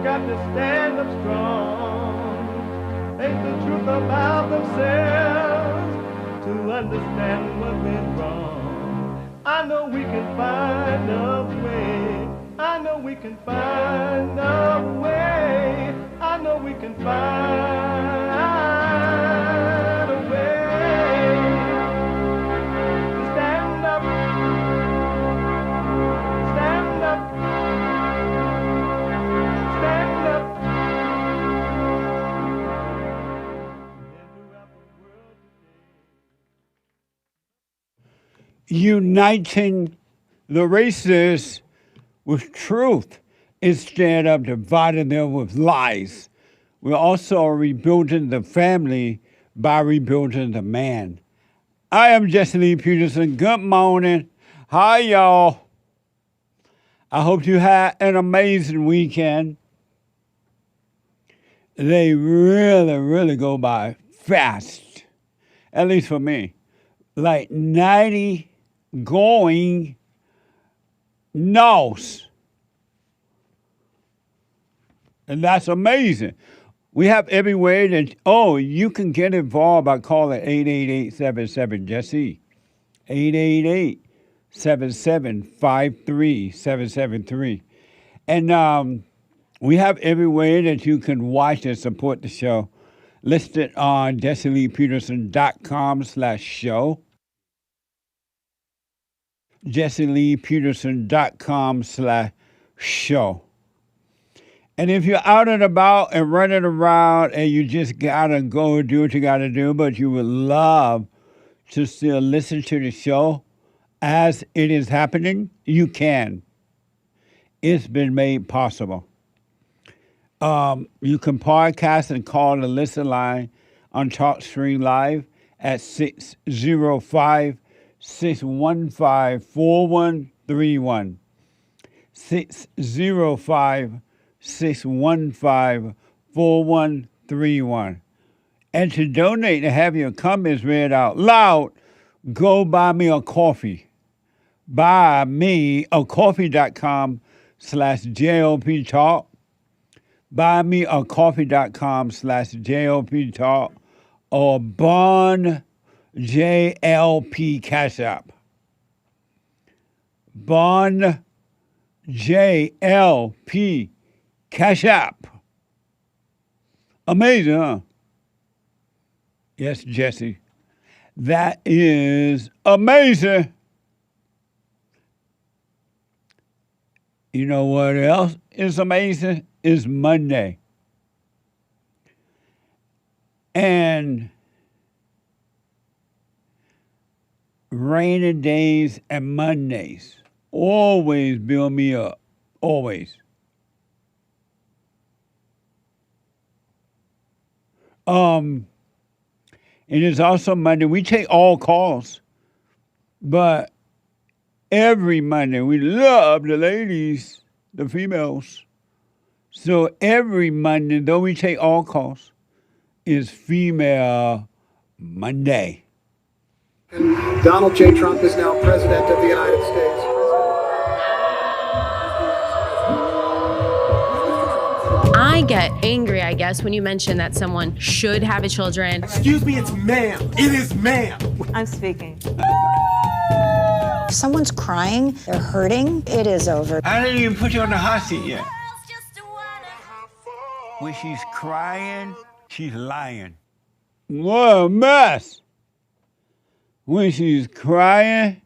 got to stand up strong, face the truth about themselves, to understand what went wrong. I know we can find a way. I know we can find a way. I know we can find a way to stand up, stand up, stand up. Uniting the races with truth instead of dividing them with lies. We're also rebuilding the family by rebuilding the man. I am Jesse Lee Peterson. Good morning. Hi, y'all. I hope you had an amazing weekend. They really, really go by fast, at least for me. Like 90 going north. And that's amazing. We have every way that, you can get involved by calling 888-77-JESSE, 888-77-53-773. And we have every way that you can watch and support the show listed on JesseLeePeterson.com/show. JesseLeePeterson.com/show. And if you're out and about and running around and you just gotta go do what you gotta do, but you would love to still listen to the show as it is happening, you can. It's been made possible. You can podcast and call the listen line on TalkStream Live at 605-615-4131. 605-615-4131. And to donate and have your comments read out loud, go buy me a coffee. Buymeacoffee.com/JLP Talk. Buymeacoffee.com/JLP Talk or Bon JLP Cash App. Bon JLP Cash App. Amazing, huh? Yes, Jesse. That is amazing. You know what else is amazing? Is Monday. And rainy days and Mondays always build me up. Always. It is also Monday. We take all calls, but every Monday we love the ladies, the females. So every Monday, though we take all calls, is Female Monday. And Donald J. Trump is now president of the United States. I get angry, I guess, when you mention that someone should have a children. Excuse me, it's ma'am. It is ma'am. I'm speaking. If someone's crying, they're hurting, it is over. I didn't even put you on the hot seat yet. When she's crying, she's lying. What a mess. When she's crying,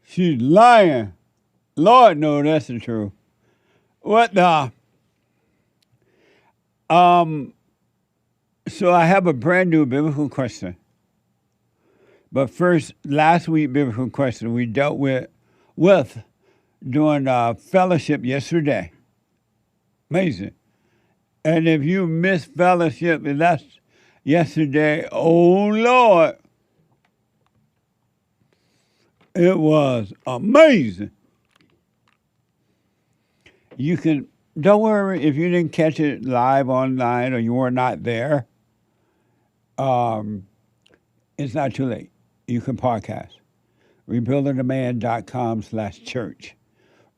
she's lying. Lord knows that's the truth. What the? So I have a brand new biblical question. But first, last week biblical question we dealt with during fellowship yesterday. Amazing. And if you missed fellowship and that's yesterday, oh Lord, it was amazing. You can, don't worry if you didn't catch it live online or you were not there. It's not too late. You can podcast. rebuildingtheman.com/church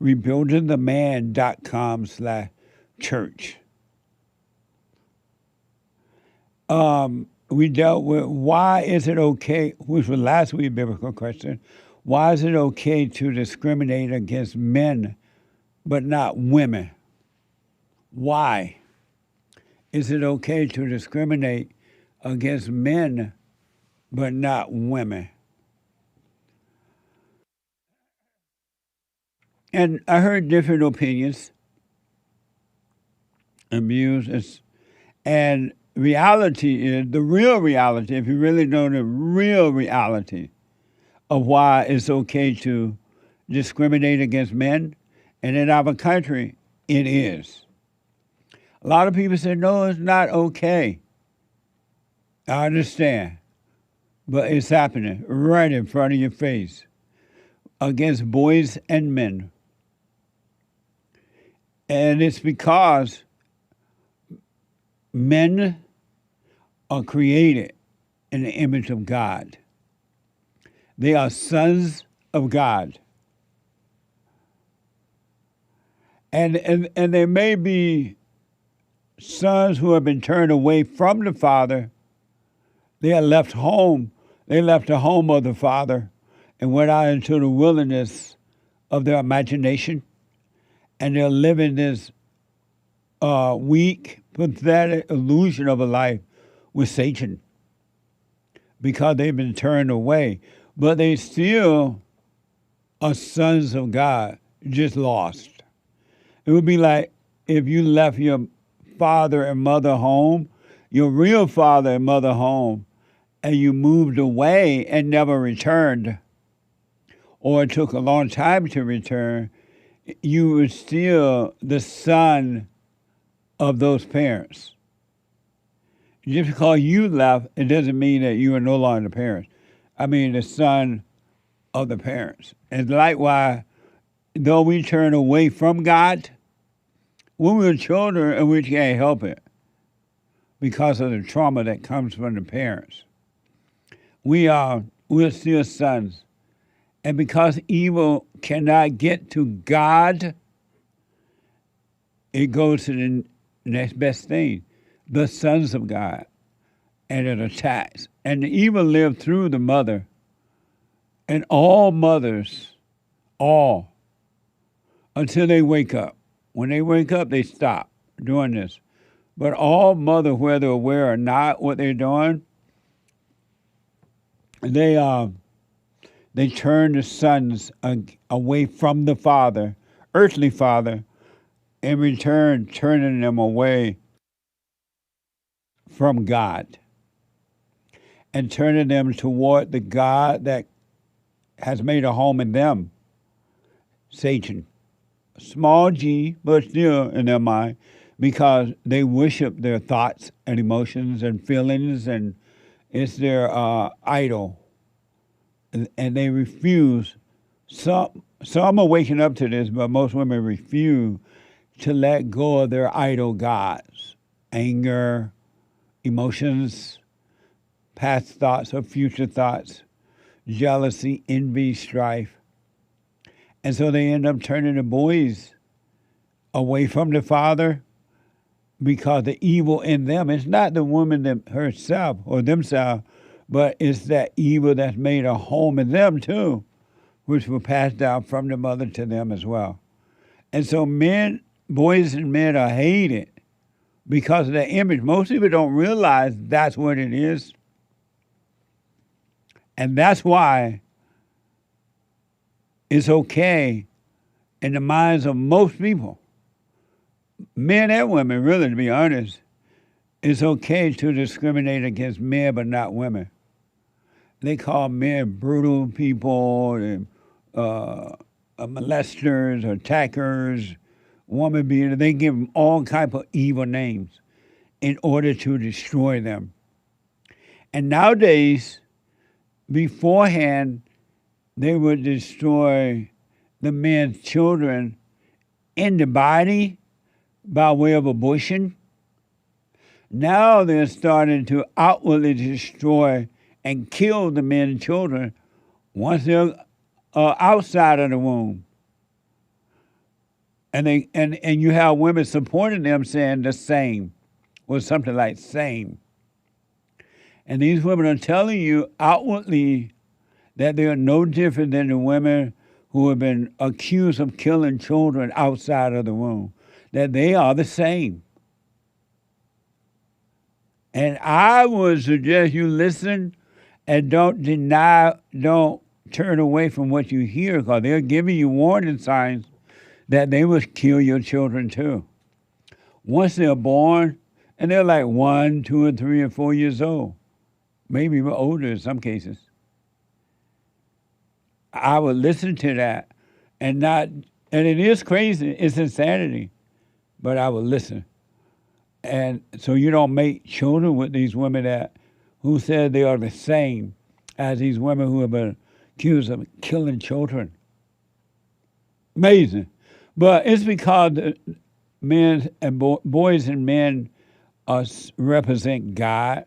rebuildingtheman.com/church. We dealt with why is it okay, which was last week's biblical question, why is it okay to discriminate against men but not women? Why is it okay to discriminate against men but not women? And I heard different opinions and views. And reality is, the real reality, if you really know the real reality of why it's okay to discriminate against men, and in our country, it is. A lot of people say, no, it's not okay. I understand. But it's happening right in front of your face against boys and men. And it's because men are created in the image of God. They are sons of God. And there may be sons who have been turned away from the father. They are left home. They left the home of the father and went out into the wilderness of their imagination. And they're living this weak, pathetic illusion of a life with Satan because they've been turned away. But they still are sons of God, just lost. It would be like if you left your father and mother home, your real father and mother home, and you moved away and never returned, or it took a long time to return, you were still the son of those parents. Just because you left, it doesn't mean that you are no longer the parents. I mean the son of the parents. And likewise, though we turn away from God, when we're children and we can't help it because of the trauma that comes from the parents, we're still sons. And because evil cannot get to God, it goes to the next best thing, the sons of God, and it attacks. And the evil live through the mother. And all mothers, all, until they wake up. When they wake up, they stop doing this. But all mothers, whether aware or not what they're doing, they turn the sons away from the father, earthly father, in return turning them away from God and turning them toward the God that has made a home in them, Satan. Small g, but still in their mind, because they worship their thoughts and emotions and feelings, and it's their idol. And they refuse. Some are waking up to this, but most women refuse to let go of their idol gods. Anger, emotions, past thoughts or future thoughts, jealousy, envy, strife. And so they end up turning the boys away from the father because the evil in them, it's not the woman herself or themselves, but it's that evil that's made a home in them too, which will pass down from the mother to them as well. And so boys and men are hated because of that image. Most people don't realize that's what it is. And that's why it's okay in the minds of most people, men and women, really, to be honest, it's okay to discriminate against men but not women. They call men brutal people, molesters, attackers, woman beaters. They give them all type of evil names in order to destroy them. And nowadays, beforehand, they would destroy the men's children in the body by way of abortion. Now they're starting to outwardly destroy and kill the men and children once they're outside of the womb. and you have women supporting them saying the same, or something like same. And these women are telling you outwardly that they are no different than the women who have been accused of killing children outside of the womb, that they are the same. And I would suggest you listen and don't turn away from what you hear, because they're giving you warning signs that they will kill your children too. Once they're born, and they're like 1, 2, and 3, and 4 years old, maybe even older in some cases. I would listen to that and it is crazy, it's insanity, but I would listen. And so you don't make children with these women who said they are the same as these women who have been accused of killing children. Amazing. But it's because the men and boys and men represent God,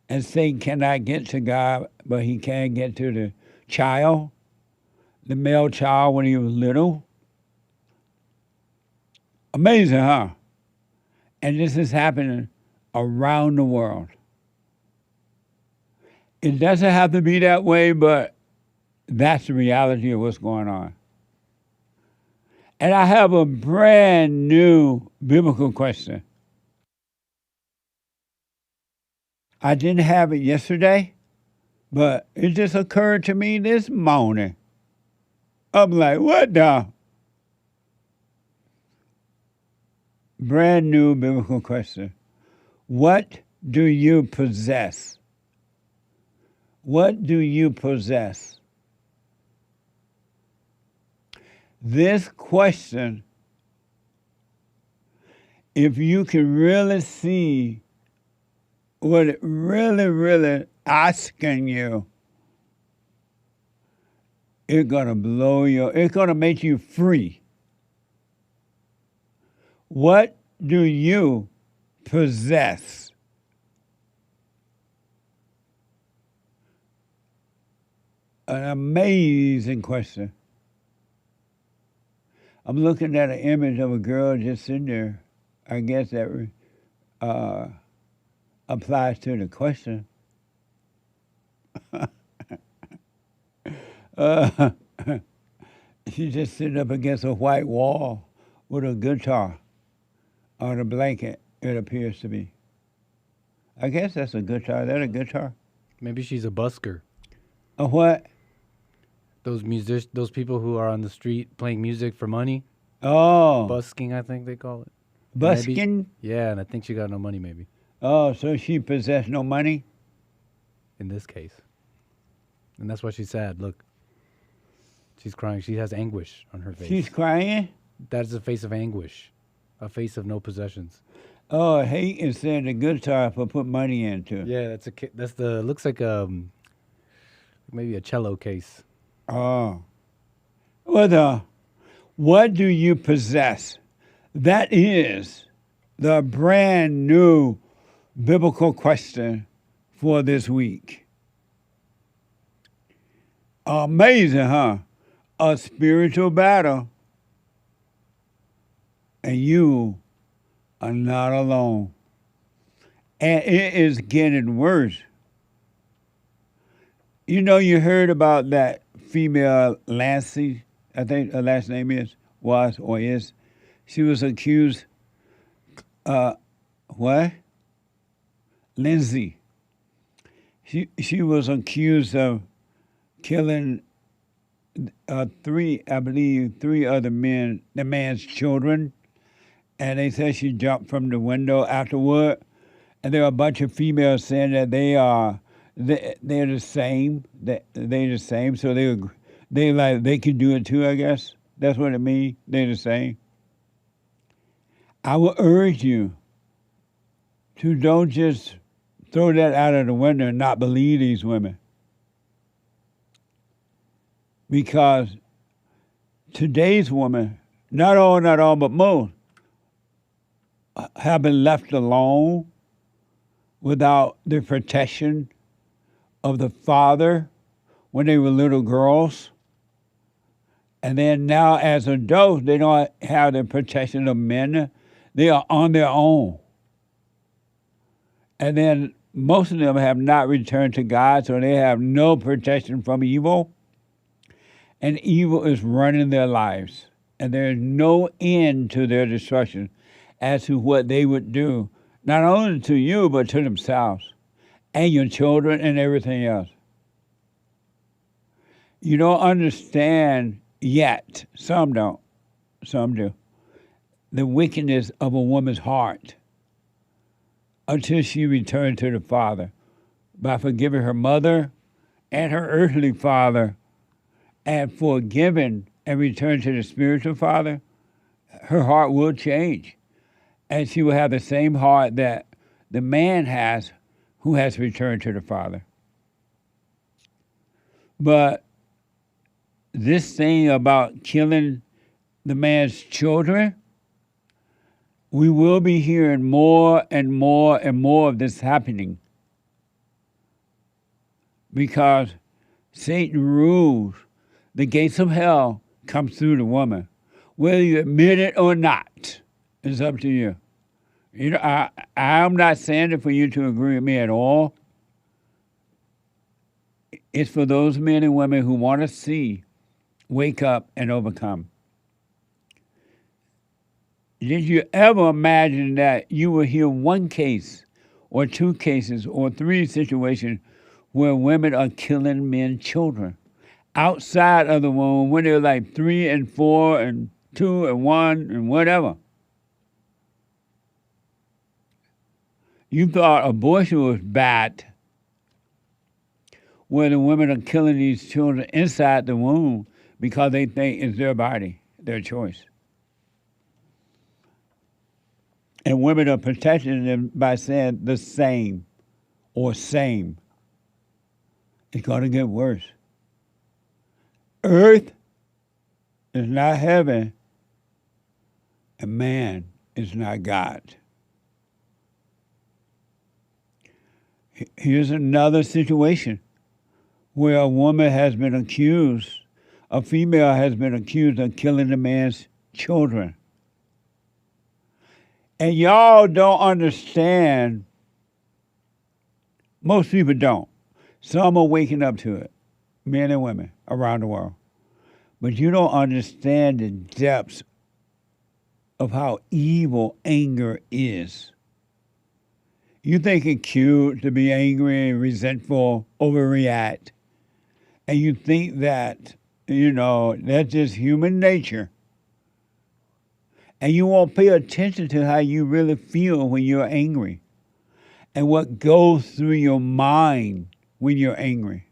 and Satan cannot get to God, but he can get to the child, the male child when he was little. Amazing, huh? And this is happening around the world. It doesn't have to be that way, but that's the reality of what's going on. And I have a brand new biblical question. I didn't have it yesterday, but it just occurred to me this morning. I'm like, what the? Brand new biblical question. What do you possess? What do you possess? This question, if you can really see what it really asking you, it's gonna it's gonna make you free. What do you possess? An amazing question. I'm looking at an image of a girl just sitting there. I guess that applies to the question. She's just sitting up against a white wall with a guitar on a blanket, it appears to be. I guess that's a guitar. Is that a guitar? Maybe she's a busker. A what? Those people who are on the street playing music for money. Oh. Busking, I think they call it. Busking? Yeah, and I think she got no money, maybe. Oh, so she possessed no money? In this case. And that's why she's sad. Look. She's crying. She has anguish on her face. She's crying? That's a face of anguish. A face of no possessions. Oh, hate is saying the guitar for put money into. Yeah, looks like maybe a cello case. Oh. Well, what do you possess? That is the brand new biblical question for this week. Amazing, huh? A spiritual battle. And you are not alone. And it is getting worse. You know, you heard about that female Clancy, I think her last name was. She was accused, what? Lindsay. She was accused of killing three other men, the man's children. And they said she jumped from the window afterward. And there were a bunch of females saying that they're the same. They're the same. So they can do it too, I guess. That's what it means. They're the same. I will urge you to don't just throw that out of the window and not believe these women. Because today's women, not all, but most, have been left alone without the protection of the father when they were little girls. And then now as adults, they don't have the protection of men. They are on their own. And then most of them have not returned to God, so they have no protection from evil. And evil is running their lives. And there is no end to their destruction as to what they would do, not only to you, but to themselves and your children and everything else. You don't understand yet, some don't, some do, the wickedness of a woman's heart until she returned to the Father by forgiving her mother and her earthly father and forgiving and return to the spiritual father. Her heart will change, and she will have the same heart that the man has who has returned to the Father. But this thing about killing the man's children, we will be hearing more and more and more of this happening because Satan rules. The gates of hell come through the woman. Whether you admit it or not, it's up to you. You know, I'm not saying it for you to agree with me at all. It's for those men and women who want to see, wake up, and overcome. Did you ever imagine that you would hear one case or two cases or three situations where women are killing men's children outside of the womb when they're like 3 and 4 and 2 and 1 and whatever? You thought abortion was bad, where the women are killing these children inside the womb because they think it's their body, their choice. And women are protecting them by saying the same or same. It's going to get worse. Earth is not heaven, and man is not God. Here's another situation where a woman has been accused, a female has been accused of killing a man's children. And y'all don't understand, most people don't. Some are waking up to it, men and women around the world. But you don't understand the depths of how evil anger is. You think it's cute to be angry and resentful, overreact. And you think that, that's just human nature. And you won't pay attention to how you really feel when you're angry and what goes through your mind when you're angry.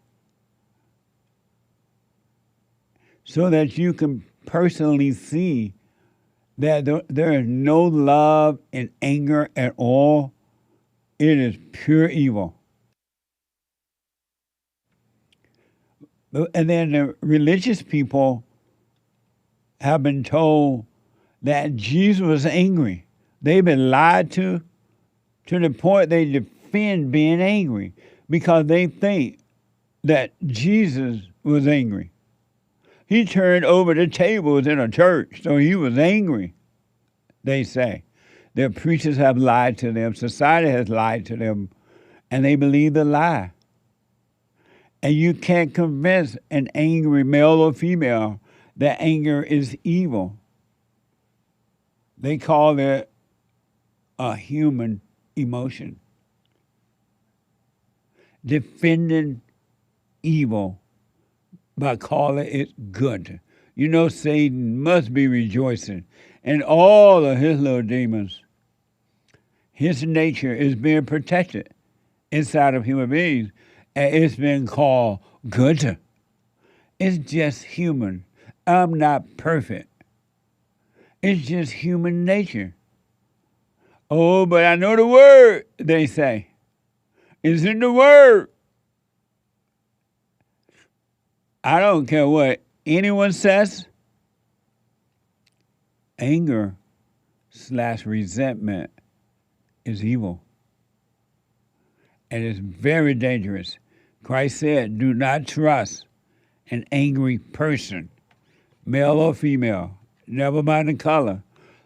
So that you can personally see that there is no love in anger at all. It is pure evil. And then the religious people have been told that Jesus was angry. They've been lied to the point they defend being angry because they think that Jesus was angry. He turned over the tables in a church, so he was angry, they say. Their preachers have lied to them. Society has lied to them, and they believe the lie. And you can't convince an angry male or female that anger is evil. They call it a human emotion. Defending evil by calling it good. Satan must be rejoicing, and all of his little demons. His nature is being protected inside of human beings, and it's been called good. It's just human. I'm not perfect. It's just human nature. Oh, but I know the word, they say. It's in the word. I don't care what anyone says. Anger/resentment is evil. And it's very dangerous. Christ said, do not trust an angry person. male or female, never mind the color.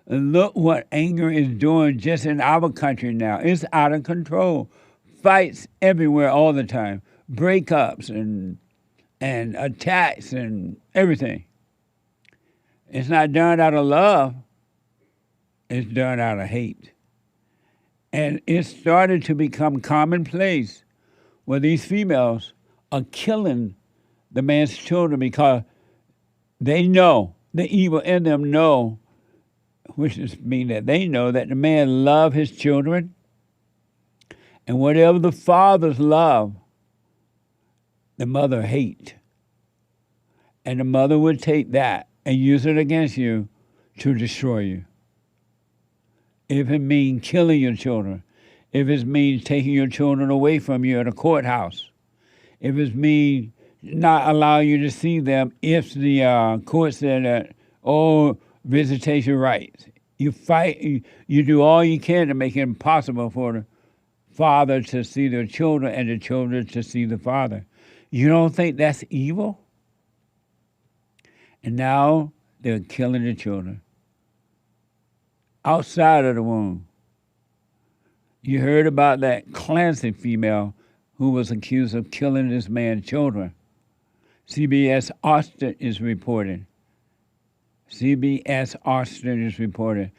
And look what anger is doing just in our country now. It's out of control. Fights everywhere all the time. Breakups and attacks and everything. It's not done out of love. It's done out of hate. And it started to become commonplace where these females are killing the man's children because they know, the evil in them know, which is mean that they know that the man loves his children, and whatever the fathers love, the mother hate. And the mother would take that and use it against you to destroy you. If it means killing your children, if it means taking your children away from you at a courthouse, if it means not allowing you to see them if the court said that, visitation rights. You fight, you do all you can to make it impossible for the father to see their children and the children to see the father. You don't think that's evil? And now they're killing the children outside of the womb. You heard about that Clancy female who was accused of killing this man's children. CBS Austin is reporting. CBS Austin is reporting.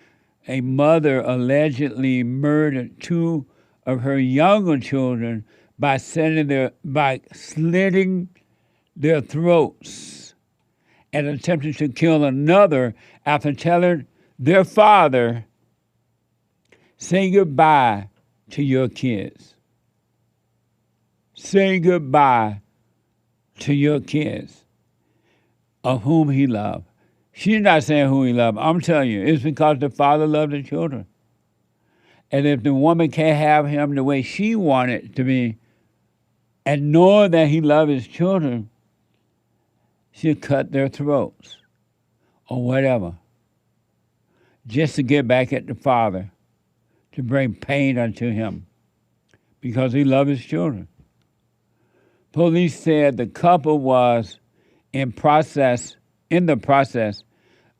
A mother allegedly murdered two of her younger children by slitting their throats and attempting to kill another after telling their father, say goodbye to your kids. Say goodbye to your kids, of whom he loved. She's not saying who he loved. I'm telling you, it's because the father loved the children. And if the woman can't have him the way she wanted to be, and knowing that he loved his children, she'll cut their throats or whatever, just to get back at the father, to bring pain unto him, because he loved his children. Police said the couple was in the process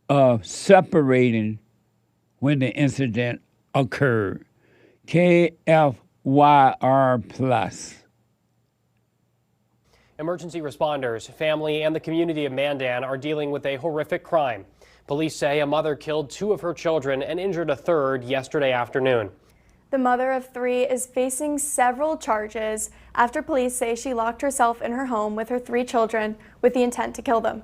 of separating when the incident occurred. KFYR+. Emergency responders, family, and the community of Mandan are dealing with a horrific crime. Police say a mother killed two of her children and injured a third yesterday afternoon. The mother of three is facing several charges after police say she locked herself in her home with her three children with the intent to kill them.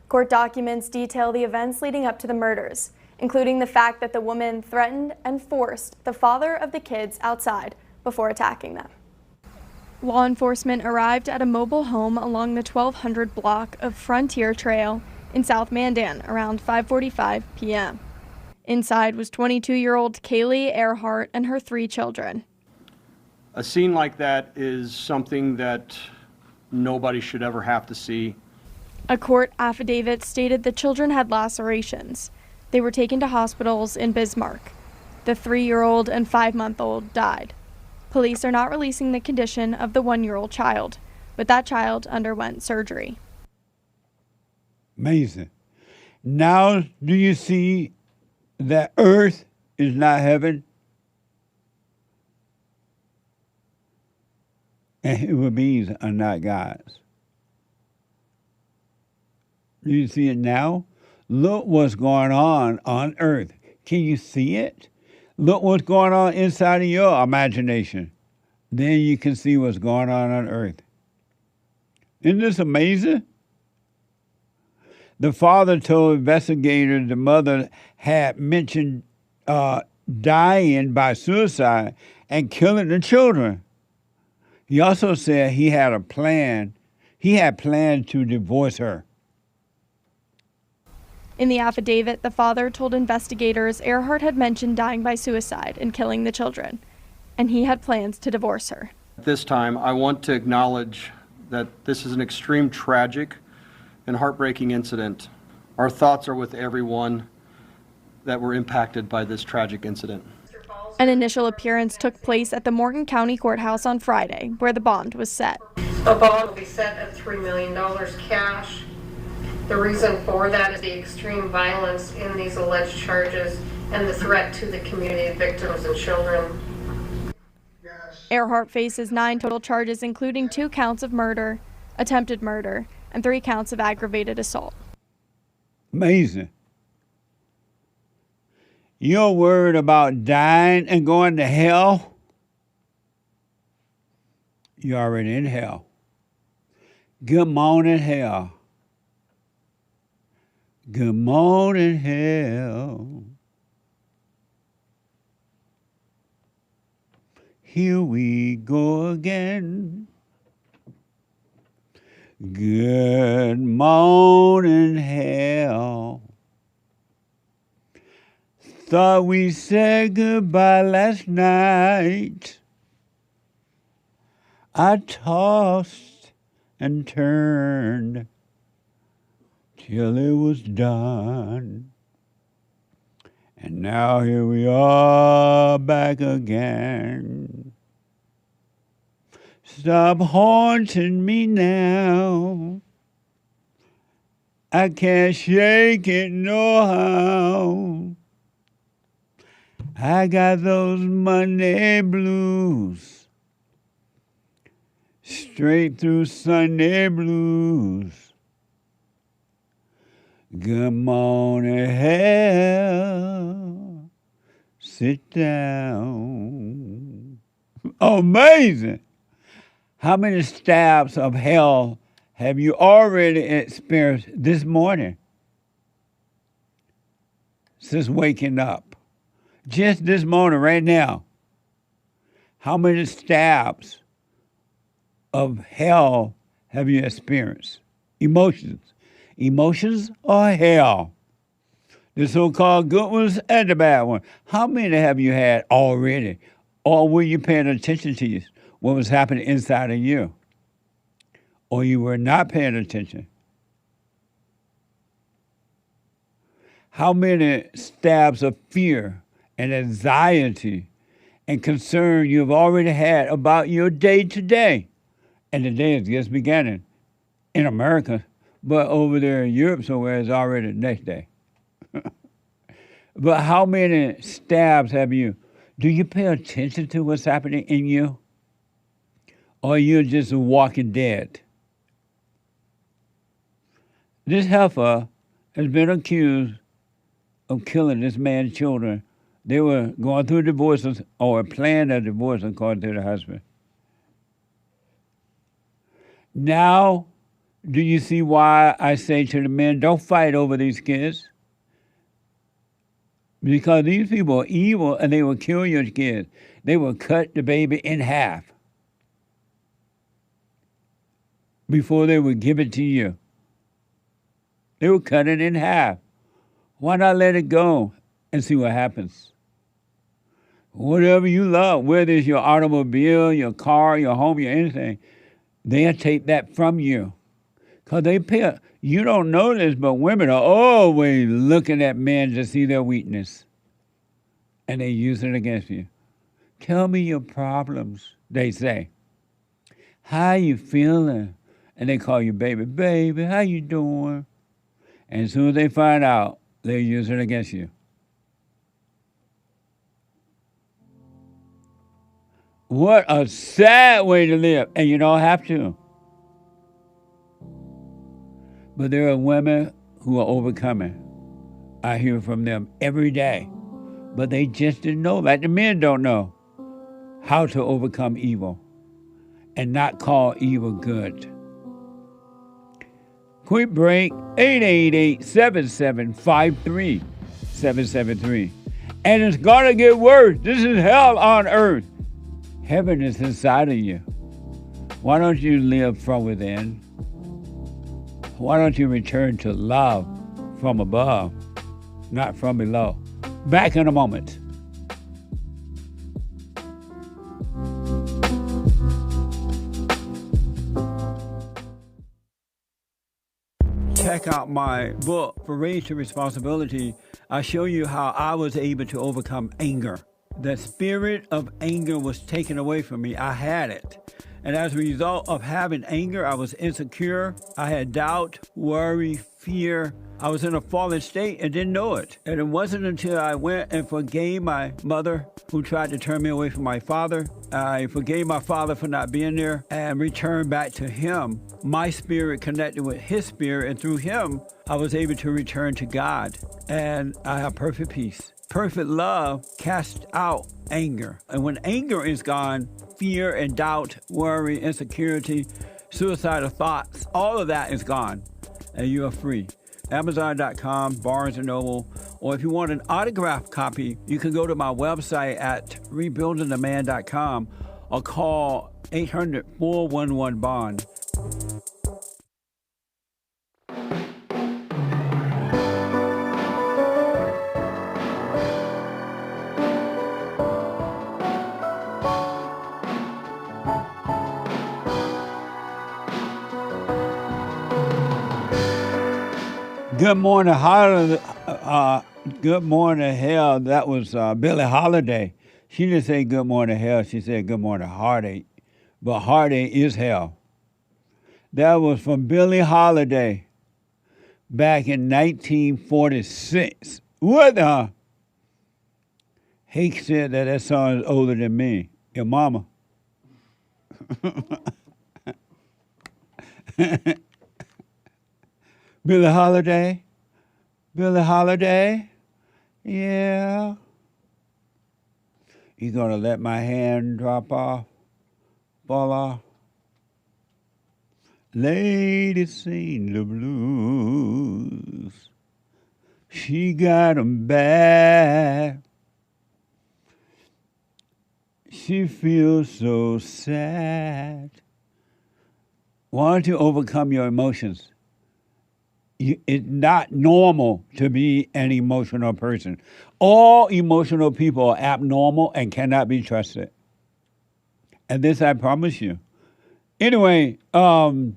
Court documents detail the events leading up to the murders, including the fact that the woman threatened and forced the father of the kids outside before attacking them. Law enforcement arrived at a mobile home along the 1200 block of Frontier Trail in South Mandan around 5:45 p.m. Inside was 22-year-old Kaylee Earhart and her three children. A scene like that is something that nobody should ever have to see. A court affidavit stated the children had lacerations. They were taken to hospitals in Bismarck. The 3-year-old and 5-month-old died. Police are not releasing the condition of the 1-year-old child, but that child underwent surgery. Amazing. Now, do you see that earth is not heaven? And human beings are not gods. Do you see it now? Look what's going on earth. Can you see it? Look what's going on inside of your imagination. Then you can see what's going on earth. Isn't this amazing? The father told investigators the mother had mentioned dying by suicide and killing the children. He also said he had planned to divorce her. In the affidavit, the father told investigators Earhart had mentioned dying by suicide and killing the children, and he had plans to divorce her. At this time, I want to acknowledge that this is an extreme tragic and heartbreaking incident. Our thoughts are with everyone that were impacted by this tragic incident. An initial appearance took place at the Morgan County Courthouse on Friday, where the bond was set. A bond will be set at $3 million cash The reason for that is the extreme violence in these alleged charges and the threat to the community, victims, and children. Earhart faces 9 total charges, including 2 counts of murder, attempted murder, and 3 counts of aggravated assault. Amazing. You're worried about dying and going to hell? You're already in hell. Good morning, hell. Good morning, hell. Here we go again. Good morning, hell. Thought we said goodbye last night. I tossed and turned till it was done. And now here we are back again. Stop haunting me now. I can't shake it no how. I got those Monday blues. Straight through Sunday blues. Good morning, hell. Sit down. Amazing. How many stabs of hell have you already experienced this morning? Since waking up. Just this morning, right now. How many stabs of hell have you experienced? Emotions. Emotions or hell? The so-called good ones and the bad ones. How many have you had already? Or were you paying attention to what was happening inside of you? Or you were not paying attention? How many stabs of fear and anxiety and concern you've already had about your day today? And the day is just beginning in America. But over there in Europe somewhere, it's already the next day. But how many stabs have you? Do you pay attention to what's happening in you? Or you're just a walking dead? This heifer has been accused of killing this man's children. They were going through divorces or planned a divorce according to the husband. Now, do you see why I say to the men, don't fight over these kids? Because these people are evil and they will kill your kids. They will cut the baby in half before they would give it to you. They will cut it in half. Why not let it go and see what happens? Whatever you love, whether it's your automobile, your car, your home, your anything, they'll take that from you. Because they pay, you don't know this, but women are always looking at men to see their weakness. And they use it against you. Tell me your problems, they say. How you feeling? And they call you baby. Baby, how you doing? And as soon as they find out, they use it against you. What a sad way to live. And you don't have to. But there are women who are overcoming. I hear from them every day. But they just didn't know, like the men don't know, how to overcome evil and not call evil good. Quick break, 888-7753-773. And it's gonna get worse. This is hell on earth. Heaven is inside of you. Why don't you live from within? Why don't you return to love from above, not from below? Back in a moment. Check out my book, For Raised to Responsibility. I show you how I was able to overcome anger. The spirit of anger was taken away from me. I had it. And as a result of having anger, I was insecure. I had doubt, worry, fear. I was in a fallen state and didn't know it. And it wasn't until I went and forgave my mother who tried to turn me away from my father. I forgave my father for not being there and returned back to him. My spirit connected with his spirit, and through him, I was able to return to God. And I have perfect peace. Perfect love casts out anger. And when anger is gone, fear and doubt, worry, insecurity, suicidal thoughts, all of that is gone, and you are free. Amazon.com, Barnes & Noble, or if you want an autographed copy, you can go to my website at rebuildingtheman.com or call 800-411-BOND. Good morning, good morning, hell. That was Billie Holiday. She didn't say good morning, hell. She said good morning, heartache. But heartache is hell. That was from Billie Holiday back in 1946. What the? He said that song is older than me. Your mama. Billie Holiday, yeah. You gonna let my hand fall off? Lady sing the blues. She got 'em bad. She feels so sad. Why don't you overcome your emotions? It's not normal to be an emotional person. All emotional people are abnormal and cannot be trusted. And this I promise you. Anyway, no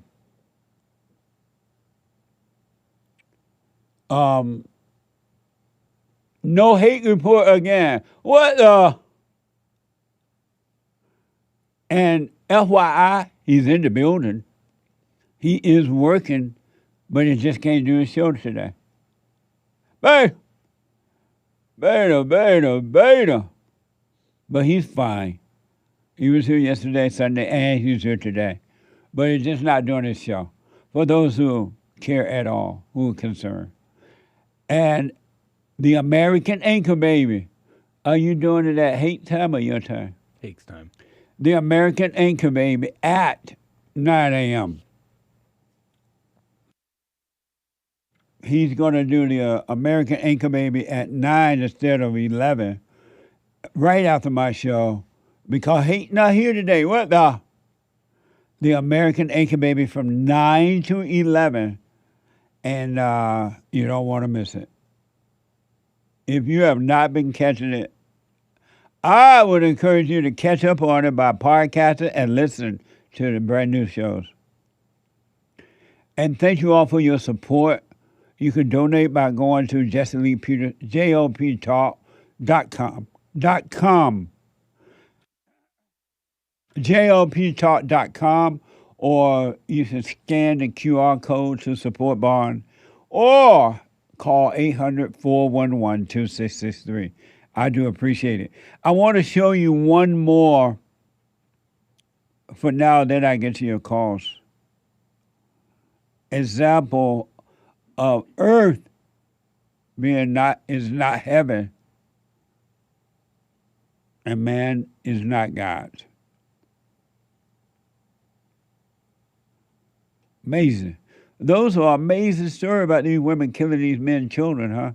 hate report again. What the? And FYI, he's in the building. He is working, but he just can't do his show today. Beta. But he's fine. He was here yesterday, Sunday, and he's here today. But he's just not doing his show. For those who care at all, who are concerned. And the American Anchor Baby. Are you doing it at hate time or your time? Hate's time. The American Anchor Baby at 9 a.m. He's going to do the American Anchor Baby at 9 instead of 11, right after my show, because he's not here today. What the? The American Anchor Baby from 9 to 11, and you don't want to miss it. If you have not been catching it, I would encourage you to catch up on it by podcasting and listen to the brand new shows. And thank you all for your support. You can donate by going to JLPtalk.com. JLPtalk.com, or you can scan the QR code to support Bond, or call 800-411-2663. I do appreciate it. I want to show you one more for now, then I get to your calls. Example of earth being is not heaven, and man is not God. Amazing. Those are amazing stories about these women killing these men and children, huh?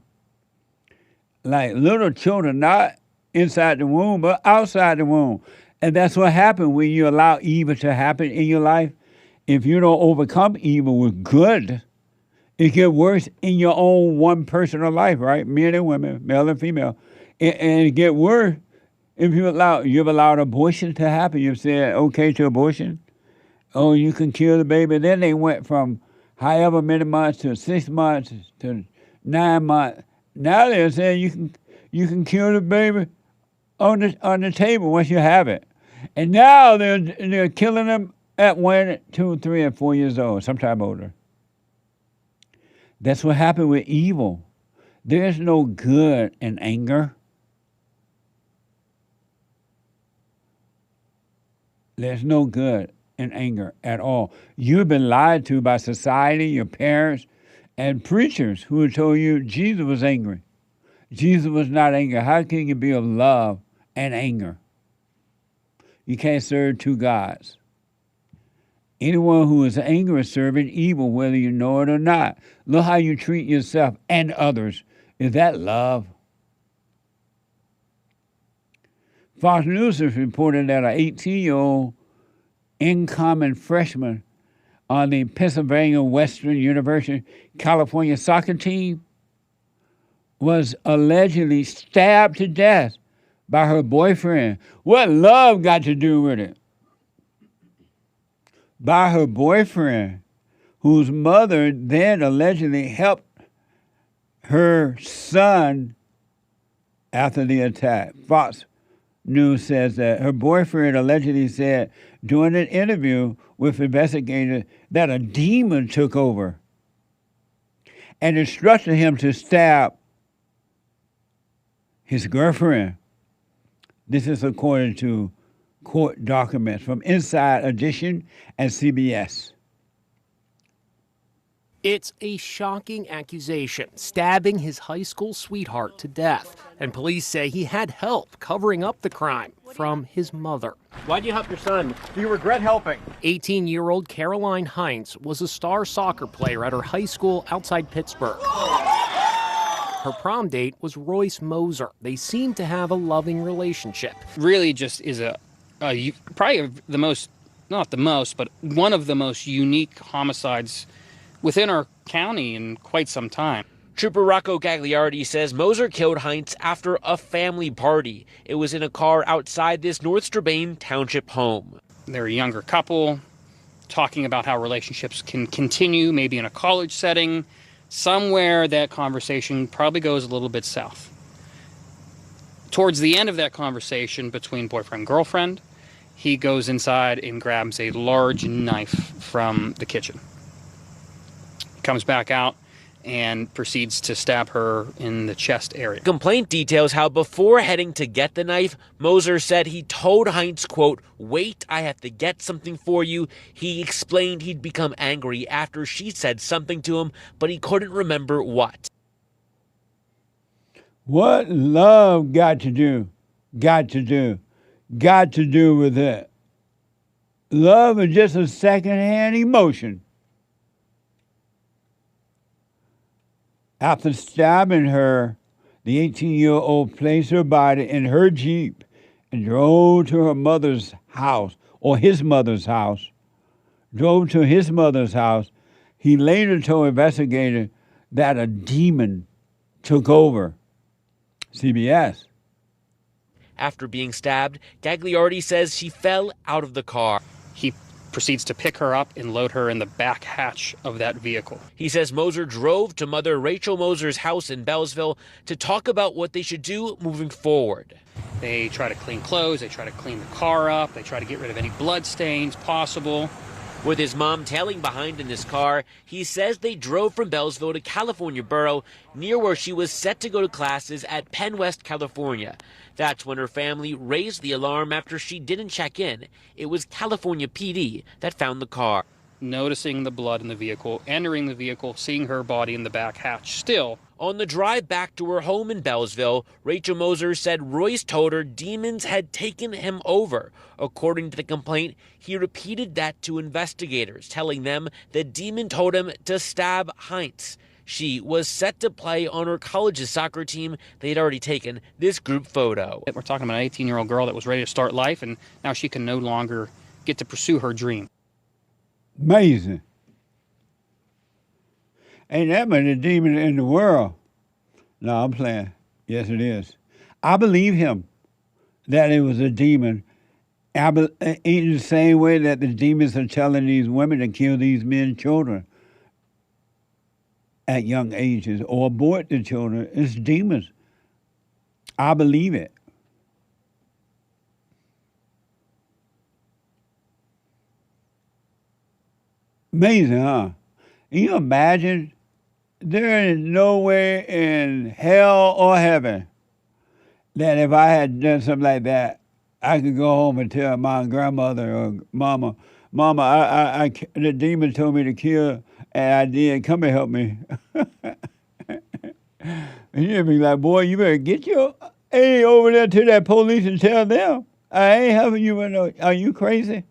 Like little children, not inside the womb, but outside the womb. And that's what happens when you allow evil to happen in your life. If you don't overcome evil with good, it gets worse in your own one personal life, right? Men and women, male and female. And it gets worse if you've allowed abortion to happen. You've said okay to abortion. Oh, you can kill the baby. Then they went from however many months to 6 months to 9 months. Now they're saying you can kill the baby on the table once you have it. And now they're killing them at 1, 2, 3, and 4 years old, sometime older. That's what happened with evil. There's no good in anger. There's no good in anger at all. You've been lied to by society, your parents, and preachers who have told you Jesus was angry. Jesus was not angry. How can you be of love and anger? You can't serve two gods. Anyone who is angry is serving evil, whether you know it or not. Look how you treat yourself and others. Is that love? Fox News has reported that an 18-year-old incoming freshman on the Pennsylvania Western University California soccer team was allegedly stabbed to death by her boyfriend. What love got to do with it? By her boyfriend, whose mother then allegedly helped her son after the attack. Fox News says that her boyfriend allegedly said during an interview with investigators that a demon took over and instructed him to stab his girlfriend. This is according to court documents from Inside Edition and CBS. It's a shocking accusation, stabbing his high school sweetheart to death. And police say he had help covering up the crime from his mother. Why'd you help your son? Do you regret helping? 18-year-old Caroline Heinz was a star soccer player at her high school outside Pittsburgh. Her prom date was Royce Moser. They seemed to have a loving relationship. Really just is probably the most, not the most, but one of the most unique homicides within our county in quite some time. Trooper Rocco Gagliardi says Moser killed Heinz after a family party. It was in a car outside this North Strabane Township home. They're a younger couple talking about how relationships can continue, maybe in a college setting. Somewhere that conversation probably goes a little bit south. Towards the end of that conversation between boyfriend and girlfriend, he goes inside and grabs a large knife from the kitchen. Comes back out and proceeds to stab her in the chest area. Complaint details how before heading to get the knife, Moser said he told Heinz, quote, "Wait, I have to get something for you." He explained he'd become angry after she said something to him, but he couldn't remember what. What love got to do with it? Love is just a secondhand emotion. After stabbing her, the 18-year-old placed her body in her Jeep and drove to her mother's house, or his mother's house. Drove to his mother's house. He later told investigators that a demon took over. CBS. After being stabbed, Gagliardi says she fell out of the car. He proceeds to pick her up and load her in the back hatch of that vehicle. He says Moser drove to Mother Rachel Moser's house in Bellsville to talk about what they should do moving forward. They try to clean clothes, they try to clean the car up, they try to get rid of any blood stains possible. With his mom tailing behind in his car, he says they drove from Bellsville to California Borough, near where she was set to go to classes at Penn West, California. That's when her family raised the alarm after she didn't check in. It was California PD that found the car. Noticing the blood in the vehicle, entering the vehicle, seeing her body in the back hatch still. On the drive back to her home in Bellsville, Rachel Moser said Royce told her demons had taken him over. According to the complaint, he repeated that to investigators, telling them the demon told him to stab Heinz. She was set to play on her college's soccer team. They'd already taken this group photo. We're talking about an 18-year-old girl that was ready to start life, and now she can no longer get to pursue her dream. Amazing. Ain't that many demons in the world? No, I'm playing. Yes, it is. I believe him that it was a demon. In the same way that the demons are telling these women to kill these men, children at young ages or abort the children. It's demons. I believe it. Amazing, huh? Can you imagine? There is no way in hell or heaven that if I had done something like that, I could go home and tell my grandmother or mama, the demon told me to kill, and I did. Come and help me. And you'd be like, boy, you better get your A over there to that police and tell them. I ain't helping you. Are you crazy?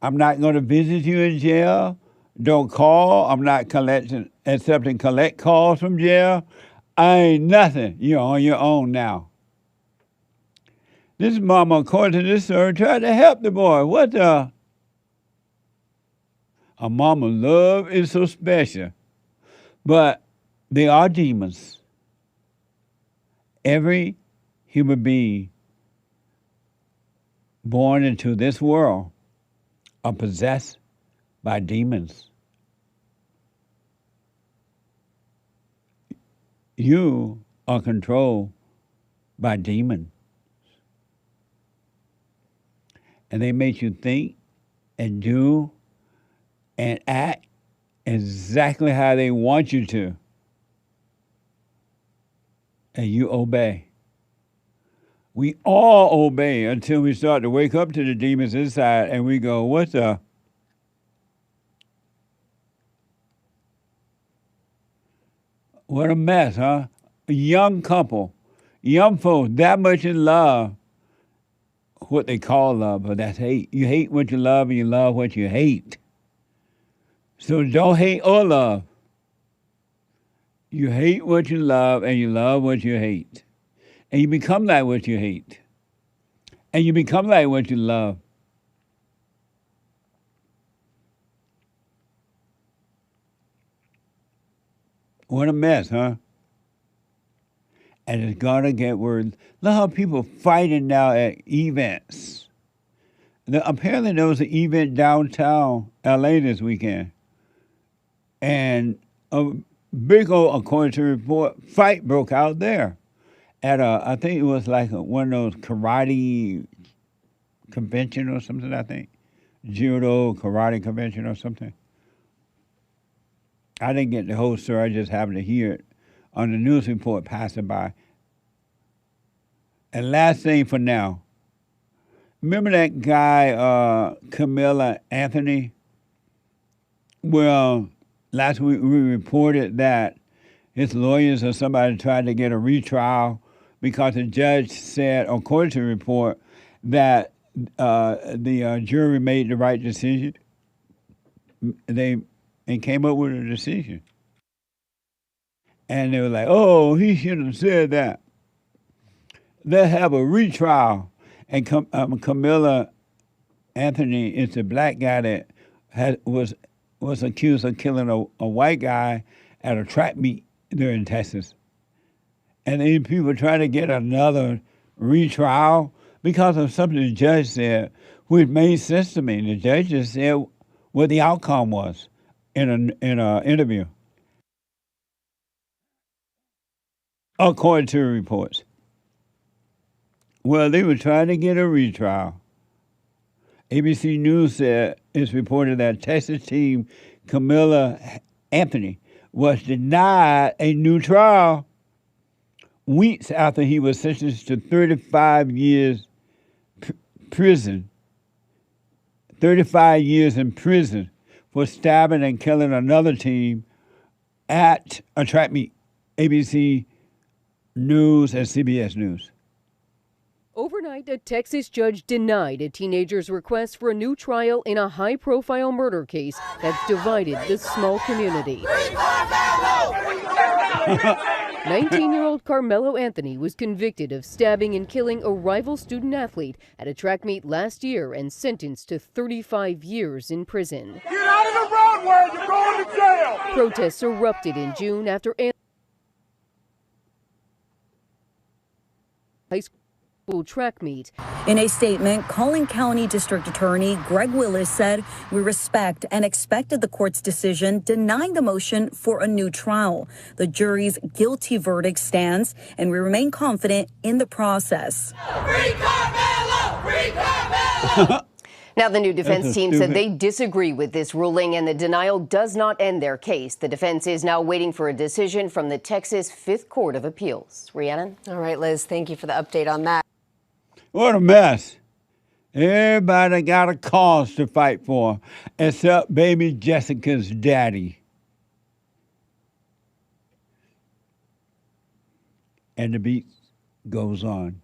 I'm not going to visit you in jail. Don't call. I'm not accepting collect calls from jail. I ain't nothing. You're on your own now. This mama, according to this story, tried to help the boy. What the? A mama love is so special. But they are demons. Every human being born into this world are possessed by demons. You are controlled by demons. And they make you think and do and act exactly how they want you to. And you obey. We all obey until we start to wake up to the demons inside and we go, what the? What a mess, huh? A young couple, young folks, that much in love. What they call love, but that's hate. You hate what you love and you love what you hate. So don't hate or love. You hate what you love and you love what you hate. And you become like what you hate. And you become like what you love. What a mess, huh? And it's gonna get worse. Look how people fighting now at events. Apparently there was an event downtown L.A. this weekend. And a big old, according to report, fight broke out there. At I think it was like one of those karate convention or something, I think. Judo, karate convention or something. I didn't get the whole story, I just happened to hear it on the news report passing by. And last thing for now, remember that guy, Karmelo Anthony? Well, last week we reported that his lawyers or somebody tried to get a retrial because the judge said, according to the report, that the jury made the right decision. And came up with a decision. And they were like, oh, he shouldn't have said that. They'll have a retrial. And Karmelo Anthony is the black guy that was accused of killing a white guy at a track meet there in Texas. And then people try to get another retrial because of something the judge said, which made sense to me. The judge just said what the outcome was in an interview, according to the reports. Well, they were trying to get a retrial. ABC News said it's reported that Texas team Karmelo Anthony was denied a new trial weeks after he was sentenced to 35 years prison. 35 years in prison for stabbing and killing another team at a track meet. ABC News and CBS News. Overnight, a Texas judge denied a teenager's request for a new trial in a high-profile murder case that's divided the small community. 19-year-old Karmelo Anthony was convicted of stabbing and killing a rival student athlete at a track meet last year and sentenced to 35 years in prison. Get out of the roadway, you're going to jail! Protests erupted in June after high school track meet. In a statement, Collin County District Attorney Greg Willis said, "We respect and expected the court's decision denying the motion for a new trial. The jury's guilty verdict stands, and we remain confident in the process." Now, Now, the new defense team said stupid. they disagree with this ruling, and the denial does not end their case. The defense is now waiting for a decision from the Texas Fifth Court of Appeals. Rhiannon? All right, Liz, thank you for the update on that. What a mess. Everybody got a cause to fight for, except baby Jessica's daddy. And the beat goes on.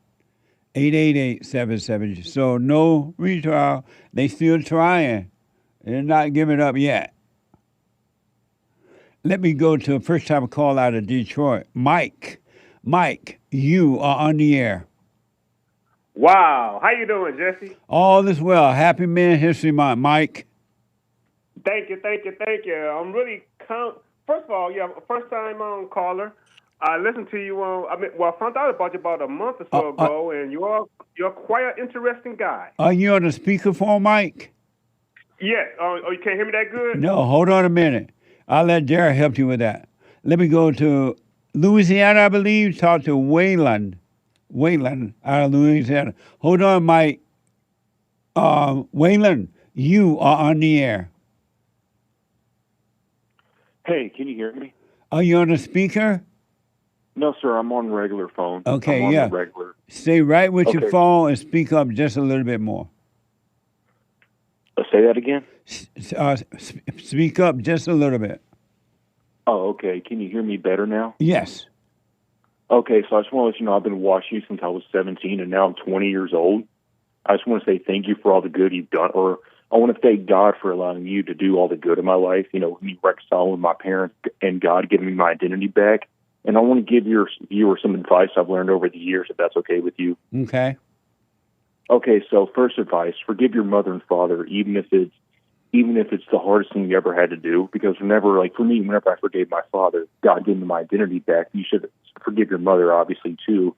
888-77. So no retrial. They still trying. They're not giving up yet. Let me go to a first-time call out of Detroit. Mike. Mike, you are on the air. Wow. How you doing, Jesse? All is well. Happy Men History Month, Mike. Thank you. I'm really first of all, you're a first-time caller. I listened to you I found out about you about a month or so ago, and you're quite an interesting guy. Are you on the speakerphone, Mike? Yes. You can't hear me that good? No, hold on a minute. I'll let Jared help you with that. Let me go to Louisiana, I believe. Talk to Waylon. Waylon out of Louisiana. Hold on, Mike. Waylon, you are on the air. Hey, can you hear me? Are you on the speaker? No, sir. I'm on regular phone. Okay, I'm on yeah. the regular. Stay right with Okay. your phone and speak up just a little bit more. Say that again? Speak up just a little bit. Oh, okay. Can you hear me better now? Yes. Okay, so I just want to let you know I've been watching you since I was 17, and now I'm 20 years old. I just want to say thank you for all the good you've done, or I want to thank God for allowing you to do all the good in my life, me reconciling with my parents and God giving me my identity back. And I want to give your viewers some advice I've learned over the years, if that's okay with you. Okay. Okay, so first advice, forgive your mother and father, even if it's the hardest thing you ever had to do, because whenever I forgave my father, God gave me my identity back. You should forgive your mother, obviously, too.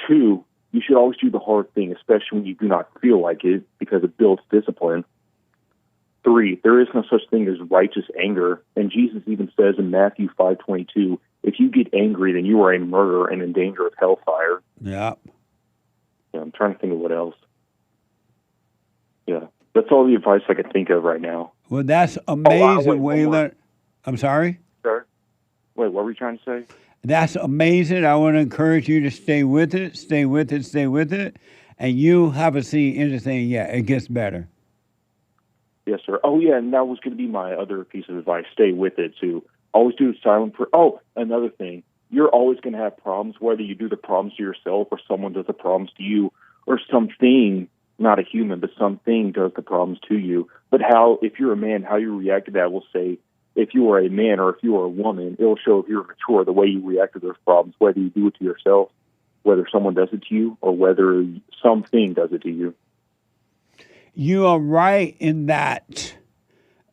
2, you should always do the hard thing, especially when you do not feel like it, because it builds discipline. 3, there is no such thing as righteous anger, and Jesus even says in Matthew 5:22, if you get angry, then you are a murderer and in danger of hellfire. Yeah. Yeah, I'm trying to think of what else. Yeah, that's all the advice I can think of right now. Well, that's amazing, Waylon. I'm sorry? Sir? Wait, what were you trying to say? That's amazing. I want to encourage you to stay with it, stay with it, stay with it. And you haven't seen anything yet. It gets better. Yes, sir. Oh, yeah, and that was going to be my other piece of advice. Stay with it, too. Always do the silent prayer. Oh, another thing. You're always going to have problems, whether you do the problems to yourself or someone does the problems to you, or something, not a human, but something does the problems to you. But if you're a man, how you react to that will say, if you are a man or if you are a woman, it'll show if you're mature, the way you react to those problems, whether you do it to yourself, whether someone does it to you, or whether something does it to you. You are right in that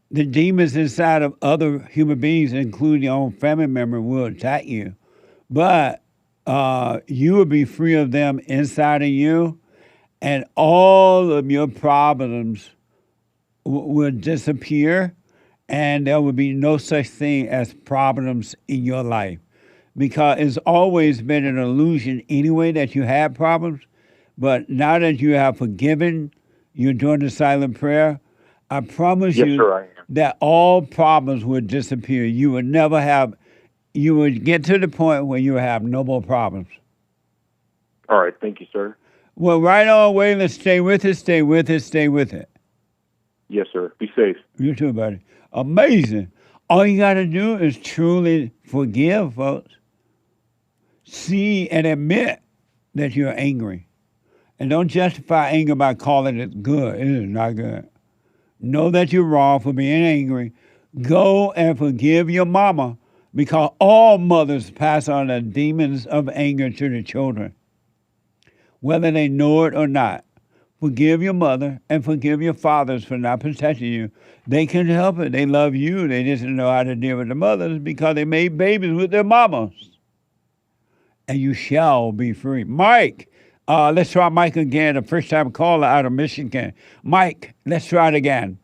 the demons inside of other human beings, including your own family member, will attack you. But you will be free of them inside of you, and all of your problems will disappear, and there will be no such thing as problems in your life. Because it's always been an illusion anyway that you had problems, but now that you have forgiven, you're doing the silent prayer, I promise Yes, you sir, I am. that all problems would disappear. You would get to the point where you would have no more problems. All right, thank you, sir. Well, right on, Waylon, stay with it, stay with it, stay with it. Yes, sir. Be safe. You too, buddy. Amazing. All you got to do is truly forgive, folks. See and admit that you're angry. And don't justify anger by calling it good. It is not good. Know that you're wrong for being angry. Go and forgive your mama, because all mothers pass on the demons of anger to the children, whether they know it or not. Forgive your mother and forgive your fathers for not protecting you. They can help it. They love you. They just didn't know how to deal with the mothers because they made babies with their mamas. And you shall be free. Mike, let's try Mike again, a first-time caller out of Michigan. Mike, let's try it again.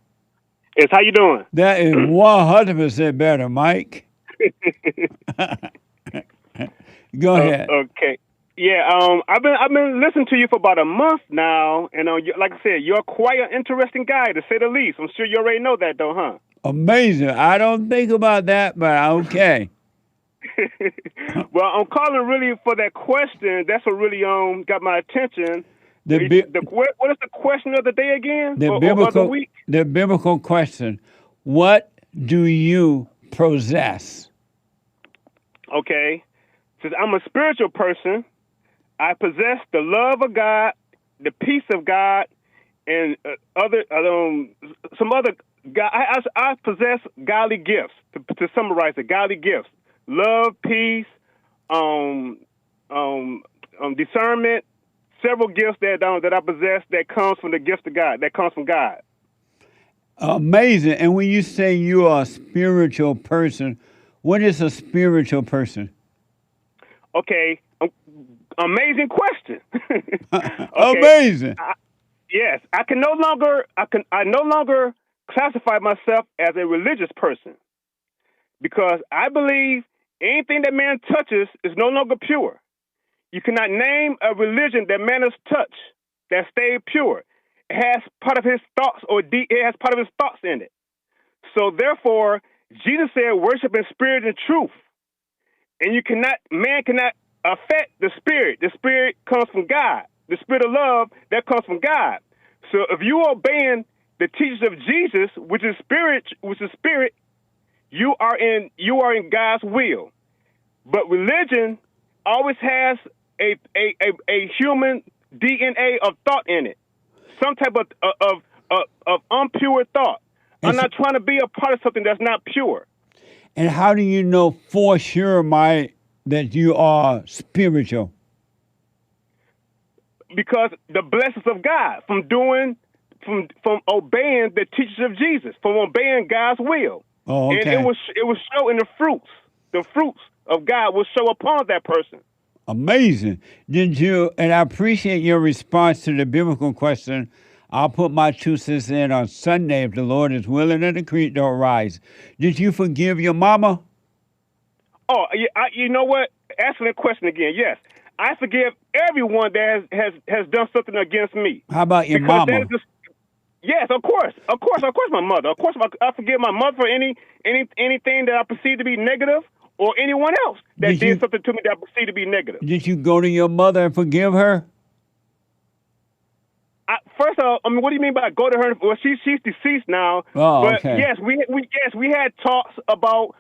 Yes, how you doing? That is 100% better, Mike. Go ahead. Okay. I've been listening to you for about a month now, and like I said, you're quite an interesting guy, to say the least. I'm sure you already know that, though, huh? Amazing. I don't think about that, but okay. Well, I'm calling really for that question. That's what really got my attention. What is the question of the day again? Or the week? The biblical question: what do you possess? Okay, since I'm a spiritual person, I possess the love of God, the peace of God, and some other God. I possess godly gifts. To summarize it, godly gifts: love, peace, discernment. Several gifts that I possess that comes from the gift of God. That comes from God. Amazing. And when you say you are a spiritual person, what is a spiritual person? Okay, amazing question. Okay. Amazing. Yes, I no longer classify myself as a religious person, because I believe anything that man touches is no longer pure. You cannot name a religion that man has touched that stayed pure. It has part of his thoughts, it has part of his thoughts in it. So therefore, Jesus said, "Worship in spirit and truth." And man cannot affect the spirit. The spirit comes from God. The spirit of love, that comes from God. So if you are obeying the teachings of Jesus, which is spirit, you are in God's will. But religion always has a human DNA of thought in it, some type of impure thought. I'm not trying to be a part of something that's not pure. And how do you know for sure, that you are spiritual? Because the blessings of God, from obeying the teachings of Jesus, from obeying God's will. Oh, okay. And it will show in the fruits. The fruits of God will show upon that person. Amazing. And I appreciate your response to the biblical question. I'll put my 2 cents in on Sunday if the Lord is willing and the creek don't rise. Did you forgive your mama? Oh, you know what? Asking that question again, yes. I forgive everyone that has done something against me. How about your mama? Yes, of course, my mother. Of course, I forgive my mother for anything that I perceive to be negative, or anyone else that did something to me that I perceive to be negative. Did you go to your mother and forgive her? First of all, what do you mean by go to her? Well, she's deceased now. Oh, but okay. Yes, we had talks about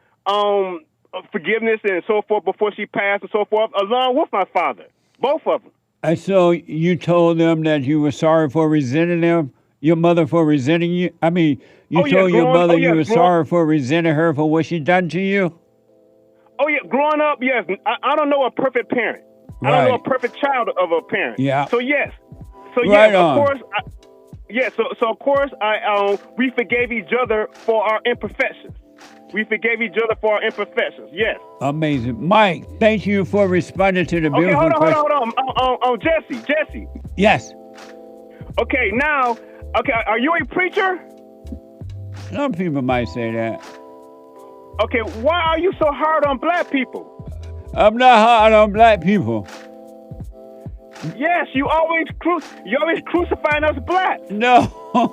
forgiveness and so forth before she passed and so forth, along with my father, both of them. And so you told them that you were sorry for resenting them, your mother for resenting you? I mean, you told your mother you were sorry for resenting her for what she done to you? Oh, yeah, growing up, yes. I don't know a perfect parent. Right. I don't know a perfect child of a parent. Yeah. So, yes. So, right yes, on. of course. So of course, we forgave each other for our imperfections. Yes. Amazing. Mike, thank you for responding to the biblical question. Hold on. Jesse. Yes. Okay, now, are you a preacher? Some people might say that. Okay, why are you so hard on black people? I'm not hard on black people. Yes, you always crucifying us blacks. No,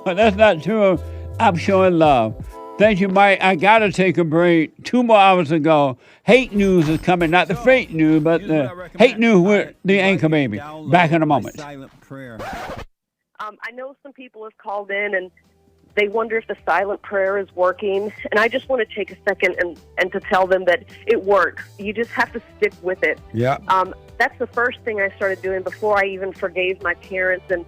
that's not true. I'm showing love. Thank you, Mike. I got to take a break. 2 more hours ago, hate news is coming. Not the fake news, but the hate news with the anchor baby. Back in a moment. I know some people have called in and they wonder if the silent prayer is working. And I just want to take a second and to tell them that it works. You just have to stick with it. Yeah. That's the first thing I started doing before I even forgave my parents. And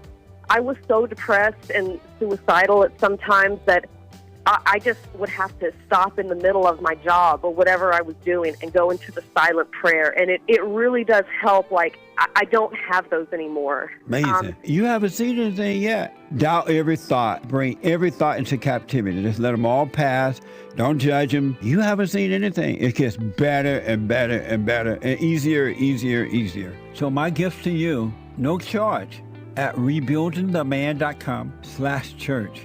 I was so depressed and suicidal at some times that I just would have to stop in the middle of my job or whatever I was doing and go into the silent prayer. And it really does help. Like, I don't have those anymore. Amazing. You haven't seen anything yet. Doubt every thought. Bring every thought into captivity. Just let them all pass. Don't judge them. You haven't seen anything. It gets better and better and better and easier. So my gift to you, no charge, at rebuildingtheman.com/church.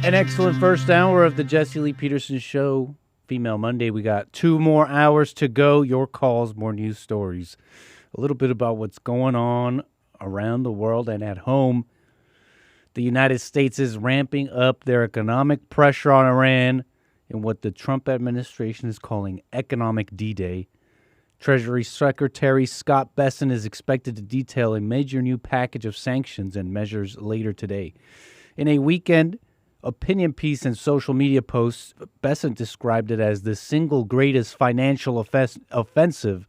An excellent first hour of the Jesse Lee Peterson Show, Female Monday. We got 2 more hours to go. Your calls, more news stories. A little bit about what's going on around the world and at home. The United States is ramping up their economic pressure on Iran in what the Trump administration is calling Economic D-Day. Treasury Secretary Scott Bessent is expected to detail a major new package of sanctions and measures later today. In a weekend opinion piece and social media posts, Bessent described it as the single greatest financial offensive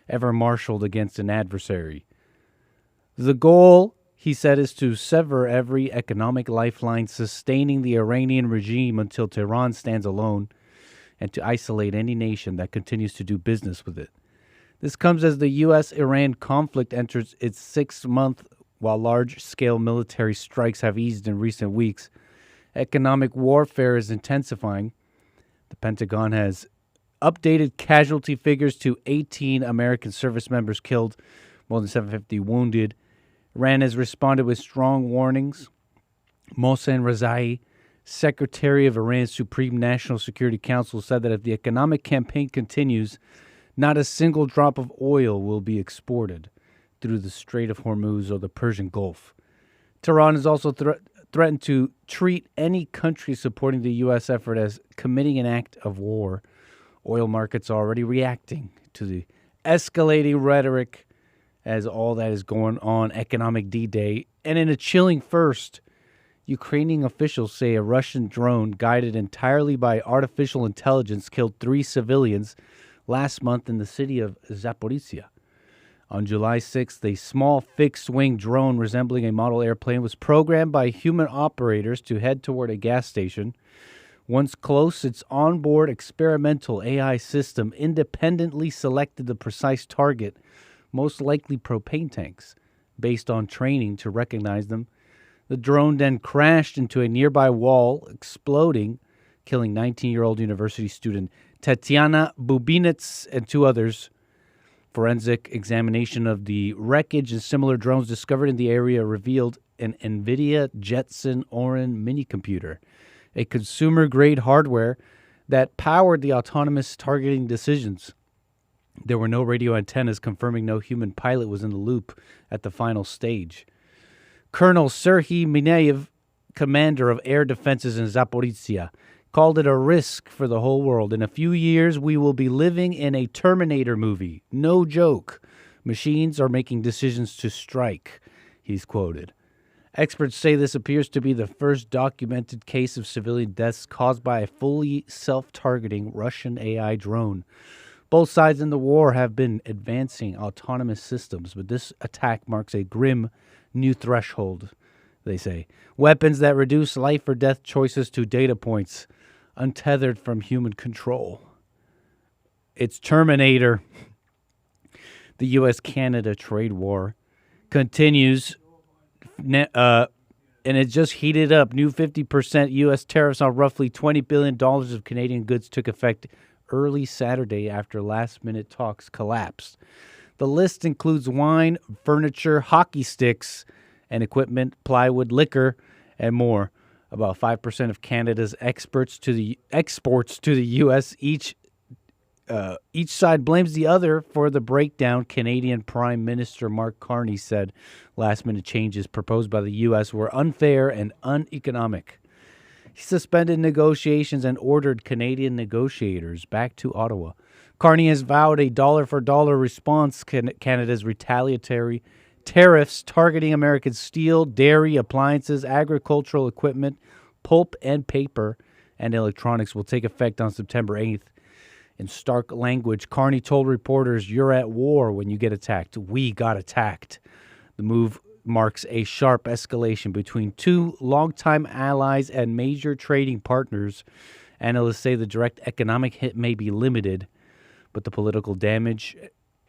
ever marshaled against an adversary. The goal, he said, is to sever every economic lifeline sustaining the Iranian regime until Tehran stands alone, and to isolate any nation that continues to do business with it. This comes as the U.S.-Iran conflict enters its 6th month, while large-scale military strikes have eased in recent weeks. Economic warfare is intensifying. The Pentagon has updated casualty figures to 18 American service members killed, more than 750 wounded. Iran has responded with strong warnings. Mohsen Rezai, Secretary of Iran's Supreme National Security Council, said that if the economic campaign continues, not a single drop of oil will be exported through the Strait of Hormuz or the Persian Gulf. Tehran has also threatened to treat any country supporting the U.S. effort as committing an act of war. Oil markets are already reacting to the escalating rhetoric as all that is going on Economic D-Day. And in a chilling first, Ukrainian officials say a Russian drone guided entirely by artificial intelligence killed 3 civilians last month in the city of Zaporizhia. On July 6th, a small fixed-wing drone resembling a model airplane was programmed by human operators to head toward a gas station. Once close, its onboard experimental AI system independently selected the precise target, most likely propane tanks, based on training to recognize them. The drone then crashed into a nearby wall, exploding, killing 19-year-old university student Tatiana Bubinets and 2 others. Forensic examination of the wreckage and similar drones discovered in the area revealed an NVIDIA Jetson Orin minicomputer, a consumer-grade hardware that powered the autonomous targeting decisions. There were no radio antennas, confirming no human pilot was in the loop at the final stage. Colonel Serhiy Minayev, commander of air defenses in Zaporizhia, called it a risk for the whole world. In a few years, we will be living in a Terminator movie. No joke. Machines are making decisions to strike, he's quoted. Experts say this appears to be the first documented case of civilian deaths caused by a fully self-targeting Russian AI drone. Both sides in the war have been advancing autonomous systems, but this attack marks a grim new threshold, they say. Weapons that reduce life or death choices to data points, untethered from human control. It's Terminator. The U.S.-Canada trade war continues, and it just heated up. New 50% U.S. tariffs on roughly $20 billion of Canadian goods took effect early Saturday after last-minute talks collapsed. The list includes wine, furniture, hockey sticks, and equipment, plywood, liquor, and more. About 5% of Canada's exports to the U.S. Each side blames the other for the breakdown. Canadian Prime Minister Mark Carney said last-minute changes proposed by the U.S. were unfair and uneconomic. He suspended negotiations and ordered Canadian negotiators back to Ottawa. Carney has vowed a dollar-for-dollar response to Canada's retaliatory tariffs targeting American steel, dairy, appliances, agricultural equipment, pulp and paper, and electronics will take effect on September 8th. In stark language, Carney told reporters, "You're at war when you get attacked. We got attacked." The move marks a sharp escalation between 2 longtime allies and major trading partners. Analysts say the direct economic hit may be limited, but the political damage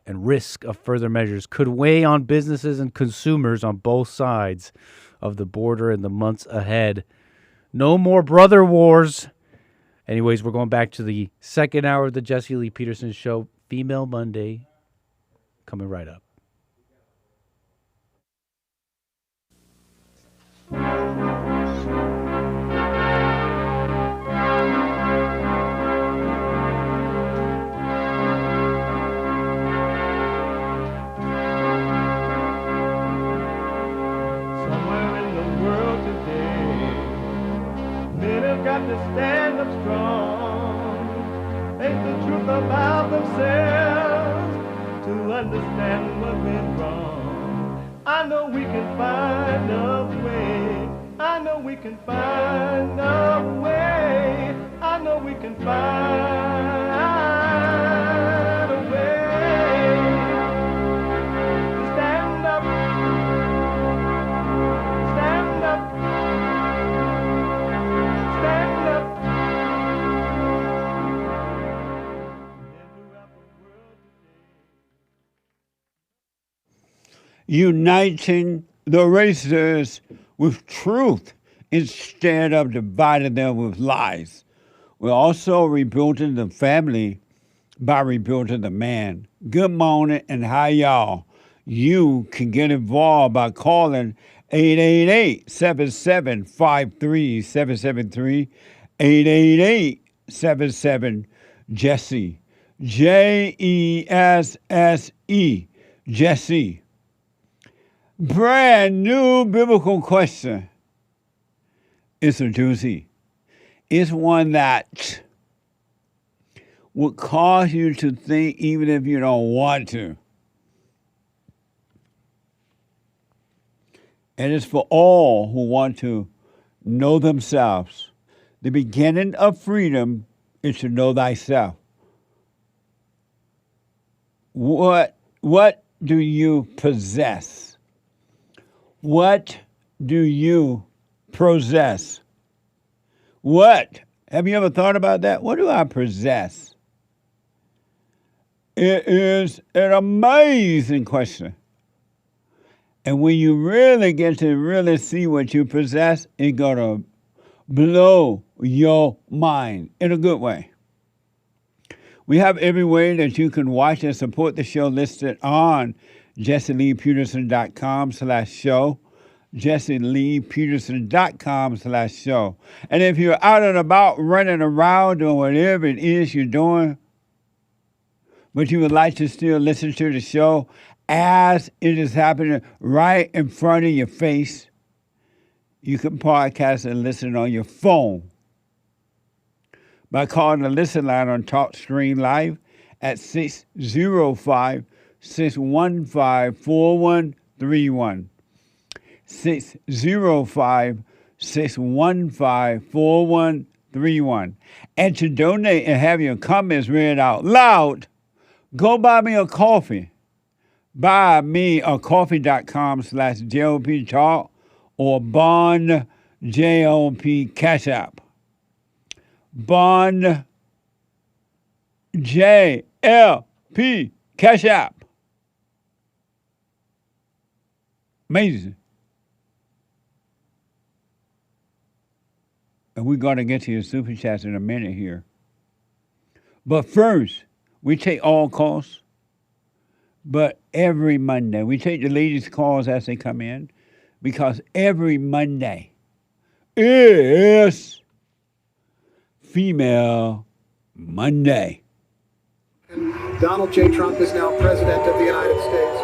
and risk of further measures could weigh on businesses and consumers on both sides of the border in the months ahead. No more brother wars. Anyways, we're going back to the second hour of the Jesse Lee Peterson Show. Female Monday coming right up. got to stand up strong, face the truth about themselves, to understand what went wrong. I know we can find a way. I know we can find a way. I know we can find a way to stand up, stand up, stand up. Uniting the races with truth instead of dividing them with lies. We're also rebuilding the family by rebuilding the man. Good morning and how y'all? You can get involved by calling 888-7753-773, 888-77-JESSE, Jesse, Jesse. Brand new biblical question. It's a doozy. It's one that would cause you to think even if you don't want to. And it's for all who want to know themselves. The beginning of freedom is to know thyself. What do you possess? What do you possess? What? Have you ever thought about that? What do I possess? It is an amazing question. And when you really get to really see what you possess, it's going to blow your mind in a good way. We have every way that you can watch and support the show listed on JesseLeePeterson.com/show, JesseLeePeterson.com/show. And if you're out and about running around doing whatever it is you're doing, but you would like to still listen to the show as it is happening right in front of your face, you can podcast and listen on your phone by calling the listen line on TalkStream Live at 605-615-4131. 605-615-4131. And to donate and have your comments read out loud, go buy me a coffee. Buy me a coffee.com/JLP Talk or Bond JLP Cash App. Bond JLP Cash App. Amazing. And we're going to get to your super chats in a minute here. But first, we take all calls. But every Monday, we take the ladies' calls as they come in, because every Monday is Female Monday. Donald J. Trump is now president of the United States.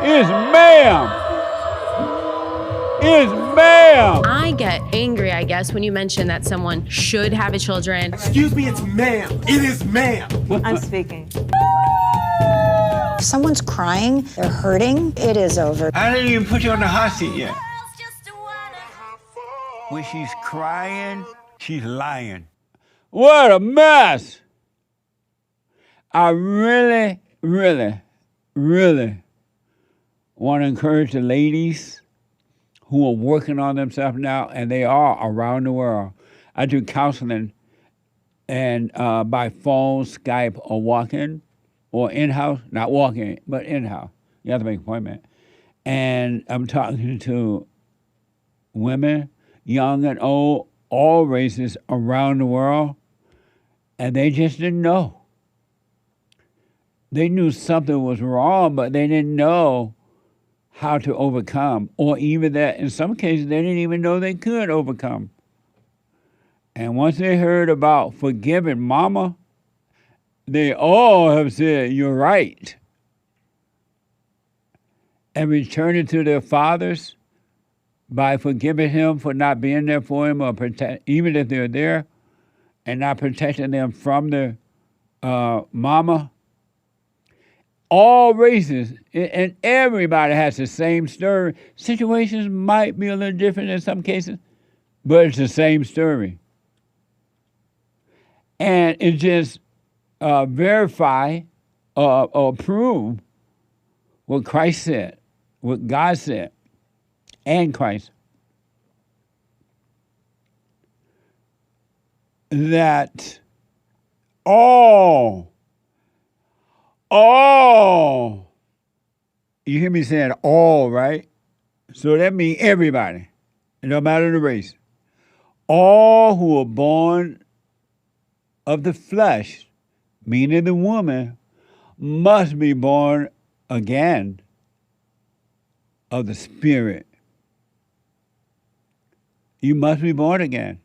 Is ma'am. Is ma'am. I get angry, I guess, when you mention that someone should have a children. Excuse me, it's ma'am. It is ma'am. I'm speaking. If someone's crying, they're hurting, it is over. I didn't even put you on the hot seat yet. When she's crying, she's lying. What a mess. I really, really, really want to encourage the ladies who are working on themselves now, and they are around the world. I do counseling and by phone, Skype, or walk-in, or in-house, not walk-in, but in-house. You have to make an appointment. And I'm talking to women, young and old, all races around the world, and they just didn't know. They knew something was wrong, but they didn't know how to overcome, or even that in some cases they didn't even know they could overcome. And once they heard about forgiving mama, they all have said, you're right, and returning to their fathers by forgiving him for not being there for him, or even if they're there, and not protecting them from their mama. All races, and everybody has the same story. Situations might be a little different in some cases, but it's the same story. And it just verify or prove what Christ said, what God said, and Christ. That all, you hear me saying all, right? So that means everybody, no matter the race. All who are born of the flesh, meaning the woman, must be born again of the Spirit. You must be born again.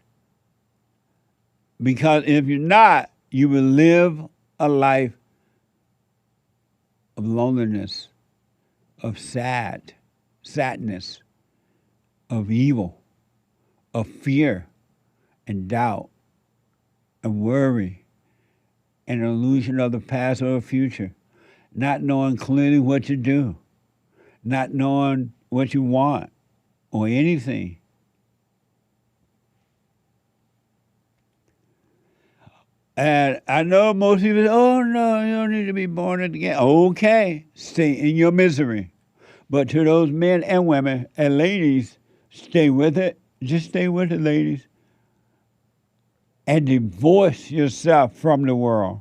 Because if you're not, you will live a life of loneliness, of sadness, of evil, of fear and doubt and worry and illusion of the past or the future, not knowing clearly what to do, not knowing what you want or anything. And I know most people say, oh, no, you don't need to be born again. Okay, stay in your misery. But to those men and women and ladies, stay with it. Just stay with it, ladies. And divorce yourself from the world.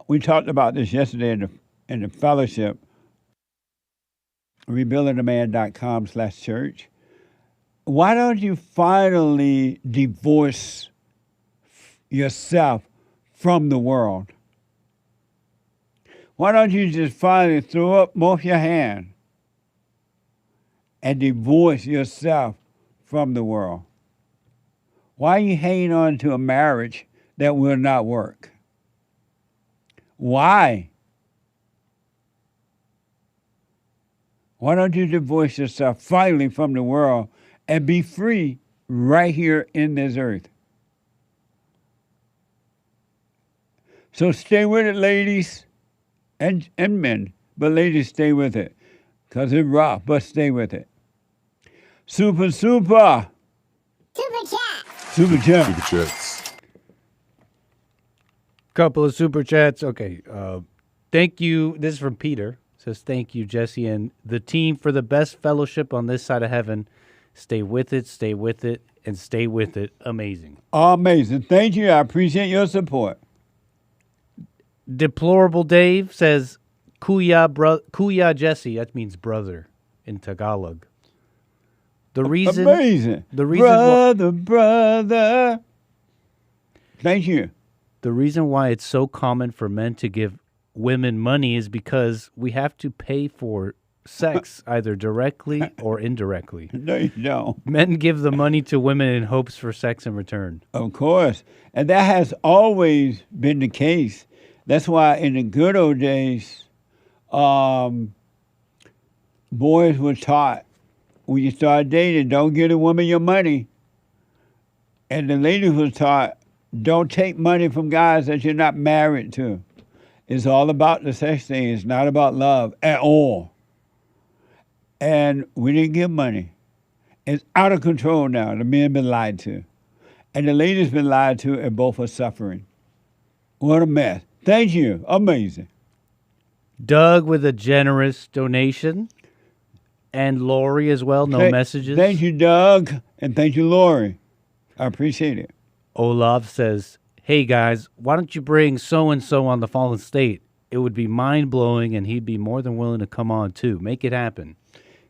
We talked about this yesterday in the fellowship, rebuildingtheman.com/church. Why don't you finally divorce yourself from the world? Why don't you just finally throw up both your hands and divorce yourself from the world? Why are you hanging on to a marriage that will not work? Why? Why don't you divorce yourself finally from the world and be free right here in this earth? So stay with it, ladies and men. But ladies, stay with it. Because it's rough, but stay with it. Super. Super chats. Couple of super chats. Okay. Thank you. This is from Peter. Says, thank you, Jesse, and the team for the best fellowship on this side of heaven. Stay with it, and stay with it. Amazing. Amazing. Thank you. I appreciate your support. Deplorable Dave says, Kuya Jesse. That means brother in Tagalog. Amazing. Brother. Thank you. The reason why it's so common for men to give women money is because we have to pay for sex either directly or indirectly. No, you don't. Men give the money to women in hopes for sex in return. Of course. And that has always been the case. That's why in the good old days, boys were taught, when you start dating, don't give a woman your money. And the ladies were taught, don't take money from guys that you're not married to. It's all about the sex thing. It's not about love at all. And we didn't give money. It's out of control now. The men been lied to. And the ladies been lied to, and both are suffering. What a mess. Thank you. Amazing. Doug with a generous donation. And Lori as well. No messages. Thank you, Doug. And thank you, Lori. I appreciate it. Olaf says, hey, guys, why don't you bring so-and-so on The Fallen State? It would be mind-blowing, and he'd be more than willing to come on, too. Make it happen.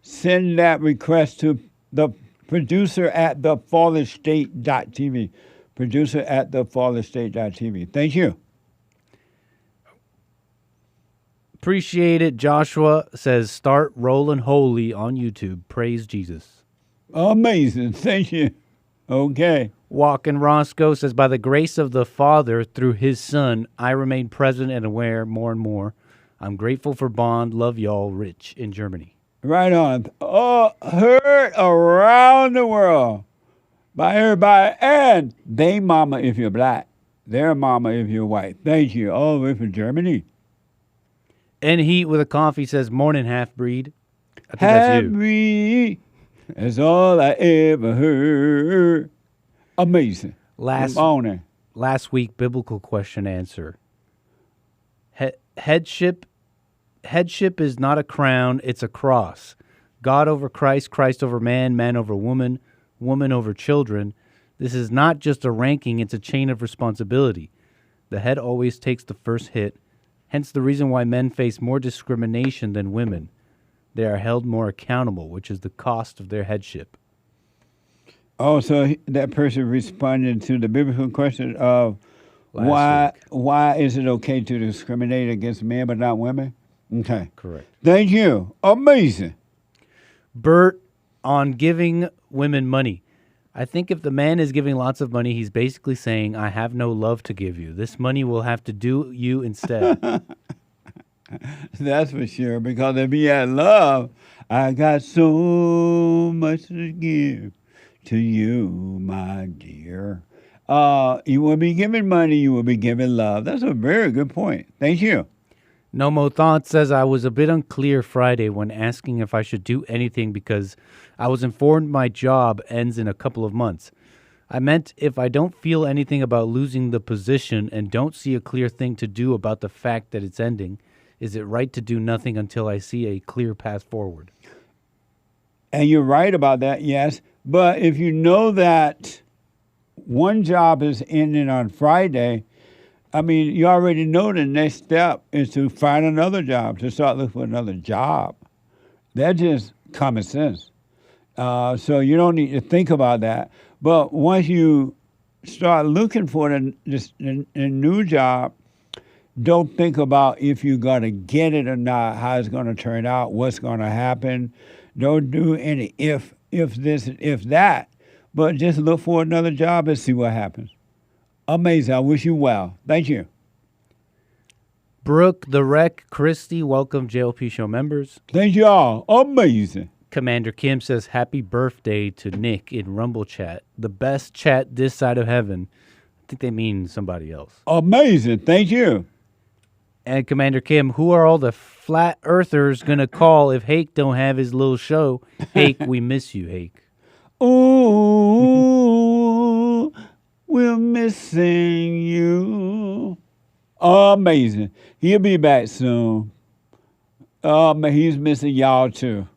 Send that request to the producer at thefallenstate.tv. Producer at thefallenstate.tv. Thank you. Appreciate it. Joshua says, start rolling holy on YouTube. Praise Jesus. Amazing. Thank you. Okay. Walkin' Roscoe says, by the grace of the Father through his Son, I remain present and aware more and more. I'm grateful for Bond. Love y'all, Rich in Germany. Right on. Oh, heard around the world by everybody and they mama if you're black, their mama if you're white. Thank you. All the way from Germany. And Heat with a coffee says, morning, half-breed. I think that's you. Half-breed is all I ever heard. Amazing. Morning. Last week, biblical question answer. Headship is not a crown, it's a cross. God over Christ, Christ over man, man over woman, woman over children. This is not just a ranking, it's a chain of responsibility. The head always takes the first hit, hence the reason why men face more discrimination than women. They are held more accountable, which is the cost of their headship. Oh, so that person responded to the biblical question of why is it okay to discriminate against men but not women? Okay. Correct. Thank you. Amazing. Bert on giving women money. I think if the man is giving lots of money, he's basically saying, I have no love to give you. This money will have to do you instead. That's for sure, because if he had love, I got so much to give to you, my dear. You will be giving money, you will be giving love. That's a very good point. Thank you. No Mo Thought says, I was a bit unclear Friday when asking if I should do anything because I was informed my job ends in a couple of months. I meant if I don't feel anything about losing the position and don't see a clear thing to do about the fact that it's ending, is it right to do nothing until I see a clear path forward? And you're right about that, yes. But if you know that one job is ending on Friday, I mean, you already know the next step is to find another job, to start looking for another job. That's just common sense. So you don't need to think about that. But once you start looking for a new job, don't think about if you're going to get it or not, how it's going to turn out, what's going to happen. Don't do any if this, if that, but just look for another job and see what happens. Amazing. I wish you well. Thank you. Brooke, the Wreck, Christy, welcome JLP Show members. Thank you all. Amazing. Commander Kim says, happy birthday to Nick in Rumble Chat. The best chat this side of heaven. I think they mean somebody else. Amazing. Thank you. And Commander Kim, who are all the flat earthers going to call if Hake don't have his little show? Hake, we miss you, Hake. Ooh, we're missing you. Amazing. He'll be back soon. He's missing y'all too.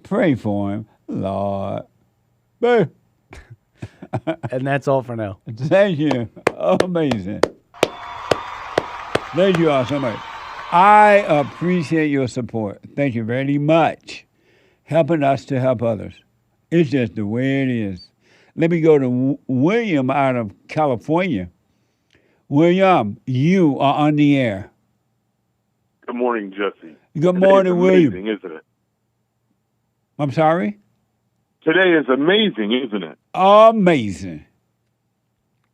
Pray for him, Lord. And that's all for now. Thank you. Amazing. Thank you all so much. I appreciate your support. Thank you very much. Helping us to help others. It's just the way it is. Let me go to William out of California. William, you are on the air. Good morning, Jesse. Good morning, William. Amazing, isn't it? I'm sorry? Today is amazing, isn't it? Amazing.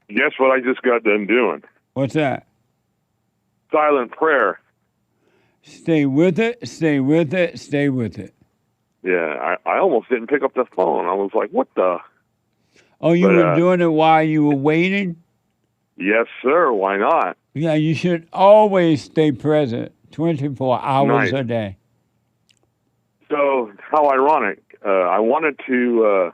Guess what I just got done doing? What's that? Silent prayer. Stay with it, stay with it, stay with it. Yeah, I almost didn't pick up the phone. I was like, what the? Oh, you were doing it while you were waiting? Yes, sir. Why not? Yeah, you should always stay present 24 hours a day. So, how ironic. I wanted to,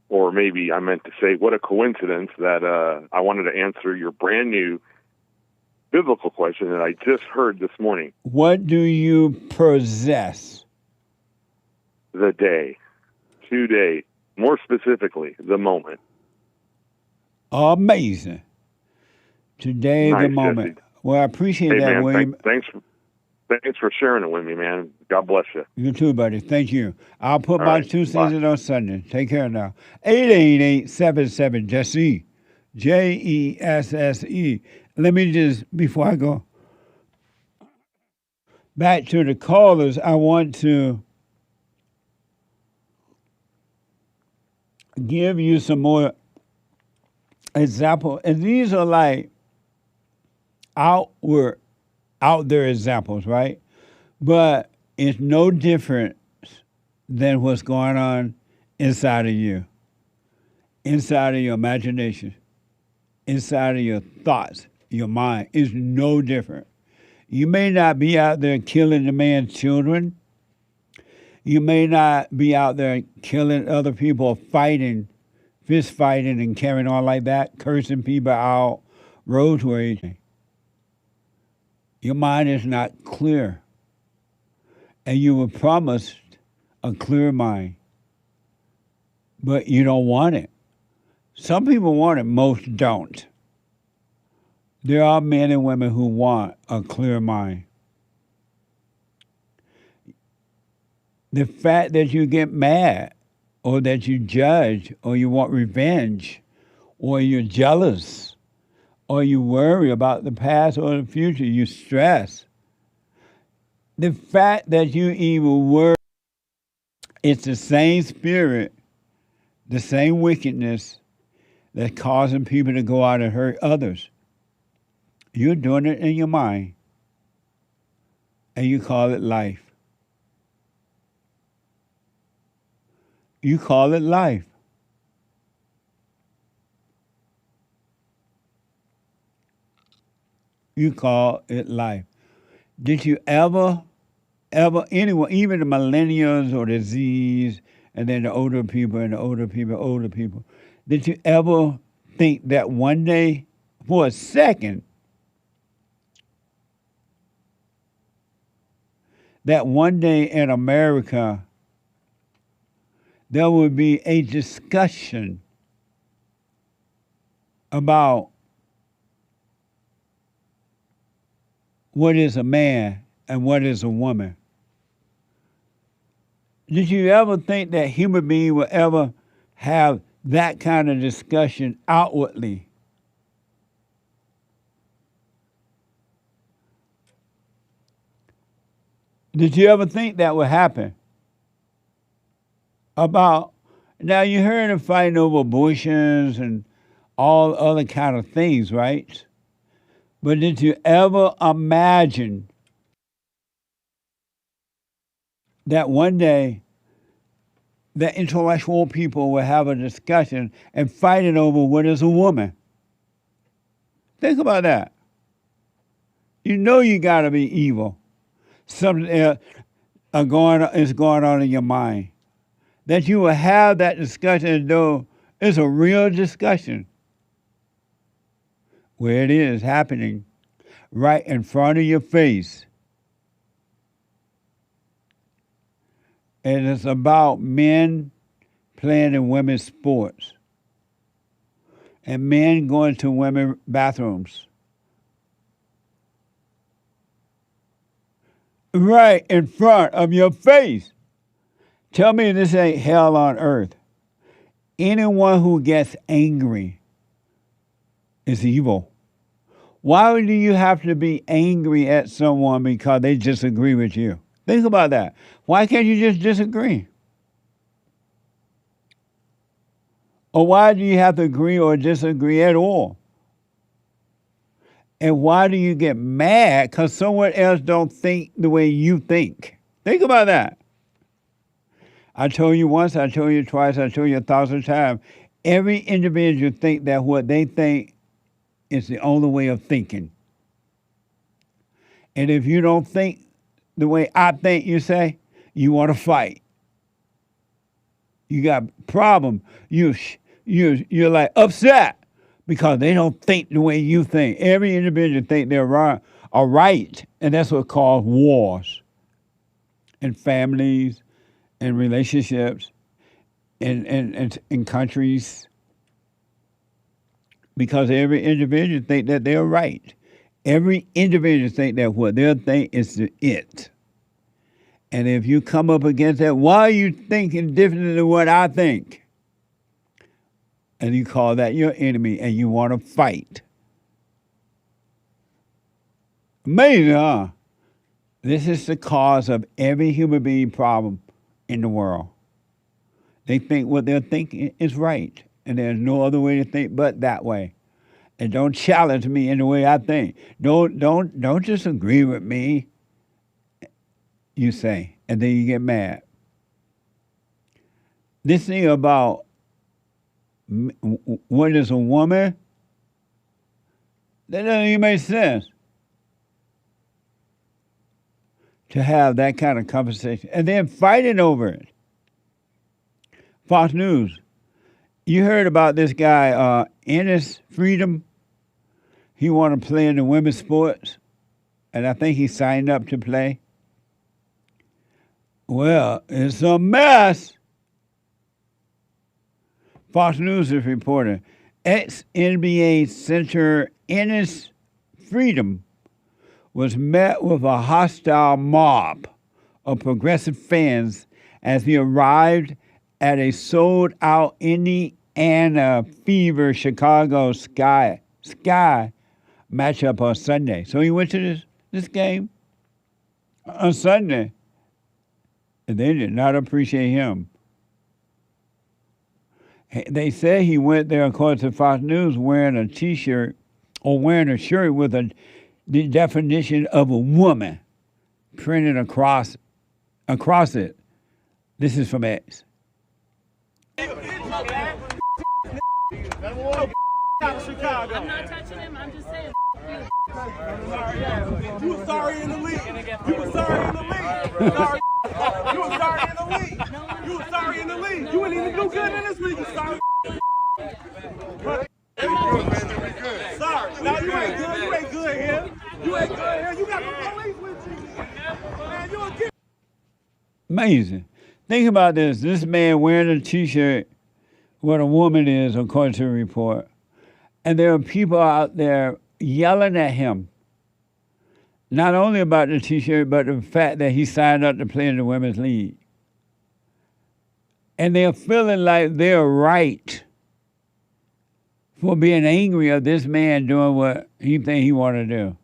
or maybe I meant to say, what a coincidence that I wanted to answer your brand new biblical question that I just heard this morning. What do you possess? The day. Today. More specifically, the moment. Amazing. Today, nice, the moment. Jesse. Well, I appreciate that, man, William. Thanks for sharing it with me, man. God bless you. You too, buddy. Thank you. I'll put my Tuesdays on Sunday. Take care now. 888-77-JESSE. JESSE. Let me just, before I go back to the callers, I want to give you some more examples. And these are like out there examples, right? But it's no different than what's going on inside of you, inside of your imagination, inside of your thoughts, your mind. Is no different. You may not be out there killing the man's children. You may not be out there killing other people, fighting, fist fighting and carrying on like that, cursing people out, road rage. Your mind is not clear. And you were promised a clear mind. But you don't want it. Some people want it, most don't. There are men and women who want a clear mind. The fact that you get mad, or that you judge, or you want revenge, or you're jealous, or you worry about the past or the future, you stress. The fact that you even worry, it's the same spirit, the same wickedness that's causing people to go out and hurt others. You're doing it in your mind, and you call it life. You call it life. You call it life. Did you ever, anyone, even the millennials or the Zs, and then the older people and the older people, did you ever think that one day, for a second, that one day in America, there would be a discussion about what is a man and what is a woman? Did you ever think that human beings would ever have that kind of discussion outwardly? Did you ever think that would happen? About, now you heard of fighting over abortions and all other kind of things, right? But did you ever imagine that one day the intellectual people will have a discussion and fighting over what is a woman? Think about that. You know you got to be evil. Something is going on in your mind. That you will have that discussion, though it's a real discussion, where it is happening right in front of your face. And it's about men playing in women's sports and men going to women's bathrooms. Right in front of your face. Tell me this ain't hell on earth. Anyone who gets angry is evil. Why do you have to be angry at someone because they disagree with you? Think about that. Why can't you just disagree? Or why do you have to agree or disagree at all? And why do you get mad because someone else don't think the way you think? Think about that. I told you once, I told you twice, I told you 1,000 times. Every individual think that what they think is the only way of thinking. And if you don't think the way I think, you say, you want to fight. You got a problem. You're like upset because they don't think the way you think. Every individual think they're right, and that's what causes wars in families, in relationships, in countries, because every individual think that they're right. Every individual think that what they think is it. And if you come up against that, why are you thinking different than what I think? And you call that your enemy and you want to fight. Amazing, huh? This is the cause of every human being problem in the world. They think what they're thinking is right, and there's no other way to think but that way. And don't challenge me in the way I think. Don't disagree with me, you say, and then you get mad. this thing about what is a woman, that doesn't even make sense to have that kind of conversation. And then fighting over it. Fox News. You heard about this guy, Enes Freedom. He wanted to play in the women's sports, and I think he signed up to play. Well, it's a mess. Fox News is reporting ex-NBA center Enes Freedom was met with a hostile mob of progressive fans as he arrived at a sold-out Indiana Fever Chicago Sky matchup on Sunday. So he went to this game on Sunday, and they did not appreciate him. They say he went there, according to Fox News, wearing a T-shirt or wearing a shirt with the definition of a woman printed across it. This is from X. Chicago. I'm not touching him. I'm just saying. You were sorry in the league. You were sorry in the league. Sorry. You were sorry in the league. You were sorry in the league. You wouldn't even do good in this league. You sorry. Sorry. No, you ain't good. You ain't good here. You ain't good here. You got the police with you. Man, you a kid. Amazing. Think about this. This man wearing a T-shirt, what a woman is, according to the report. And there are people out there yelling at him, not only about the T-shirt, but the fact that he signed up to play in the women's league. And they're feeling like they're right for being angry at this man doing what he thinks he want to do.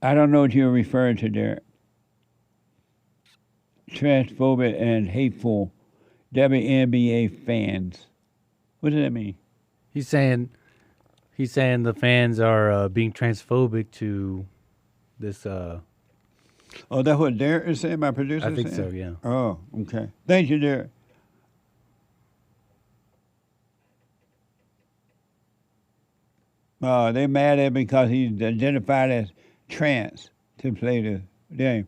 I don't know what you're referring to there. Transphobic and hateful WNBA fans. What does that mean? He's saying the fans are being transphobic to this. Oh, that's what Derek is saying, my producer? I think saying? so, yeah. Oh, okay. Thank you, Derek. They're mad at him because he's identified as trans to play the game.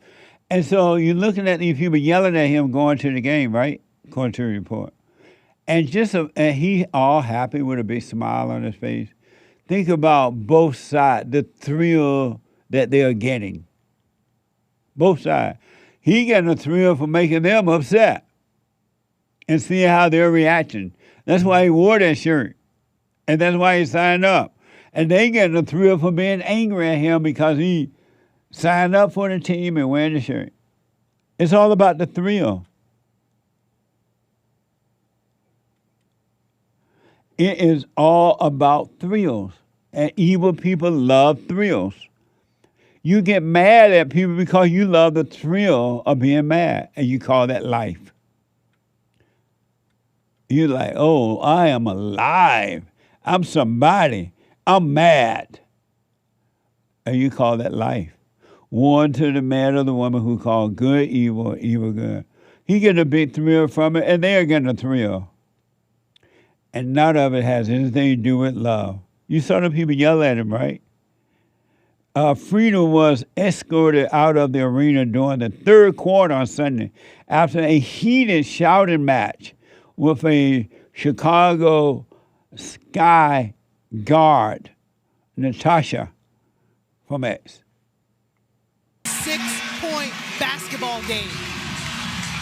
And so you're looking at these people yelling at him going to the game, right? According to the report. And and he all happy with a big smile on his face. Think about both sides, the thrill that they're getting. Both sides. He getting a thrill for making them upset and seeing how they're reacting. That's why he wore that shirt. And that's why he signed up. And they getting a thrill for being angry at him because he signed up for the team and wearing the shirt. It's all about the thrill. It is all about thrills. And evil people love thrills. You get mad at people because you love the thrill of being mad, and you call that life. You're like, oh, I am alive. I'm somebody. I'm mad. And you call that life. One to the man or the woman who call good evil, evil good. He get a big thrill from it, and they are getting a thrill. And none of it has anything to do with love. You saw the people yell at him, right? Freedom was escorted out of the arena during the third quarter on Sunday after a heated shouting match with a Chicago Sky guard, Natasha from X. 6-point basketball game.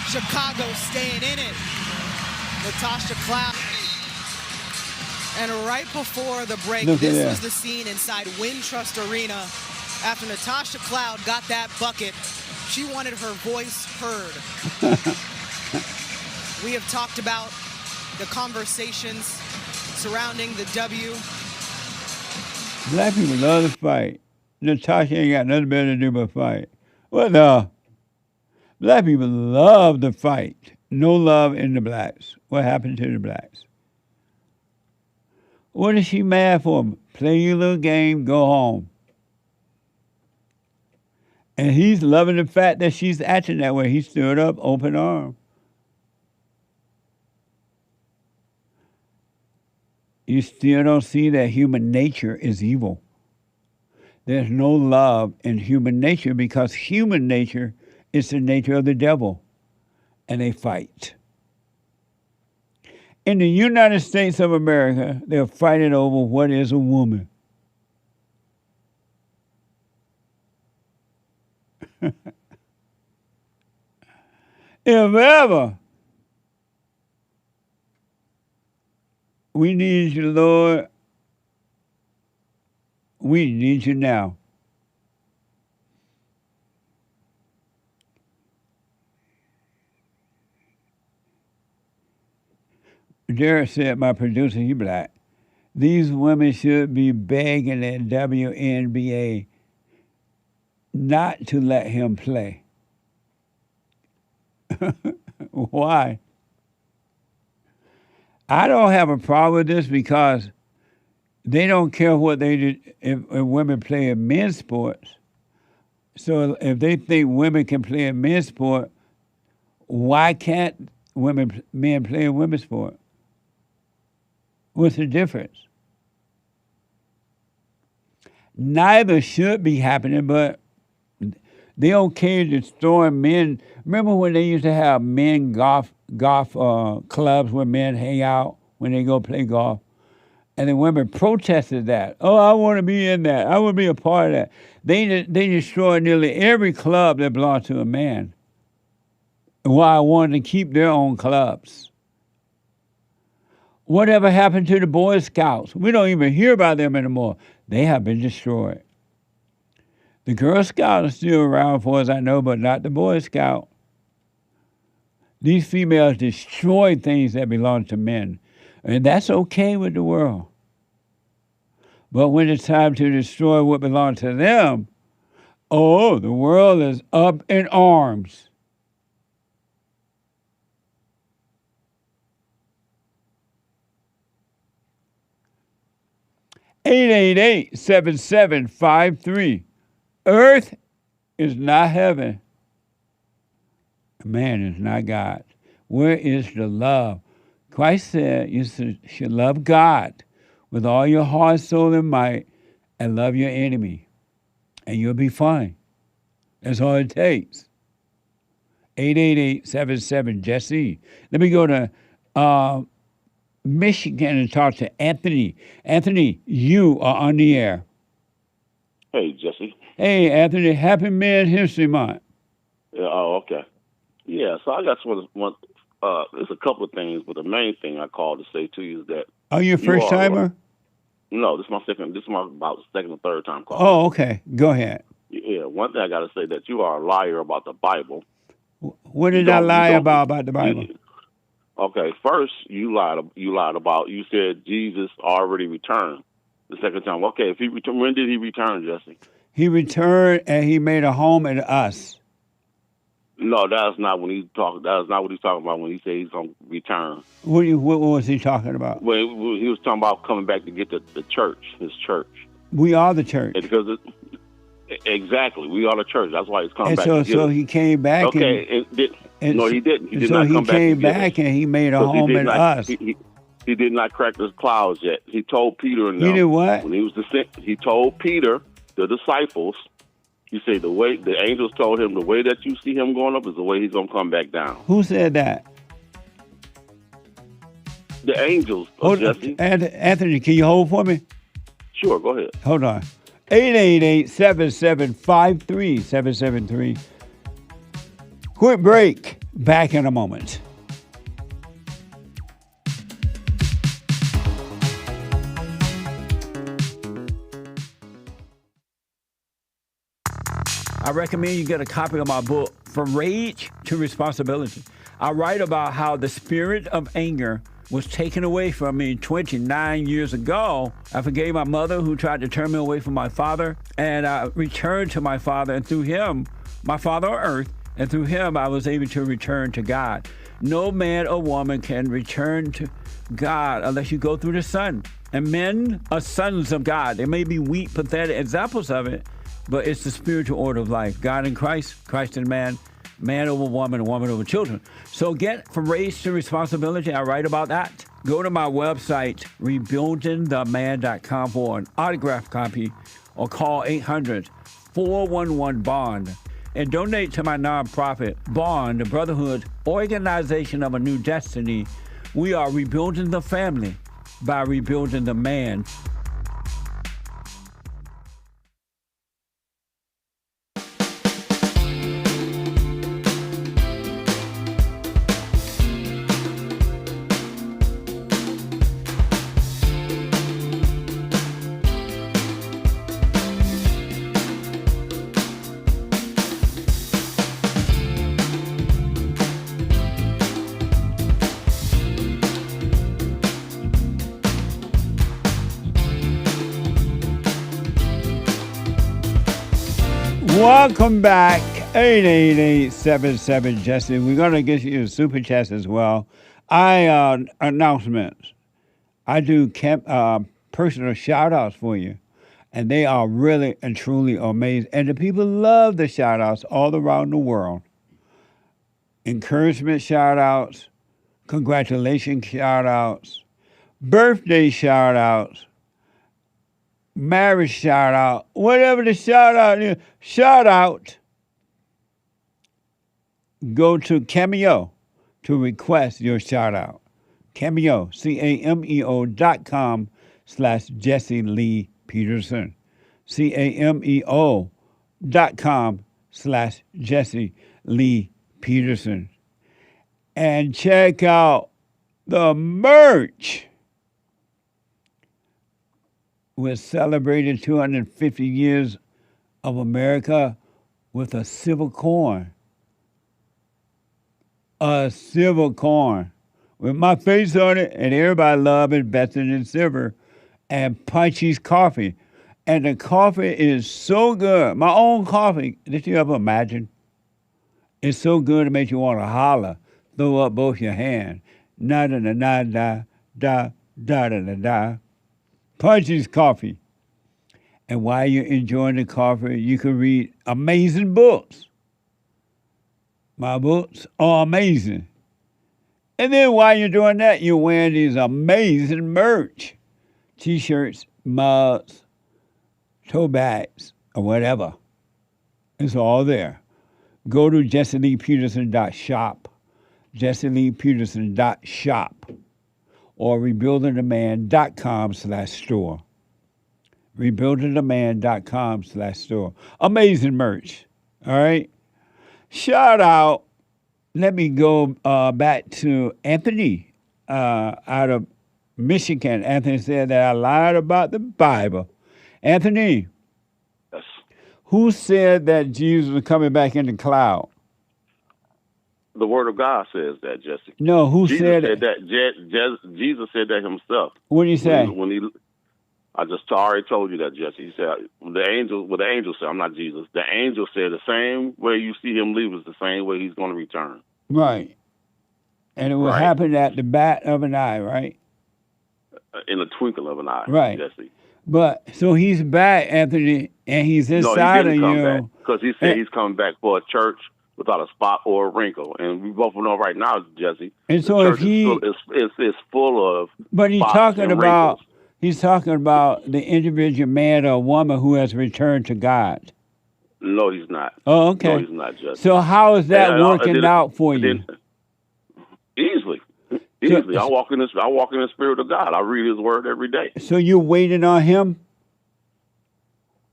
Chicago staying in it. Natasha Cloud. And right before the break, this was the scene inside Wintrust Arena. After Natasha Cloud got that bucket, she wanted her voice heard. We have talked about the conversations surrounding the W. Black people love to fight. Natasha ain't got nothing better to do but fight. Well, no. Black people love to fight. No love in the blacks. What happened to the blacks? What is she mad for? Play your little game, go home. And he's loving the fact that she's acting that way. He stood up, open arm. You still don't see that human nature is evil. There's no love in human nature because human nature is the nature of the devil. And they fight. In the United States of America, they're fighting over what is a woman. If ever we need you, Lord, we need you now. Jared said, my producer, he black, these women should be begging at WNBA not to let him play. Why? I don't have a problem with this because they don't care what they do if women play in men's sports. So if they think women can play in men's sport, why can't men play in women's sport? What's the difference? Neither should be happening, but they okay destroying men. Remember when they used to have men golf clubs where men hang out when they go play golf? And the women protested that. Oh, I want to be in that. I want to be a part of that. They destroyed nearly every club that belonged to a man. Why I wanted to keep their own clubs. Whatever happened to the Boy Scouts? We don't even hear about them anymore. They have been destroyed. The Girl Scouts are still around, for as I know, but not the Boy Scout. These females destroy things that belong to men, and that's okay with the world. But when it's time to destroy what belongs to them, oh, the world is up in arms. (888-7753). Earth is not heaven. Man is not God. Where is the love? Christ said you should love God with all your heart, soul, and might, and love your enemy, and you'll be fine. That's all it takes. 888-77 Jesse. Let me go to Michigan and talk to Anthony. Anthony, you are on the air. Hey, Jesse. Hey, Anthony, happy Men History Month. Yeah, oh, okay. Yeah, so I got there's a couple of things, but the main thing I called to say to you is that... Are you a first-timer? No, this is my about second or third time call. Oh, okay. Go ahead. Yeah, one thing I got to say that you are a liar about the Bible. What did I lie about the Bible? Okay, first you lied about, you said Jesus already returned the second time. Okay, if he returned, when did he return, Jesse? He returned and he made a home in us. No, that's not when he's talking. That's not what he's talking about when he said he's going to return. What was he talking about? Well, he was talking about coming back to get the church, his church. We are the church. Exactly, we are the church. That's why he's coming back. So he came back. Okay, no, he didn't. He did so not come he came back and he made a home in us. He did not crack the clouds yet. He told Peter and them. He did what? When he was he told Peter, the disciples. He said the way the angels told him the way that you see him going up is the way he's gonna come back down. Who said that? The angels. Jesse. Anthony, can you hold for me? Sure, go ahead. Hold on. 888-7753-773. Quick break. Back in a moment. I recommend you get a copy of my book, From Rage to Responsibility. I write about how the spirit of anger was taken away from me 29 years ago. I forgave my mother who tried to turn me away from my father, and I returned to my father, and through him, my father on earth, and through him I was able to return to God. No man or woman can return to God unless you go through the Son. And men are sons of God. They may be weak, pathetic examples of it, but it's the spiritual order of life. God in Christ, Christ in man, man over woman, and woman over children. So get from race to responsibility. I write about that. Go to my website, rebuildingtheman.com for an autographed copy or call 800-411-BOND and donate to my nonprofit, Bond, the Brotherhood Organization of a New Destiny. We are rebuilding the family by rebuilding the man. Welcome back, 888-77-JESSE. We're going to get you a super chat as well. Announcements. I do personal shout-outs for you, and they are really and truly amazing. And the people love the shout-outs all around the world. Encouragement shout-outs, congratulations shout-outs, birthday shout-outs, marriage shout out, whatever the shout out is, shout out. Go to Cameo to request your shout out. Cameo, CAMEO.com/Jesse Lee Peterson. CAMEO.com/Jesse Lee Peterson. And check out the merch. We're celebrating 250 years of America with a silver coin. A silver coin with my face on it, and everybody loves investing in silver. And Punchy's coffee. And the coffee is so good. My own coffee, did you ever imagine? It's so good it makes you want to holler, throw up both your hands. Na-da-da-da-da-da-da-da-da. Punchy's coffee. And while you're enjoying the coffee, you can read amazing books. My books are amazing. And then while you're doing that, you're wearing these amazing merch. T-shirts, mugs, tote bags, or whatever. It's all there. Go to jesseleepeterson.shop, jesseleepeterson.shop. or rebuildingtheman.com/store. Rebuildingtheman.com/store. Amazing merch. All right. Shout out. Let me go back to Anthony out of Michigan. Anthony said that I lied about the Bible. Anthony. Yes. Who said that Jesus was coming back in the cloud? The Word of God says that, Jesse. No, who Jesus said that? Jesus said that himself. What did he say? I just already told you that, Jesse. He said the angel said, I'm not Jesus. The angel said the same way you see him leave is the same way he's going to return. Right. And it will happen at the bat of an eye, right? In the twinkle of an eye, right, Jesse. But so he's back, Anthony, and he's inside of you. Because he said he's coming back for a church without a spot or a wrinkle, and we both know right now, Jesse. And so if it's full of. But he's talking about the individual man or woman who has returned to God. No, he's not. Oh, okay. No, he's not, Jesse. So how is that working out for you? Easily. I walk in the Spirit of God. I read His Word every day. So you're waiting on Him?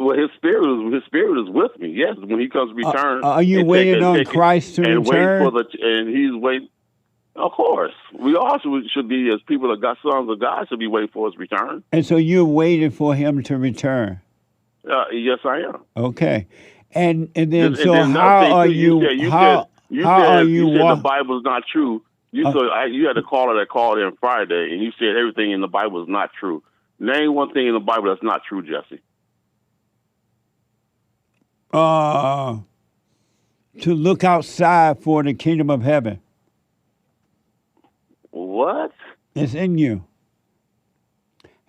Well, His Spirit is with me. Yes, when He comes to return. Are you waiting on Christ to return? And He's waiting. Of course, we also should be, as people that got sons of God, should be waiting for His return. And so you're waiting for Him to return? Yes, I am. Okay, and then how are you? How are you? You said the Bible's not true. You had a caller that called in Friday, and you said everything in the Bible is not true. Name one thing in the Bible that's not true, Jesse. To look outside for the kingdom of heaven. What? It's in you.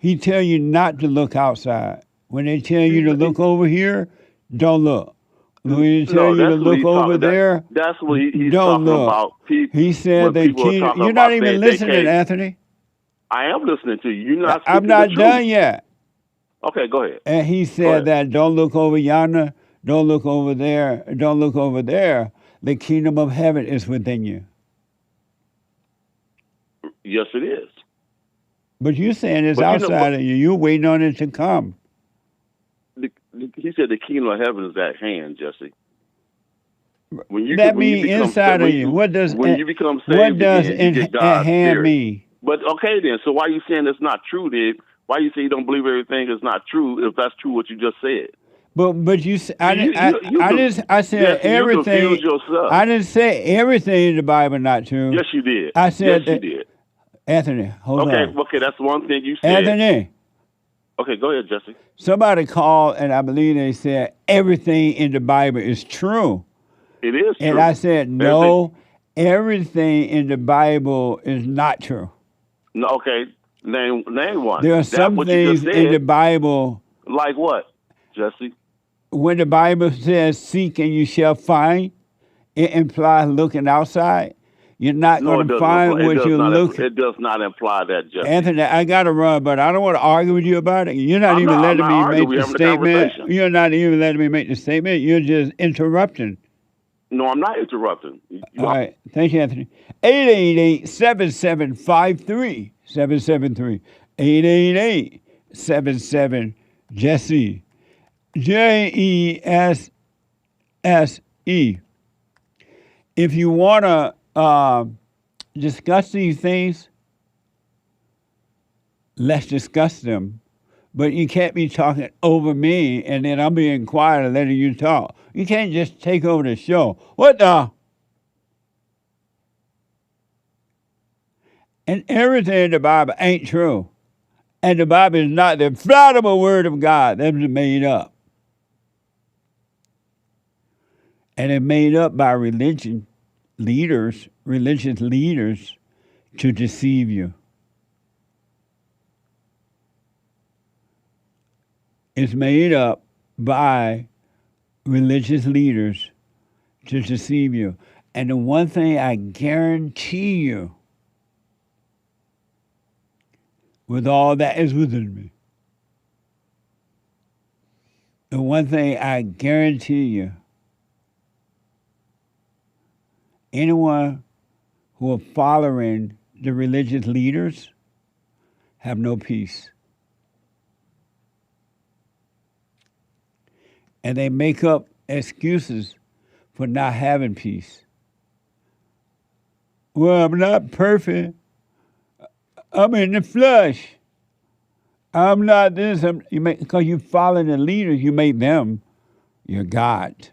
He tell you not to look outside. When they tell you to look over here, don't look. When they tell you to look over there, that's what he's don't talking look. about. He said that kingdom. You're not even listening, Anthony. I am listening to you. You're not. I'm not done yet. Okay, go ahead. And he said that don't look over yonder, don't look over there, don't look over there. The kingdom of heaven is within you. Yes, it is. But you're saying it's outside of you. You're waiting on it to come. He said the kingdom of heaven is at hand, Jesse. That means inside of you. What does when you become saved? What does again, you get God's hand spirit. mean? But okay, then. So why are you saying it's not true, then? Why you say you don't believe everything is not true if that's true what you just said? But you, I said yes, everything. You confused yourself. I didn't say everything in the Bible not true. Yes, you did. I said yes, you did. Anthony, hold on. Okay, that's one thing you said. Anthony. Okay, go ahead, Jesse. Somebody called, and I believe they said everything in the Bible is true. It is true. And I said, no, everything in the Bible is not true. No, okay, name one. There are some things in the Bible. Like what, Jesse? When the Bible says, seek and you shall find, it implies looking outside. You're not going to find what you're looking. It does not imply that, Jesse. Anthony, I got to run, but I don't want to argue with you about it. You're not even letting me make the statement. You're not even letting me make the statement. You're just interrupting. No, I'm not interrupting. All right. Thank you, Anthony. 888-7753. 773. 888-77-JESSE. JESSE. If you want to discuss these things, let's discuss them. But you can't be talking over me and then I'm being quiet and letting you talk. You can't just take over the show. What the? And everything in the Bible ain't true. And the Bible is not the infallible word of God. That's made up. And it's made up by religious leaders to deceive you. It's made up by religious leaders to deceive you. And the one thing I guarantee you, with all that is within me, the one thing I guarantee you, anyone who are following the religious leaders have no peace. And they make up excuses for not having peace. Well, I'm not perfect. I'm in the flesh. I'm not this. Because you follow the leaders, you make them your God.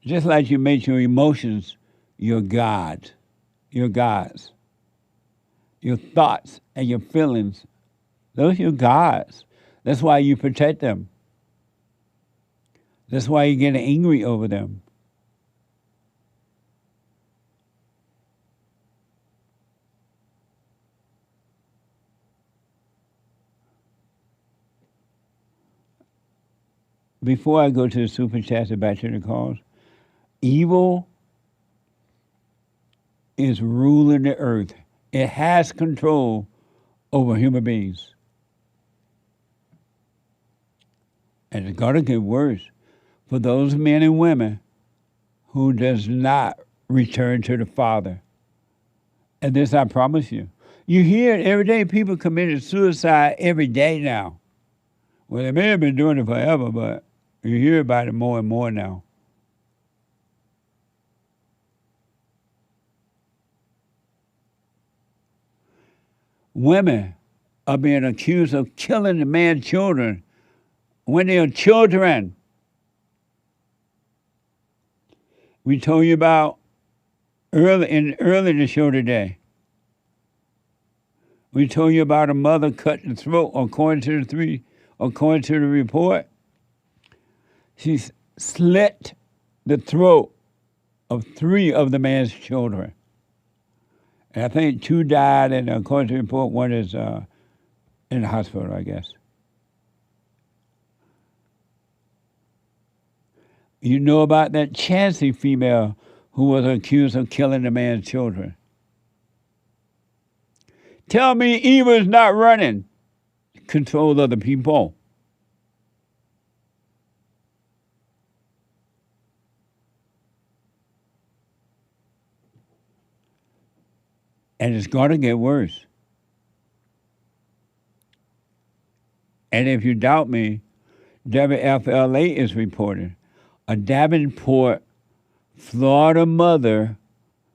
Just like you make your emotions your God, your gods. Your thoughts and your feelings, those are your gods. That's why you protect them. That's why you get angry over them. Before I go to the super chats and back to the calls, evil is ruling the earth. It has control over human beings. And it's going to get worse for those men and women who does not return to the Father. And this I promise you. You hear it every day, people committing suicide every day now. Well, they may have been doing it forever, but you hear about it more and more now. Women are being accused of killing the man's children when they are children. We told you about early in the show today. We told you about a mother cut the throat, according to the report. She slit the throat of 3 of the man's children. And I think 2 died, and according to the report, 1 is in the hospital, I guess. You know about that Clancy female who was accused of killing the man's children. Tell me evil is not running. Control other people. And it's going to get worse. And if you doubt me, WFLA is reporting a Davenport, Florida mother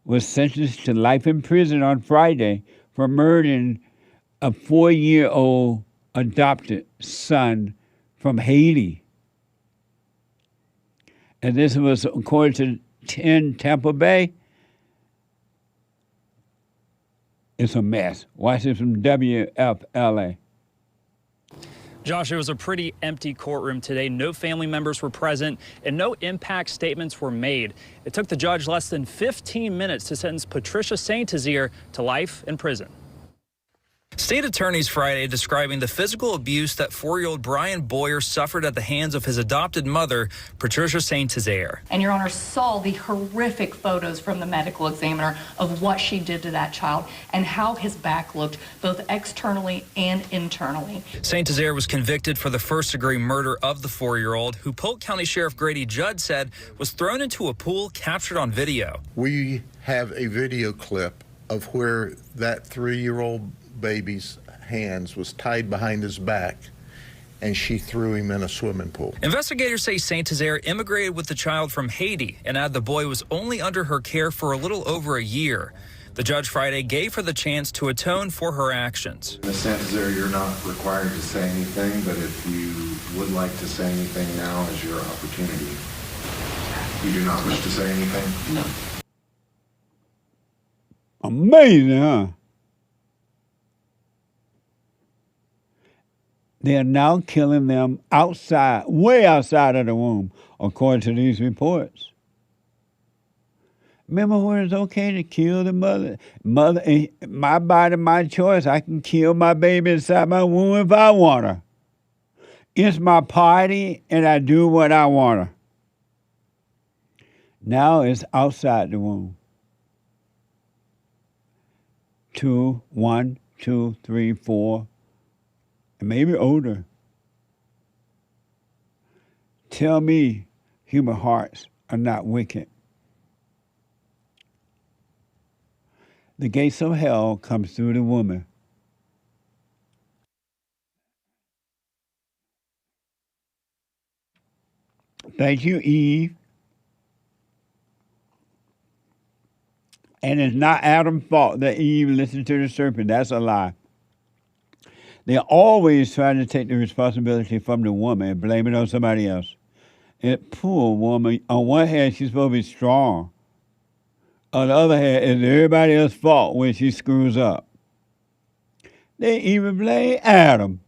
was sentenced to life in prison on Friday for murdering a 4-year-old adopted son from Haiti. And this was according to 10 Tampa Bay. It's a mess. Watch this from WFLA. Josh, it was a pretty empty courtroom today. No family members were present and no impact statements were made. It took the judge less than 15 minutes to sentence Patricia Saint-Exupéry to life in prison. State attorneys Friday describing the physical abuse that 4-year-old Brian Boyer suffered at the hands of his adopted mother, Patricia Saint-Exupéry. And Your Honor saw the horrific photos from the medical examiner of what she did to that child and how his back looked both externally and internally. Saint-Exupéry was convicted for the first-degree murder of the 4-year-old, who Polk County Sheriff Grady Judd said was thrown into a pool captured on video. We have a video clip of where that 3-year-old baby's hands was tied behind his back, and she threw him in a swimming pool. Investigators say Saint-Exupéry immigrated with the child from Haiti and add the boy was only under her care for a little over a year. The judge Friday gave her the chance to atone for her actions. Ms. Saint-Exupéry, you're not required to say anything, but if you would like to say anything, now is your opportunity. You do not wish to say anything? No. Amazing, huh? They are now killing them outside, way outside of the womb, according to these reports. Remember when it's okay to kill the mother? My body, my choice. I can kill my baby inside my womb if I want to. It's my party, and I do what I want to. Now it's outside the womb. 2, 1, 2, 3, 4. Maybe older. Tell me human hearts are not wicked. The gates of hell comes through the woman. Thank you, Eve. And it's not Adam's fault that Eve listened to the serpent. That's a lie. They're always trying to take the responsibility from the woman and blame it on somebody else. And poor woman, on one hand, she's supposed to be strong. On the other hand, it's everybody else's fault when she screws up. They even blame Adam.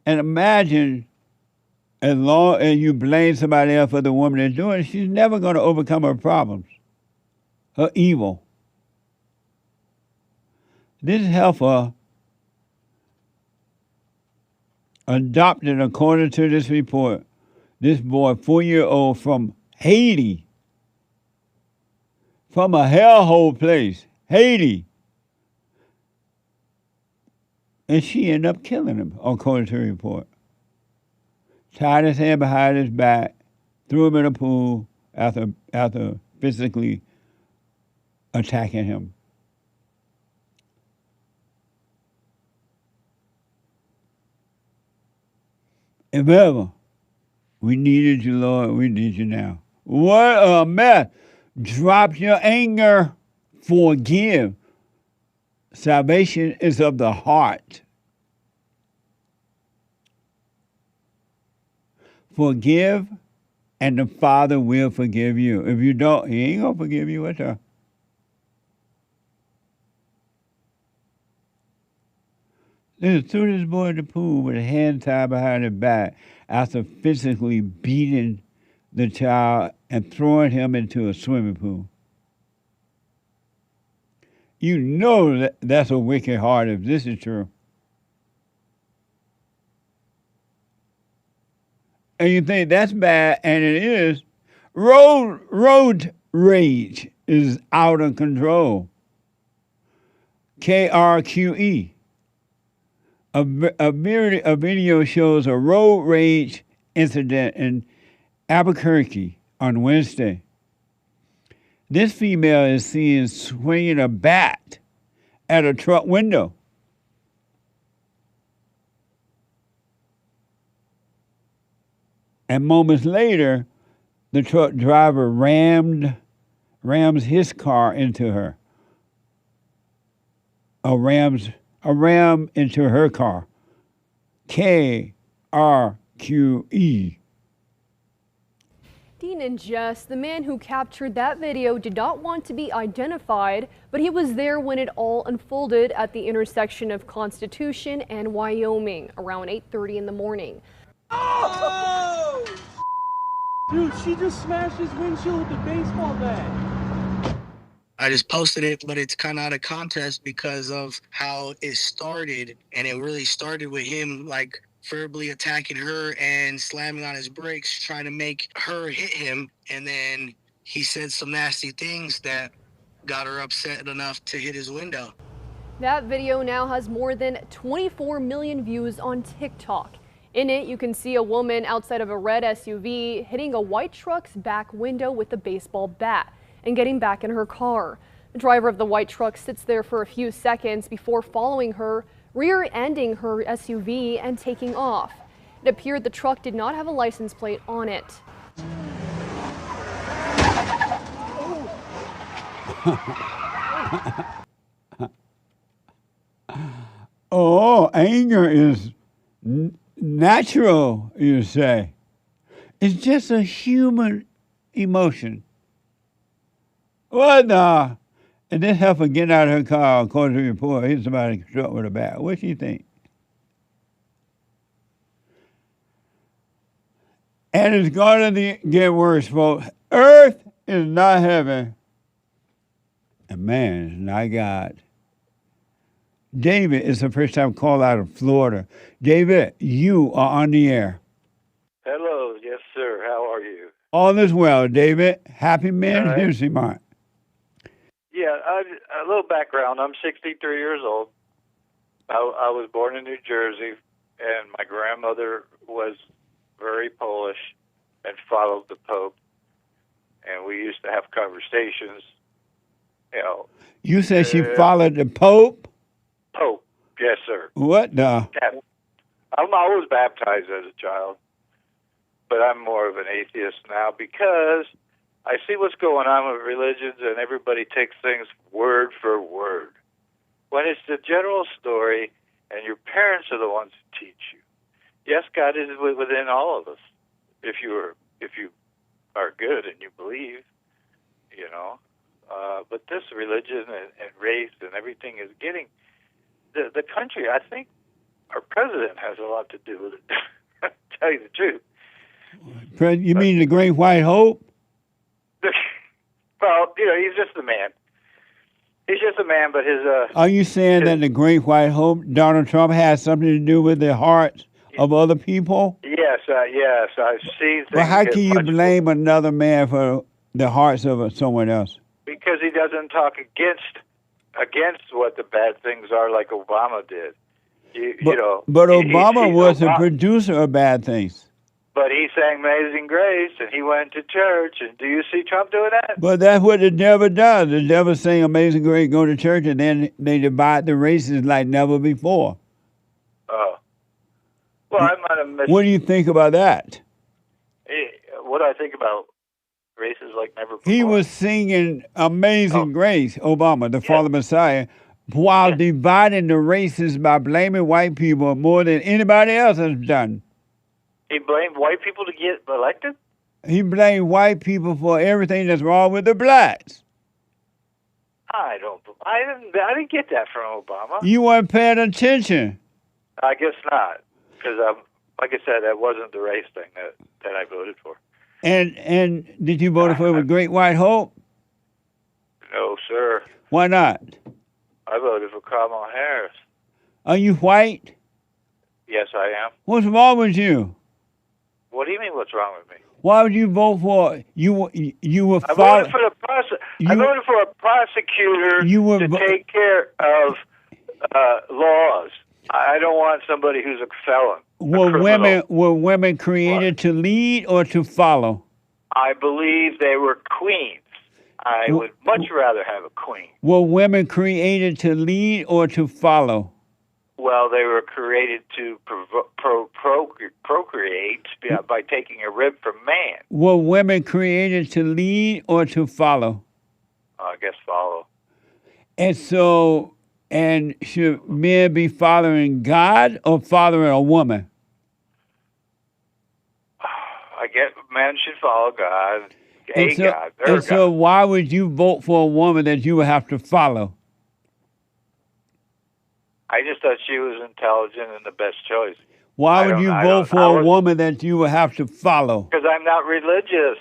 And imagine, as long as you blame somebody else for the woman that's doing it, she's never going to overcome her problems, her evil. This heifer adopted, according to this report, this boy, 4-year-old from Haiti, from a hellhole place, Haiti. And she ended up killing him, according to the report. Tied his hand behind his back, threw him in a pool after physically attacking him. If ever we needed you, Lord, we need you now. What a mess. Drop your anger. Forgive. Salvation is of the heart. Forgive, and the Father will forgive you. If you don't, He ain't going to forgive you at all. They threw this boy in the pool with a hand tied behind his back after physically beating the child and throwing him into a swimming pool. You know that that's a wicked heart if this is true. And you think that's bad, and it is. Road rage is out of control. KRQE. A video shows a road rage incident in Albuquerque on Wednesday. This female is seen swinging a bat at a truck window. And moments later, the truck driver rams his car into her. A ram into her car. KRQE. Dean and Jess, the man who captured that video did not want to be identified, but he was there when it all unfolded at the intersection of Constitution and Wyoming around 8:30 in the morning. Oh! Dude, she just smashed his windshield with a baseball bat. I just posted it, but it's kind of out of context because of how it started. And it really started with him, like, verbally attacking her and slamming on his brakes, trying to make her hit him. And then he said some nasty things that got her upset enough to hit his window. That video now has more than 24 million views on TikTok. In it, you can see a woman outside of a red SUV hitting a white truck's back window with a baseball bat and getting back in her car. The driver of the white truck sits there for a few seconds before following her, rear-ending her SUV and taking off. It appeared the truck did not have a license plate on it. Oh, anger is natural, you say. It's just a human emotion. What the? And this heifer getting out of her car, according to the report, hit somebody struck with a bat. What do you think? And it's going to get worse, folks. Earth is not heaven, and man is not God. David is the first time call out of Florida. David, you are on the air. Hello, yes, sir. How are you? All is well, David. Happy Man Tuesday, Mark. Yeah, a little background. I'm 63 years old. I was born in New Jersey, and my grandmother was very Polish and followed the Pope. And we used to have conversations, you know. You said she followed the Pope? Pope, yes, sir. What the? Yeah. I was baptized as a child, but I'm more of an atheist now because I see what's going on with religions, and everybody takes things word for word. When it's the general story, and your parents are the ones who teach you. Yes, God is within all of us. If you are good and you believe, you know. But this religion and race and everything is getting the country. I think our president has a lot to do with it. To tell you the truth. You mean the Great White Hope? Well, you know, he's just a man. He's just a man, but his... Are you saying that the Great White Hope, Donald Trump, has something to do with the hearts of other people? Yes, yes. I've seen things... But how can you blame another man for the hearts of someone else? Because he doesn't talk against what the bad things are like Obama did. But Obama was a producer of bad things. But he sang Amazing Grace, and he went to church. And do you see Trump doing that? But that's what the devil does. The devil sing Amazing Grace, go to church, and then they divide the races like never before. Oh. Well, I might have missed... What do you think about that? What do I think about races like never before? He was singing Amazing Grace, Obama, the Father Messiah, while dividing the races by blaming white people more than anybody else has done. He blamed white people to get elected? He blamed white people for everything that's wrong with the blacks. I didn't get that from Obama. You weren't paying attention. I guess not, because like I said, that wasn't the race thing that I voted for. And did you vote for with Great White Hope? No, sir. Why not? I voted for Kamala Harris. Are you white? Yes, I am. What's wrong with you? What do you mean? What's wrong with me? Why would you vote for you were I voted for I voted for a prosecutor to take care of laws. I don't want somebody who's a felon. Were women created to lead or to follow? I believe they were queens. I would much rather have a queen. Were women created to lead or to follow? Well, they were created to procreate by taking a rib from man. Were women created to lead or to follow? I guess follow. And so, should men be following God or following a woman? I guess men should follow God. God. So why would you vote for a woman that you would have to follow? I just thought she was intelligent and the best choice. Why would you vote for a woman that you would have to follow? Because I'm not religious.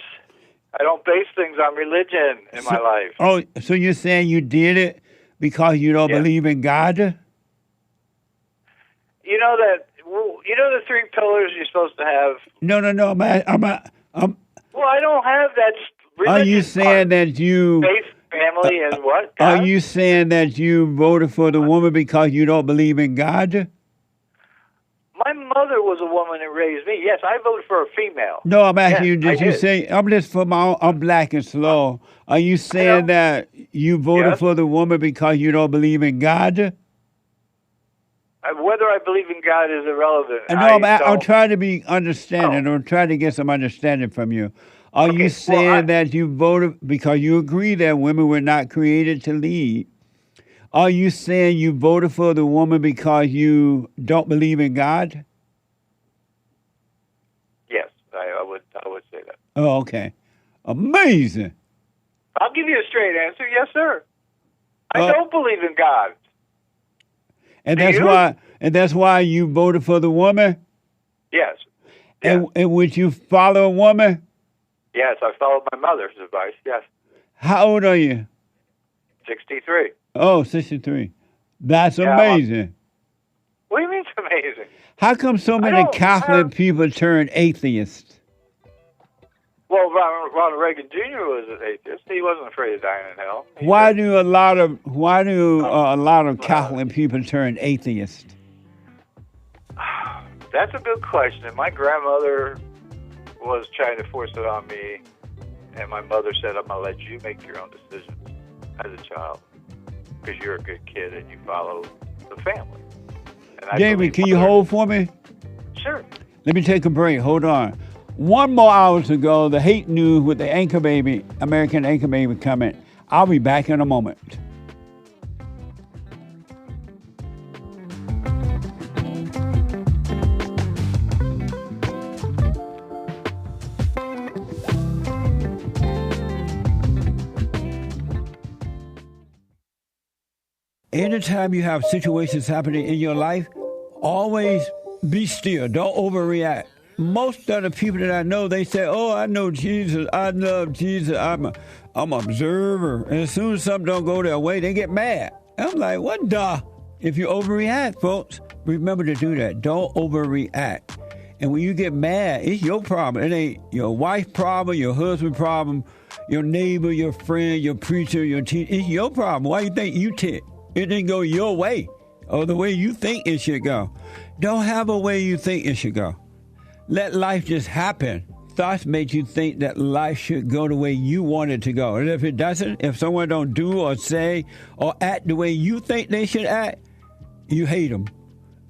I don't base things on religion in my life. Oh, so you're saying you did it because you don't believe in God? You know the 3 pillars you're supposed to have? No. Well, I don't have that religion. Are you saying that you... Faith, family, and what? God? Are you saying that you voted for the woman because you don't believe in God? My mother was a woman that raised me. Yes, I voted for a female. No, I'm asking you, did you say... I'm just for my own... I'm black and slow. Are you saying that you voted for the woman because you don't believe in God? Whether I believe in God is irrelevant. I'm trying to be understanding. I'm trying to get some understanding from you. Are you saying that you voted because you agree that women were not created to lead? Are you saying you voted for the woman because you don't believe in God? Yes, I would say that. Oh, okay. Amazing. I'll give you a straight answer. Yes, sir. I don't believe in God. And that's why you voted for the woman? Yes. And would you follow a woman? Yes, I followed my mother's advice, yes. How old are you? 63. Oh, 63. That's amazing. What do you mean it's amazing? How come so many Catholic people turn atheists? Well, Ronald Reagan Jr. was an atheist. He wasn't afraid of dying in hell. Why do a lot of Catholic people turn atheists? That's a good question. My grandmother was trying to force it on me, and my mother said, I'm going to let you make your own decisions as a child because you're a good kid and you follow the family. David, can you hold for me? Sure. Let me take a break. Hold on. 1 more hour to go. The hate news with the anchor baby, American anchor baby coming. I'll be back in a moment. Anytime you have situations happening in your life, always be still. Don't overreact. Most of the people that I know, they say, oh, I know Jesus. I love Jesus. I'm an observer. And as soon as something don't go their way, they get mad. I'm like, what the? If you overreact, folks, remember to do that. Don't overreact. And when you get mad, it's your problem. It ain't your wife's problem, your husband's problem, your neighbor, your friend, your preacher, your teacher. It's your problem. Why you think you tick? It didn't go your way or the way you think it should go. Don't have a way you think it should go. Let life just happen. Thoughts make you think that life should go the way you want it to go. And if it doesn't, if someone don't do or say or act the way you think they should act, you hate them.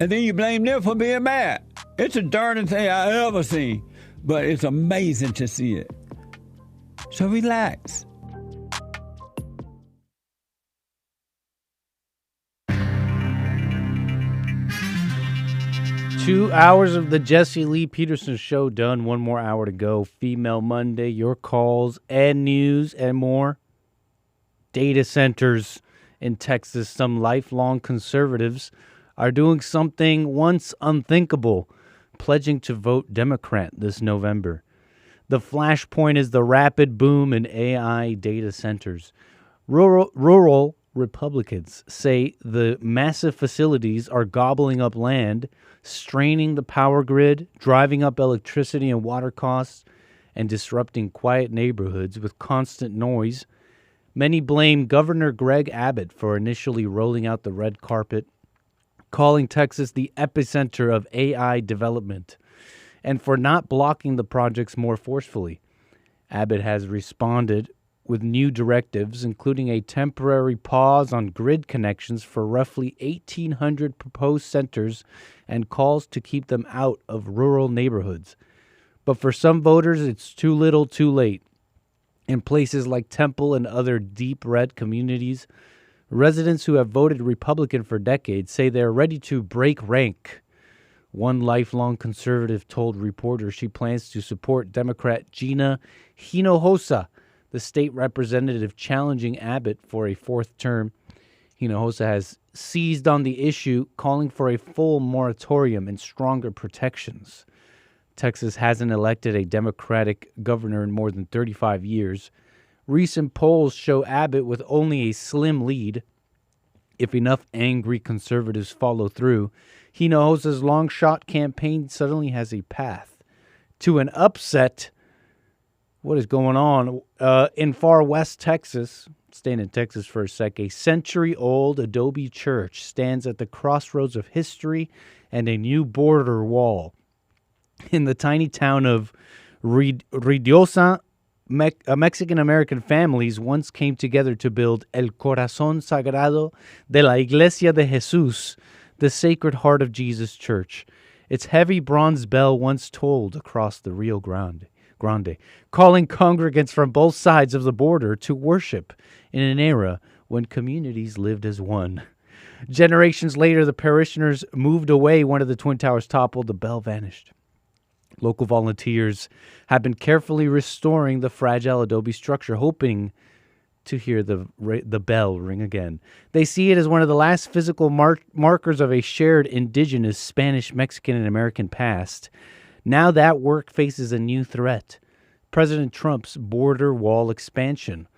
And then you blame them for being mad. It's the darndest thing I ever seen. But it's amazing to see it. So relax. Two hours of the Jesse Lee Peterson Show done. 1 more hour to go. Female Monday, your calls and news and more. Data centers in Texas. Some lifelong conservatives are doing something once unthinkable, pledging to vote Democrat this November. The flashpoint is the rapid boom in AI data centers. Rural Republicans say the massive facilities are gobbling up land, straining the power grid, driving up electricity and water costs, and disrupting quiet neighborhoods with constant noise. Many blame Governor Greg Abbott for initially rolling out the red carpet, calling Texas the epicenter of AI development, and for not blocking the projects more forcefully. Abbott has responded with new directives, including a temporary pause on grid connections for roughly 1,800 proposed centers and calls to keep them out of rural neighborhoods. But for some voters, it's too little, too late. In places like Temple and other deep red communities, residents who have voted Republican for decades say they're ready to break rank. One lifelong conservative told reporters she plans to support Democrat Gina Hinojosa, the state representative challenging Abbott for a fourth term. Hinojosa has seized on the issue, calling for a full moratorium and stronger protections. Texas hasn't elected a Democratic governor in more than 35 years. Recent polls show Abbott with only a slim lead. If enough angry conservatives follow through, Hinojosa's long-shot campaign suddenly has a path to an upset. What is going on? In far west Texas, staying in Texas for a sec, a century-old adobe church stands at the crossroads of history and a new border wall. In the tiny town of Ruidosa, Mexican-American families once came together to build El Corazón Sagrado de la Iglesia de Jesús, the Sacred Heart of Jesus Church. Its heavy bronze bell once tolled across the Rio Grande, calling congregants from both sides of the border to worship in an era when communities lived as one. Generations later, the parishioners moved away. One of the Twin Towers toppled. The bell vanished. Local volunteers have been carefully restoring the fragile adobe structure, hoping to hear the bell ring again. They see it as one of the last physical markers of a shared indigenous Spanish, Mexican, and American past. Now that work faces a new threat. President Trump's border wall expansion.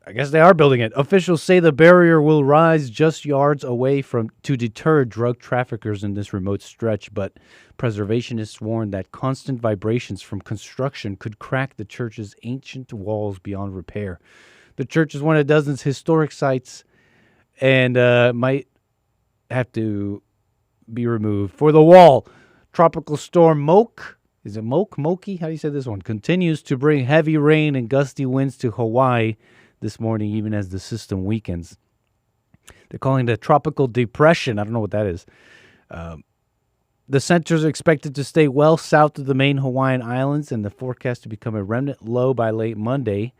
I guess they are building it. Officials say the barrier will rise just yards away to deter drug traffickers in this remote stretch, but preservationists warn that constant vibrations from construction could crack the church's ancient walls beyond repair. The church is one of dozens historic sites and might have to be removed. For the wall, Tropical Storm Moke, is it Moke? Moki? How do you say this one? Continues to bring heavy rain and gusty winds to Hawaii this morning, even as the system weakens. They're calling it a tropical depression. I don't know what that is. The centers are expected to stay well south of the main Hawaiian Islands, and the forecast to become a remnant low by late Monday.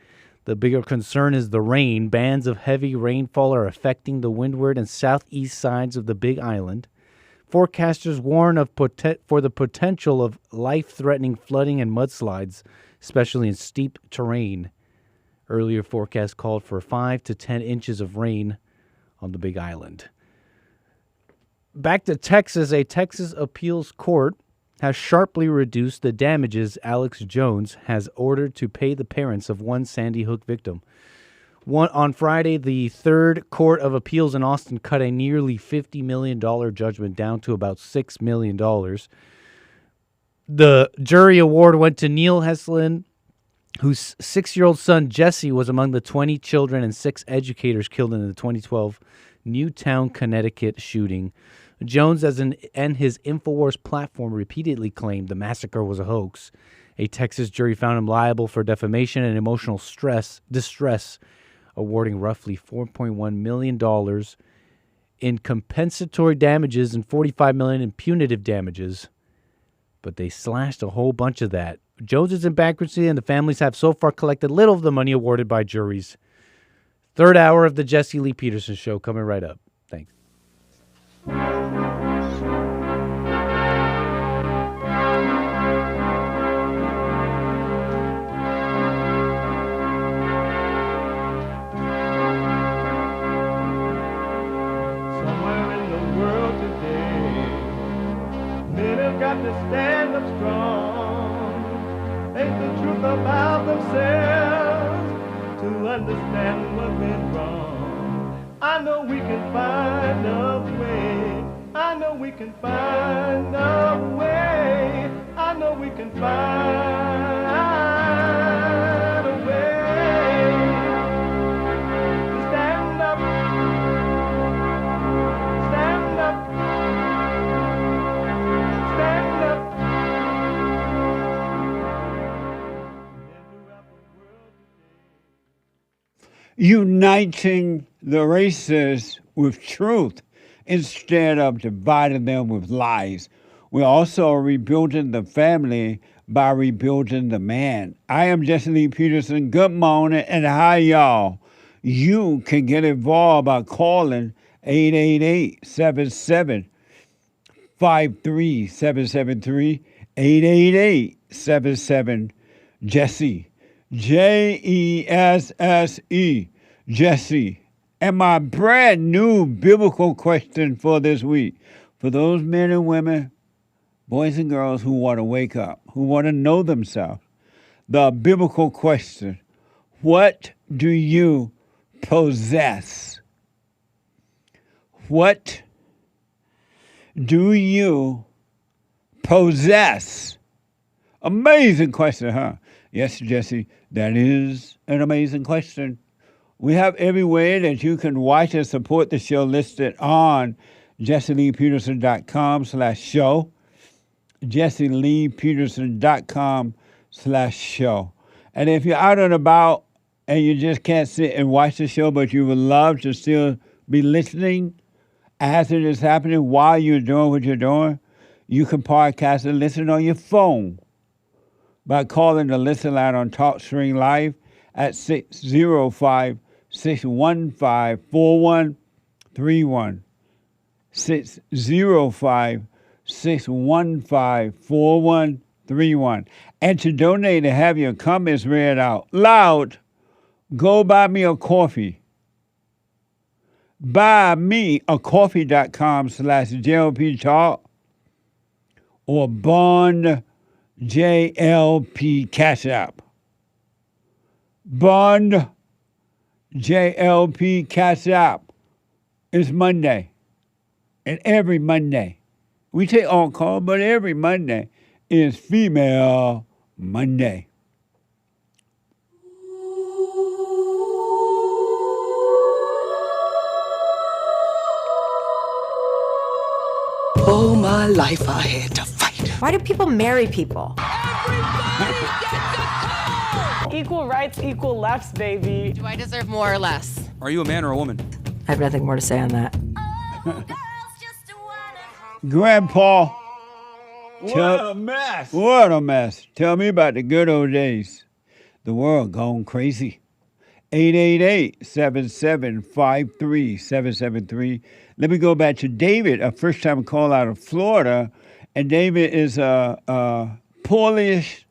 The bigger concern is the rain. Bands of heavy rainfall are affecting the windward and southeast sides of the Big Island. Forecasters warn for the potential of life-threatening flooding and mudslides, especially in steep terrain. Earlier forecasts called for 5 to 10 inches of rain on the Big Island. Back to Texas, a Texas appeals court has sharply reduced the damages Alex Jones has ordered to pay the parents of one Sandy Hook victim. On Friday, the Third Court of Appeals in Austin cut a nearly $50 million judgment down to about $6 million. The jury award went to Neil Heslin, whose 6-year-old son Jesse was among the 20 children and 6 educators killed in the 2012 Newtown, Connecticut shooting. Jones and his InfoWars platform repeatedly claimed the massacre was a hoax. A Texas jury found him liable for defamation and emotional distress, awarding roughly $4.1 million in compensatory damages and $45 million in punitive damages. But they slashed a whole bunch of that. Jones is in bankruptcy, and the families have so far collected little of the money awarded by juries. Third hour of the Jesse Lee Peterson Show coming right up. Thanks. Somewhere in the world got to stand up strong. Ain't the truth about themselves to understand what went wrong. I know we can find a way. I know we can find a way. I know we can find a way to stand up, stand up, stand up. Uniting the races with truth instead of dividing them with lies. We're also rebuilding the family by rebuilding the man. I am Jesse Lee Peterson. Good morning and hi, y'all. You can get involved by calling 888-77-53773, 888-77-JESSE, Jesse, Jesse. And my brand new biblical question for this week, for those men and women, boys and girls who want to wake up, who want to know themselves, the biblical question, what do you possess? What do you possess? Amazing question, huh? Yes, Jesse, that is an amazing question. We have every way that you can watch and support the show listed on jesseleepeterson.com/show, jesseleepeterson.com/show. And if you're out and about and you just can't sit and watch the show, but you would love to still be listening as it is happening while you're doing what you're doing, you can podcast and listen on your phone by calling the listen line on TalkStream Live at 605-615-4131. 605-615-4131. And to donate and have your comments read out loud, go buy me a coffee. Buymeacoffee.com/JLP Talk or Bond JLP Cash App. Bond JLP Cash App. It's Monday. And every Monday, we take on call, but every Monday is Female Monday. All my life I had to fight. Why do people marry people? Equal rights, equal lefts, baby. Do I deserve more or less? Are you a man or a woman? I have nothing more to say on that. Grandpa. What a mess. What a mess. Tell me about the good old days. The world gone crazy. 888-7753-773. Let me go back to David, a first-time call out of Florida. And David is a Polish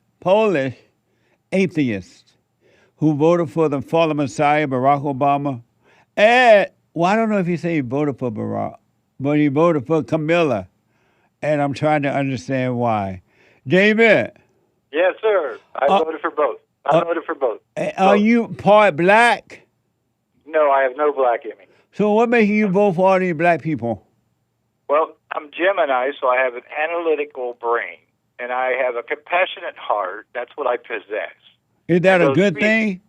atheist who voted for the fallen Messiah, Barack Obama. And, well, I don't know if you say he voted for Barack, but he voted for Kamala. And I'm trying to understand why. David. Yes, sir. I voted for both. I voted for both. Are you part black? No, I have no black in me. So what makes you vote for all these black people? Well, I'm Gemini, so I have an analytical brain, and I have a compassionate heart. That's what I possess. Is that a good thing?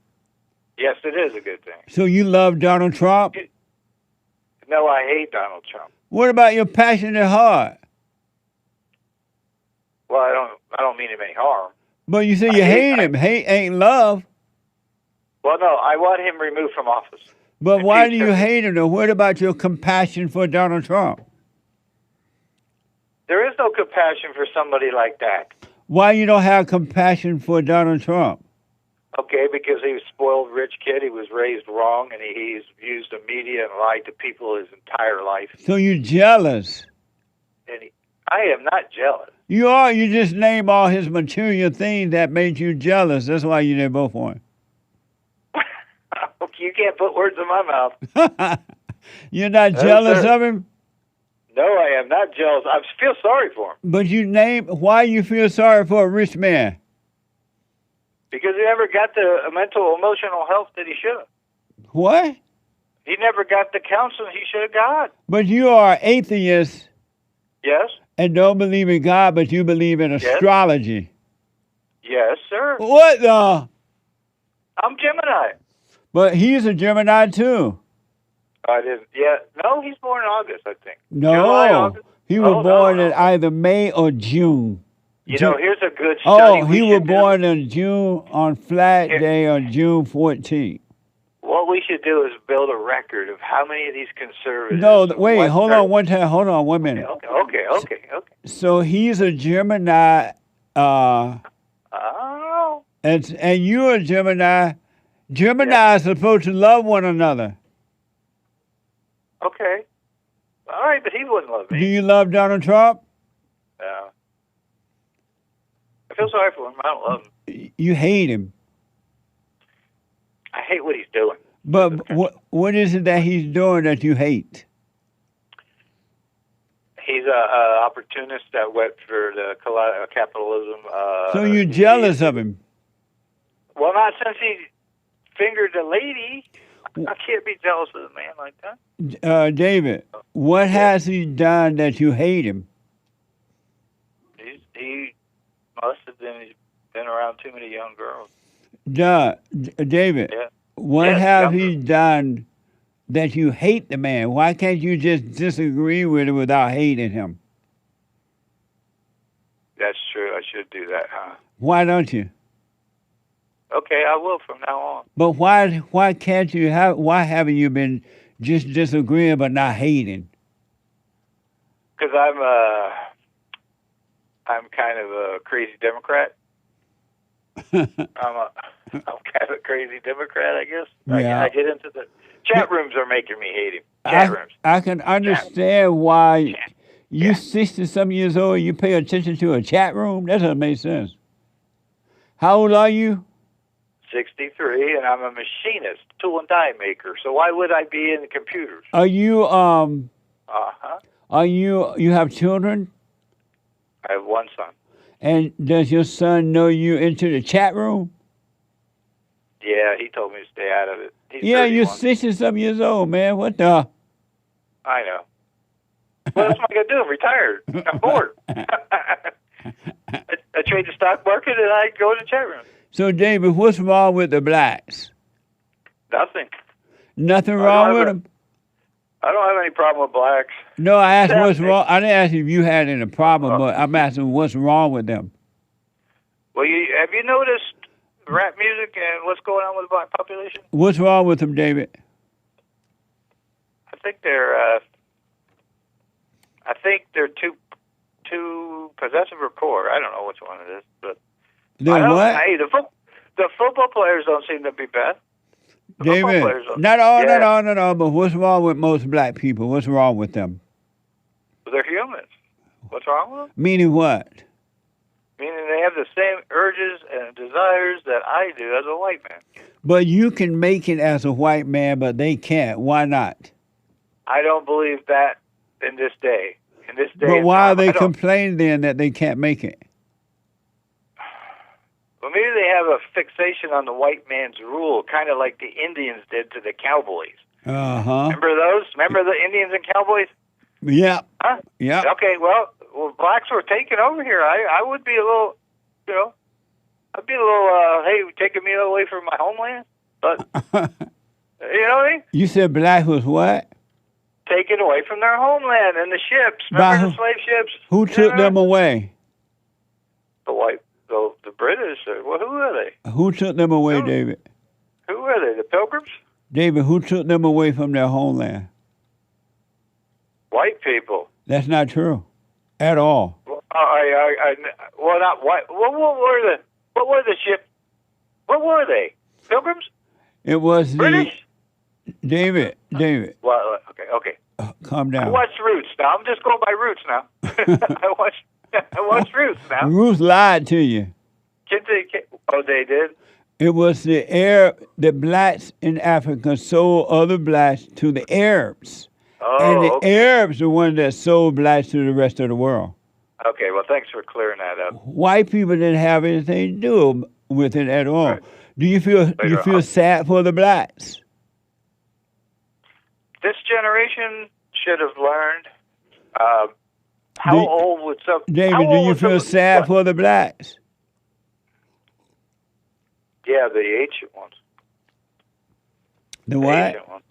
Yes, it is a good thing. So you love Donald Trump? No, I hate Donald Trump. What about your passionate heart? Well, I don't mean him any harm. But you say you hate him. Hate ain't love. Well, no, I want him removed from office. But why do you hate him, though? What about your compassion for Donald Trump? There is no compassion for somebody like that. Why you don't have compassion for Donald Trump? Okay, because he was a spoiled rich kid. He was raised wrong, and he's used the media and lied to people his entire life. So you're jealous? And I am not jealous. You are. You just name all his material things that made you jealous. That's why you didn't vote for him. You can't put words in my mouth. You're not jealous of him? No, I am not jealous. I feel sorry for him. But why you feel sorry for a rich man? Because he never got the mental, emotional health that he should have. What? He never got the counseling he should have got. But you are atheist. Yes? And don't believe in God, but you believe in astrology. Yes, sir. What the? I'm Gemini. But he's a Gemini too. I didn't. Yeah. No, he's born in August, I think. No. July, August. He was born in either May or June. You know, here's a good study. He was born in June, on flat day on June 14th. What we should do is build a record of how many of these conservatives... No, wait, hold on one time. Hold on 1 minute. Okay. So he's a Gemini, and you're a Gemini. Gemini is supposed to love one another. Okay. All right, but he wouldn't love me. Do you love Donald Trump? No. I feel sorry for him. I don't love him. You hate him. I hate what he's doing. But what is it that he's doing that you hate? He's a opportunist that went for the capitalism. So you're jealous of him? Well, not since he fingered the lady. I can't be jealous of a man like that. David, what has he done that you hate him? He must have been around too many young girls. David, what have he done that you hate the man? Why can't you just disagree with him without hating him? That's true. I should do that, huh? Why don't you? Okay, I will from now on. But why can't you why haven't you been just disagreeing but not hating? Because I'm kind of a crazy Democrat. I'm kind of a crazy Democrat, I guess. Yeah. I get into the chat rooms are making me hate him. Chat rooms. I can understand why you 60-some years old, you pay attention to a chat room. That doesn't make sense. How old are you? 63, and I'm a machinist, tool and die maker. So why would I be in computers? Are you you have children? I have one son. And does your son know you into the chat room? Yeah, he told me to stay out of it. He's you're 31. 60-some years old, man. What the? I know. What else am I going to do? I'm retired. I'm bored. I trade the stock market and I go to the chat room. So, David, what's wrong with the blacks? Nothing. Nothing wrong with them? I don't have any problem with blacks. No, I asked what's wrong. I didn't ask if you had any problem, but I'm asking what's wrong with them. Well, have you noticed rap music and what's going on with the black population? What's wrong with them, David? I think they're too possessive or poor. I don't know which one it is, but they're what? Hey, the football players don't seem to be bad. David, not all, but what's wrong with most black people? What's wrong with them? They're humans. What's wrong with them? Meaning what? Meaning they have the same urges and desires that I do as a white man. But you can make it as a white man, but they can't. Why not? I don't believe that in this day. But why are they complaining then that they can't make it? Well, maybe they have a fixation on the white man's rule, kind of like the Indians did to the cowboys. Uh-huh. Remember those? Remember the Indians and cowboys? Yeah. Huh? Yeah. Okay, well, blacks were taking over here. I would be a little, I'd be a little, hey, taking me away from my homeland. But, you know what I mean? You said black was what? Taken away from their homeland and the ships. Remember the slave ships? Who took them away? The British. Well, who are they? Who took them away, David? Who are they? The Pilgrims? David, who took them away from their homeland? White people. That's not true, at all. Well, not white. What were the ship? What were they? Pilgrims? It was British? David. Well, okay. Calm down. I watched Roots now. I'm just going by Roots now. I watched Roots now. Ruth lied to you. Oh, they did? It was the blacks in Africa sold other blacks to the Arabs. And the okay. Arabs are one that sold blacks to the rest of the world. Okay, well, thanks for clearing that up. White people didn't have anything to do with it at all. Do you feel sad for the blacks? This generation should have learned. How old would some... David, do you feel sad for the blacks? Yeah, the ancient ones. The what? Ancient ones.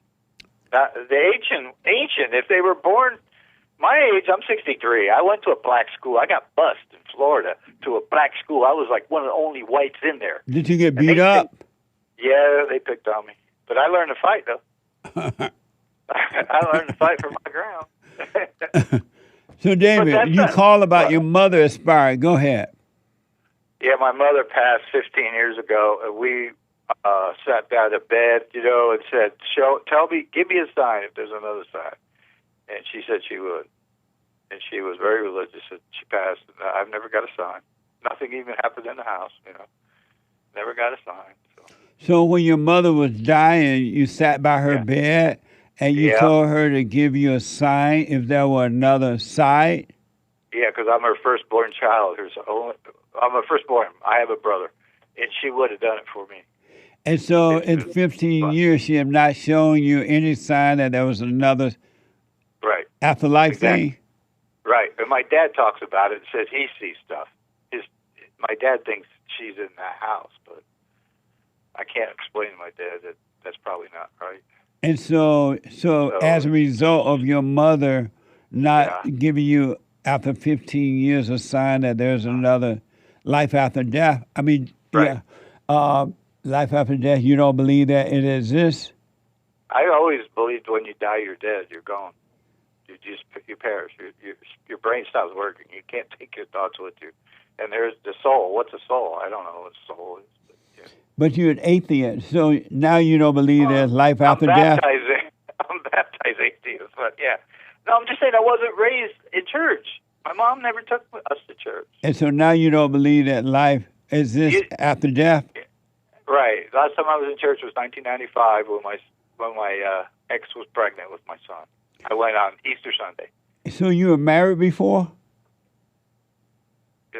The ancient, if they were born... My age, I'm 63. I went to a black school. I got bused in Florida to a black school. I was like one of the only whites in there. Did you get beat up? Yeah, they picked on me. But I learned to fight, though. I learned to fight for my ground. So, David, you call about your mother expired. Go ahead. Yeah, my mother passed 15 years ago, and we sat down at bed, and said, give me a sign if there's another sign. And she said she would. And she was very religious, and she passed. I've never got a sign. Nothing even happened in the house, Never got a sign. So when your mother was dying, you sat by her bed, and you told her to give you a sign if there were another side? Yeah, because I'm her firstborn child. I'm her firstborn. I have a brother. And she would have done it for me. And so in 15 years, she had not shown you any sign that there was another afterlife thing? Right. And my dad talks about it and says he sees stuff. My dad thinks she's in that house, but I can't explain to my dad that that's probably not right. And so as a result of your mother not giving you, after 15 years, a sign that there's another life after death, life after death, you don't believe that it exists? I always believed when you die, you're dead, you're gone. You perish. Your brain stops working. You can't take your thoughts with you. And there's the soul. What's a soul? I don't know what a soul is. But you're an atheist, so now you don't believe there's life after death? I'm baptized atheist, but yeah. No, I'm just saying I wasn't raised in church. My mom never took us to church. And so now you don't believe that life exists after death? Right. Last time I was in church was 1995 when my ex was pregnant with my son. I went on Easter Sunday. So you were married before?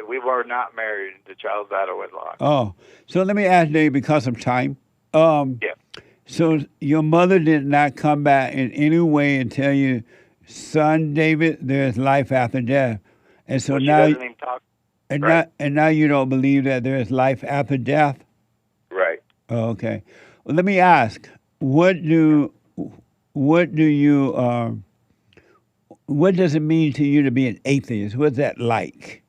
We were not married. The child was out of wedlock. Oh, so let me ask Dave, because of time. So your mother did not come back in any way and tell you, son, David, there's life after death. And so now, she doesn't even talk. And now you don't believe that there's life after death? Right. Oh, okay. Well, let me ask, what does it mean to you to be an atheist? What's that like?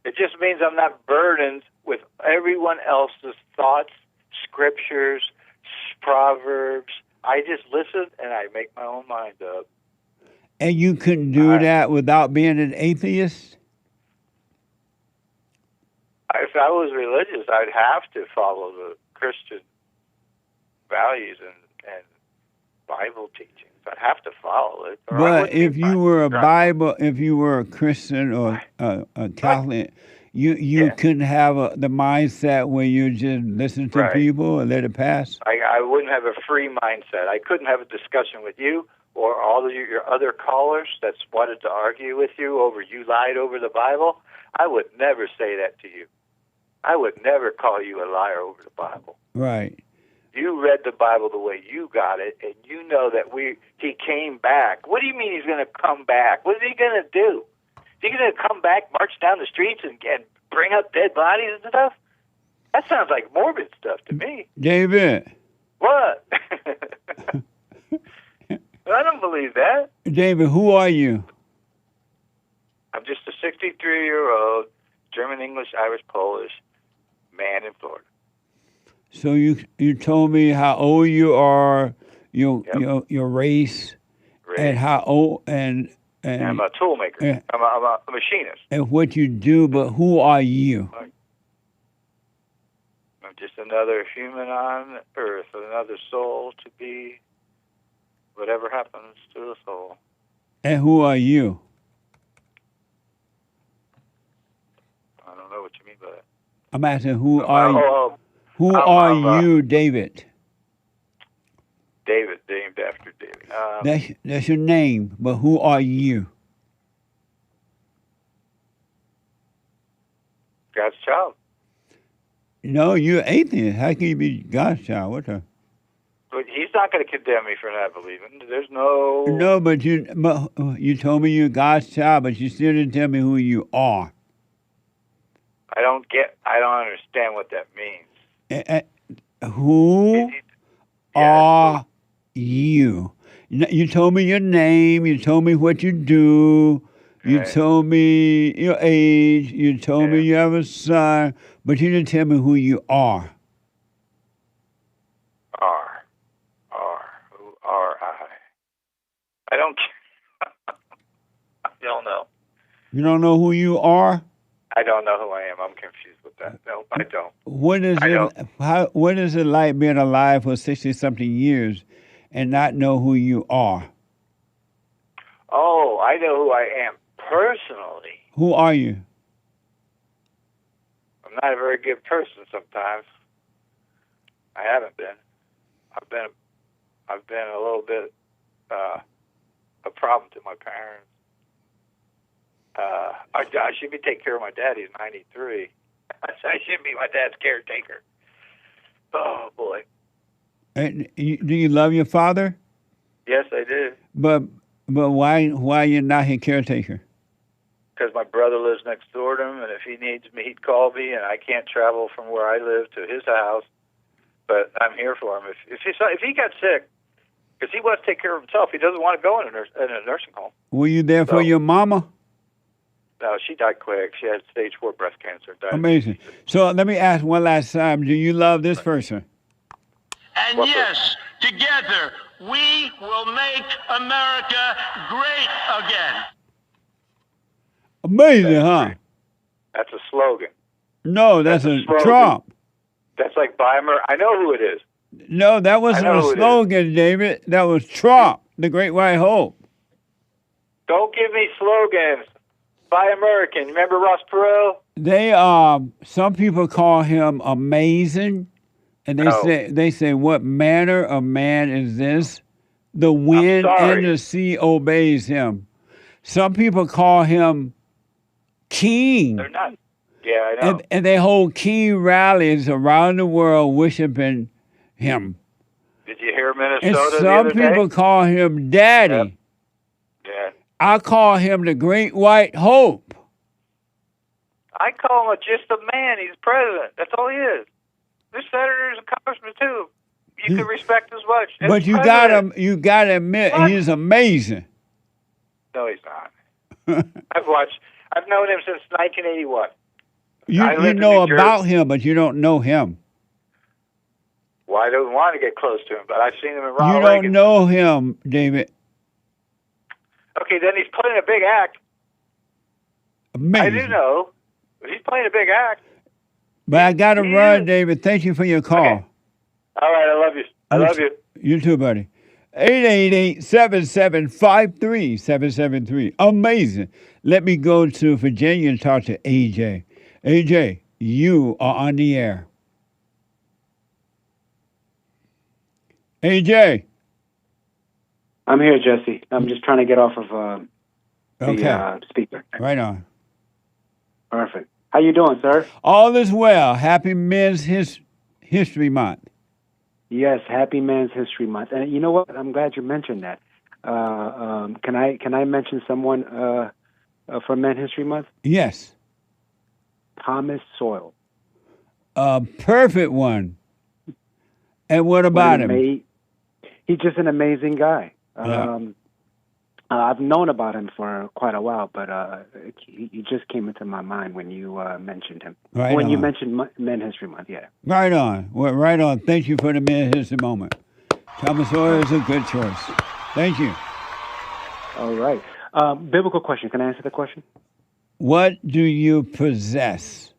It just means I'm not burdened with everyone else's thoughts, scriptures, proverbs. I just listen and I make my own mind up. And you couldn't do that without being an atheist? If I was religious, I'd have to follow the Christian values and Bible teachings. I'd have to follow it. But if you were a Christian or a Catholic, you couldn't have the mindset where you just listen to people and let it pass? I wouldn't have a free mindset. I couldn't have a discussion with you or all of your other callers that's wanted to argue with you over you lied over the Bible. I would never say that to you. I would never call you a liar over the Bible. Right. You read the Bible the way you got it, and you know that he came back. What do you mean he's going to come back? What is he going to do? Is he going to come back, march down the streets, and bring up dead bodies and stuff? That sounds like morbid stuff to me. David. What? I don't believe that. David, who are you? I'm just a 63-year-old German, English, Irish, Polish man in Florida. So you told me how old you are, your race, and how old and I'm a tool maker. I'm a machinist. And what you do, but who are you? I'm just another human on earth, another soul to be whatever happens to the soul. And who are you? I don't know what you mean by that. I'm asking who are you? Who are you, David? David, named after David. That's your name, but who are you? God's child. No, you're atheist. How can you be God's child? What the? But he's not going to condemn me for not believing. There's no... No, but you told me you're God's child, but you still didn't tell me who you are. I don't understand what that means. Who are you? You told me your name. You told me what you do. You told me your age. You told me you have a son, but you didn't tell me who you are. Who are I? I don't. I don't know. You don't know who you are? I don't know who I am. I'm confused with that. No, I don't. What is it like being alive for 60-something years and not know who you are? Oh, I know who I am personally. Who are you? I'm not a very good person sometimes. I haven't been. I've been a little bit a problem to my parents. I should be taking care of my dad. He's 93. I should be my dad's caretaker. Oh boy. And do you love your father? Yes, I do. But why are you not his caretaker? Because my brother lives next door to him, and if he needs me, he'd call me, and I can't travel from where I live to his house. But I'm here for him. If he got sick, because he wants to take care of himself, he doesn't want to go in a nursing home. Were you there for your mama? No, she died quick. She had stage 4 breast cancer. Amazing. So let me ask one last time. Do you love this person? And yes, together, we will make America great again. Amazing, huh? That's a slogan. No, that's a Trump. That's like buy America. I know who it is. No, that wasn't a slogan, David. That was Trump, the Great White Hope. Don't give me slogans. Buy American. Remember Ross Perot? Some people call him amazing, and they say, what manner of man is this? The wind and the sea obeys him. Some people call him king. They're not. Yeah, I know. And they hold king rallies around the world worshiping him. Did you hear Minnesota And the some other people day? call him daddy. Yeah. I call him the Great White Hope. I call him just a man. He's president. That's all he is. There's senators and congressmen too. You can respect as much. But you got to admit, he's amazing. No, he's not. I've known him since 1981. You know about him, but you don't know him. Well, I don't want to get close to him, but I've seen him in Ronald You don't Reagan. know him, David. Okay, then he's playing a big act. Amazing. I do know. He's playing a big act. But I got to run, David. Thank you for your call. Okay. All right, I love you. I love you. You too, buddy. 888-7753-773. Amazing. Let me go to Virginia and talk to AJ. AJ, you are on the air. AJ. I'm here, Jesse. I'm just trying to get off of the speaker. Right on. Perfect. How you doing, sir? All is well. Happy Men's History Month. Yes, Happy Men's History Month. And you know what? I'm glad you mentioned that. Can I mention someone for Men's History Month? Yes. Thomas Sowell. A perfect one. And what about him? He's just an amazing guy. Yeah. I've known about him for quite a while, but he just came into my mind when you mentioned him. You mentioned Men's History Month, yeah. Right on. Well, right on. Thank you for the Men's History Moment. Thomas Sowell is a good choice. Thank you. All right. Biblical question. Can I answer the question? What do you possess?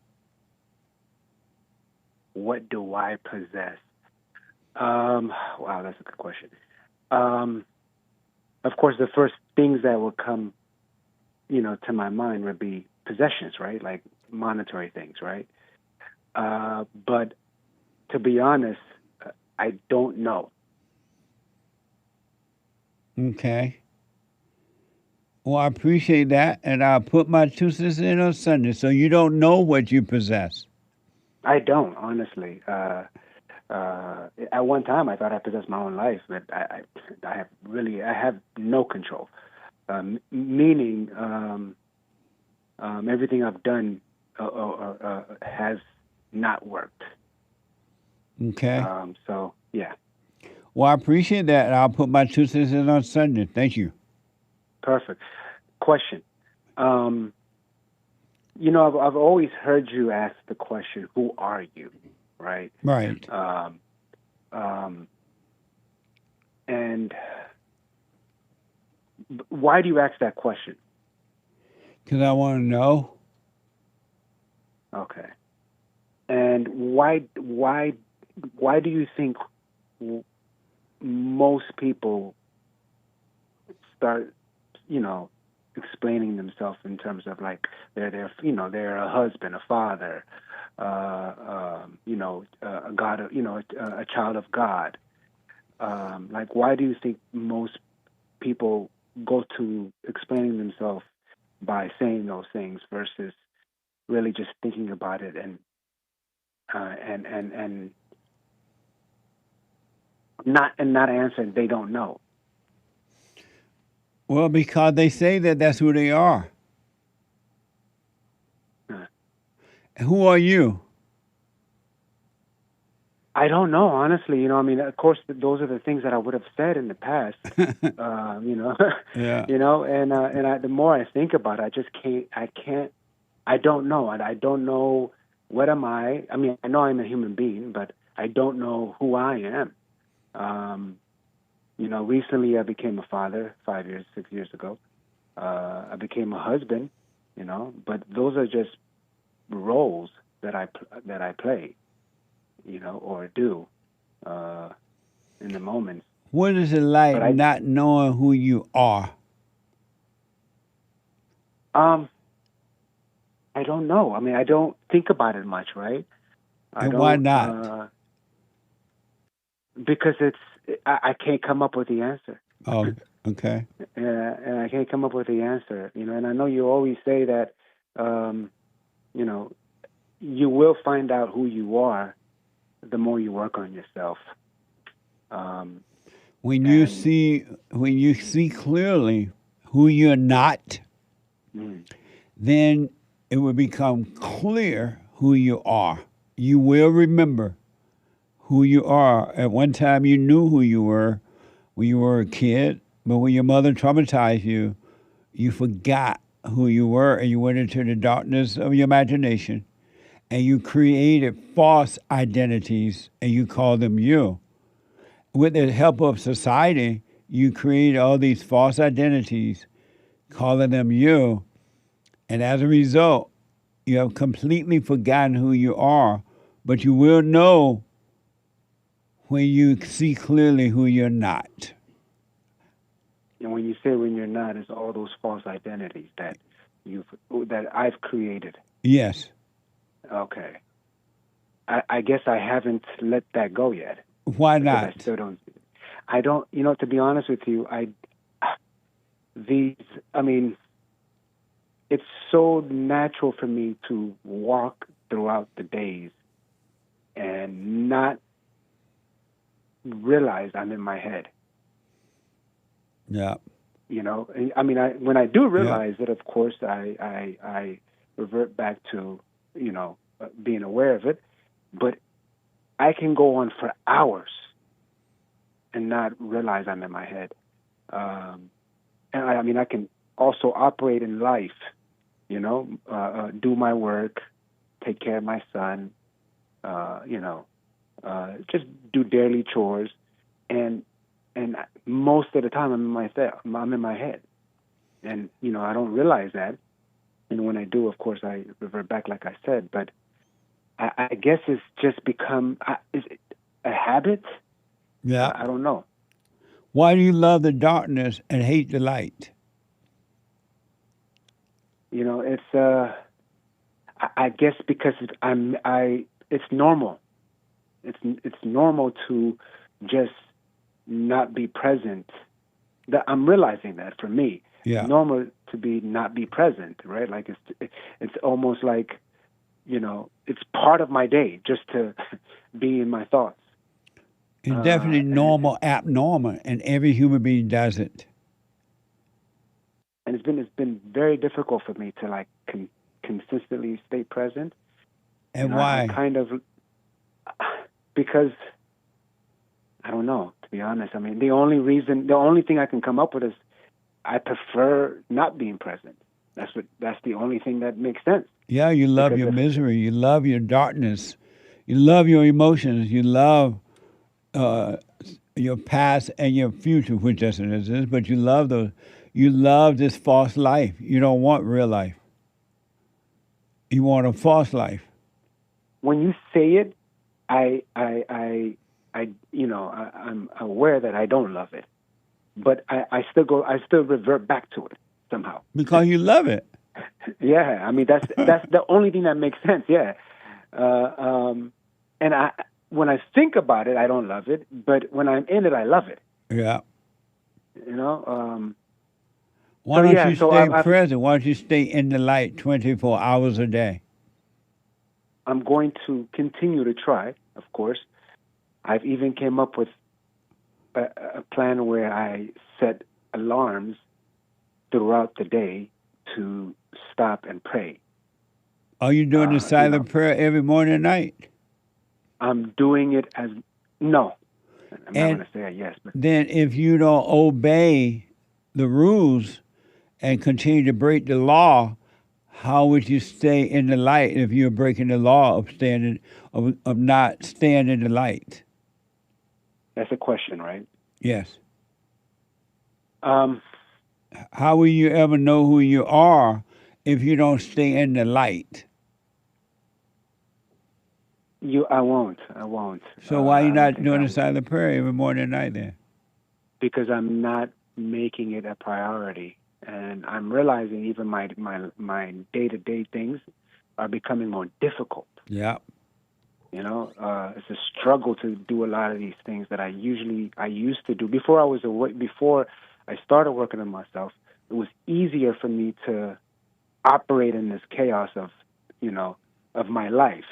What do I possess? Wow, that's a good question. Of course, the first things that would come, to my mind would be possessions, right? Like monetary things, right? But to be honest, I don't know. Okay. Well, I appreciate that, and I'll put my 2 cents in on Sunday. So you don't know what you possess. I don't, honestly. At one time, I thought I possessed my own life, but I have no control. Meaning, everything I've done has not worked. Okay. So yeah. Well, I appreciate that, and I'll put my 2 cents in on Sunday. Thank you. Perfect. Question. I've always heard you ask the question, "Who are you?" Right. Right. And why do you ask that question? Because I want to know. Okay. And why do you think most people start, explaining themselves in terms of like they're a husband, a father, a God, a child of God. Like, why do you think most people go to explaining themselves by saying those things versus really just thinking about it and not answering? They don't know. Well, because they say that that's who they are. Who are you? I don't know, honestly. Of course, those are the things that I would have said in the past. Yeah. And the more I think about it, I don't know. And I don't know, what am I? I mean, I know I'm a human being, but I don't know who I am. Recently I became a father 6 years ago. I became a husband, but those are just roles that I play, or do in the moment. What is it like not knowing who you are? I don't know. I mean, I don't think about it much, right? Why not? Because I can't come up with the answer. Oh, okay. And I can't come up with the answer, and I know you always say that, you will find out who you are the more you work on yourself. When you see clearly who you're not, then it will become clear who you are. You will remember who you are. At one time, you knew who you were when you were a kid, but when your mother traumatized you, you forgot who you were and you went into the darkness of your imagination and you created false identities and you call them you. With the help of society, you create all these false identities, calling them you, and as a result, you have completely forgotten who you are, but you will know when you see clearly who you're not. And when you say when you're not, it's all those false identities that I've created. Yes. Okay. I guess I haven't let that go yet. Why not? I still don't. I don't. To be honest with you, it's so natural for me to walk throughout the days and not realize I'm in my head. Yeah. When I do realize it, of course, I revert back to, being aware of it. But I can go on for hours and not realize I'm in my head. And I can also operate in life, do my work, take care of my son, just do daily chores, and most of the time I'm in my head, and I don't realize that. And when I do, of course, I revert back, like I said. But I guess it's just become is it a habit? Yeah. I don't know. Why do you love the darkness and hate the light? It's I guess because it's normal. It's normal to just not be present I'm realizing that for me, Yeah. it's normal to not be present, right? Like it's almost like, it's part of my day just to be in my thoughts. It's definitely normal, abnormal, and every human being does it. And it's been very difficult for me to like consistently stay present. And why? Because I don't know, to be honest. I mean, the only thing I can come up with is I prefer not being present. That's the only thing that makes sense. Yeah, you love your misery. You love your darkness. You love your emotions. You love your past and your future, which doesn't exist. But you love those. You love this false life. You don't want real life. You want a false life. When you say it, I'm aware that I don't love it, but I still revert back to it somehow. Because you love it. Yeah, I mean that's the only thing that makes sense. Yeah, and when I think about it, I don't love it, but when I'm in it, I love it. Yeah. Why don't you stay present? Why don't you stay in the light 24 hours a day? I'm going to continue to try, of course. I've even came up with a plan where I set alarms throughout the day to stop and pray. Are you doing the silent prayer every morning and night? I'm doing it no. I'm not going to say yes. But then if you don't obey the rules and continue to break the law, how would you stay in the light if you're breaking the law of not staying in the light? That's a question, right? Yes. How will you ever know who you are if you don't stay in the light? I won't. So why are you not doing the silent prayer every morning and night then? Because I'm not making it a priority. And I'm realizing even my day-to-day things are becoming more difficult. Yeah. It's a struggle to do a lot of these things that I used to do. Before I started working on myself, it was easier for me to operate in this chaos of my life.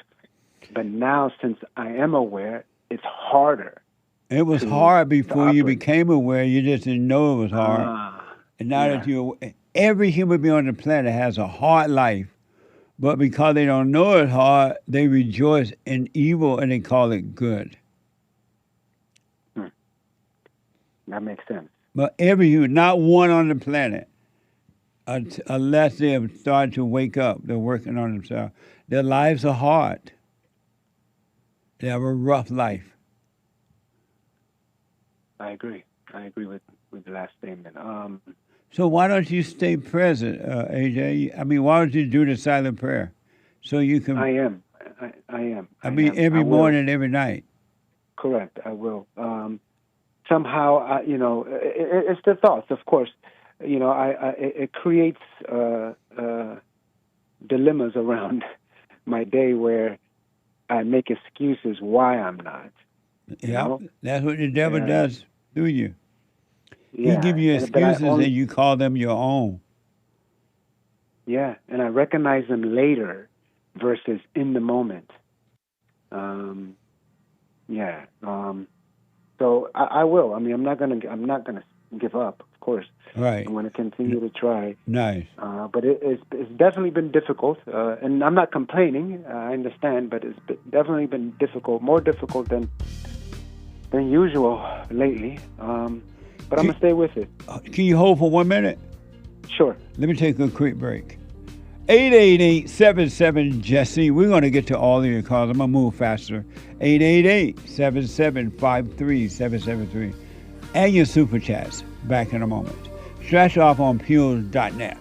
But now, since I am aware, it's harder. It was hard before you became aware. You just didn't know it was hard. And now that every human being on the planet has a hard life, but because they don't know it's hard, they rejoice in evil and they call it good. That makes sense. But not one on the planet, unless they have started to wake up, they're working on themselves. Their lives are hard. They have a rough life. I agree with the last statement. So why don't you stay present, AJ? I mean, why don't you do the silent prayer? So you can... I am. Every morning, every night. Correct, I will. Somehow, it's the thoughts, of course. It creates dilemmas around my day where I make excuses why I'm not. Yeah, that's what the devil does, do you? Yeah. He give you excuses and you call them your own. Yeah, and I recognize them later versus in the moment. So I will. I mean, I'm not gonna give up. Of course. Right. I'm gonna continue to try. Nice. But it's definitely been difficult, and I'm not complaining. I understand, but it's definitely been difficult, more difficult than usual lately. But I'm going to stay with it. Can you hold for 1 minute? Sure. Let me take a quick break. 888-77-JESSE. We're going to get to all of your calls. I'm going to move faster. 888-7753-773. And your super chats. Back in a moment. Scratch off on Pure.net.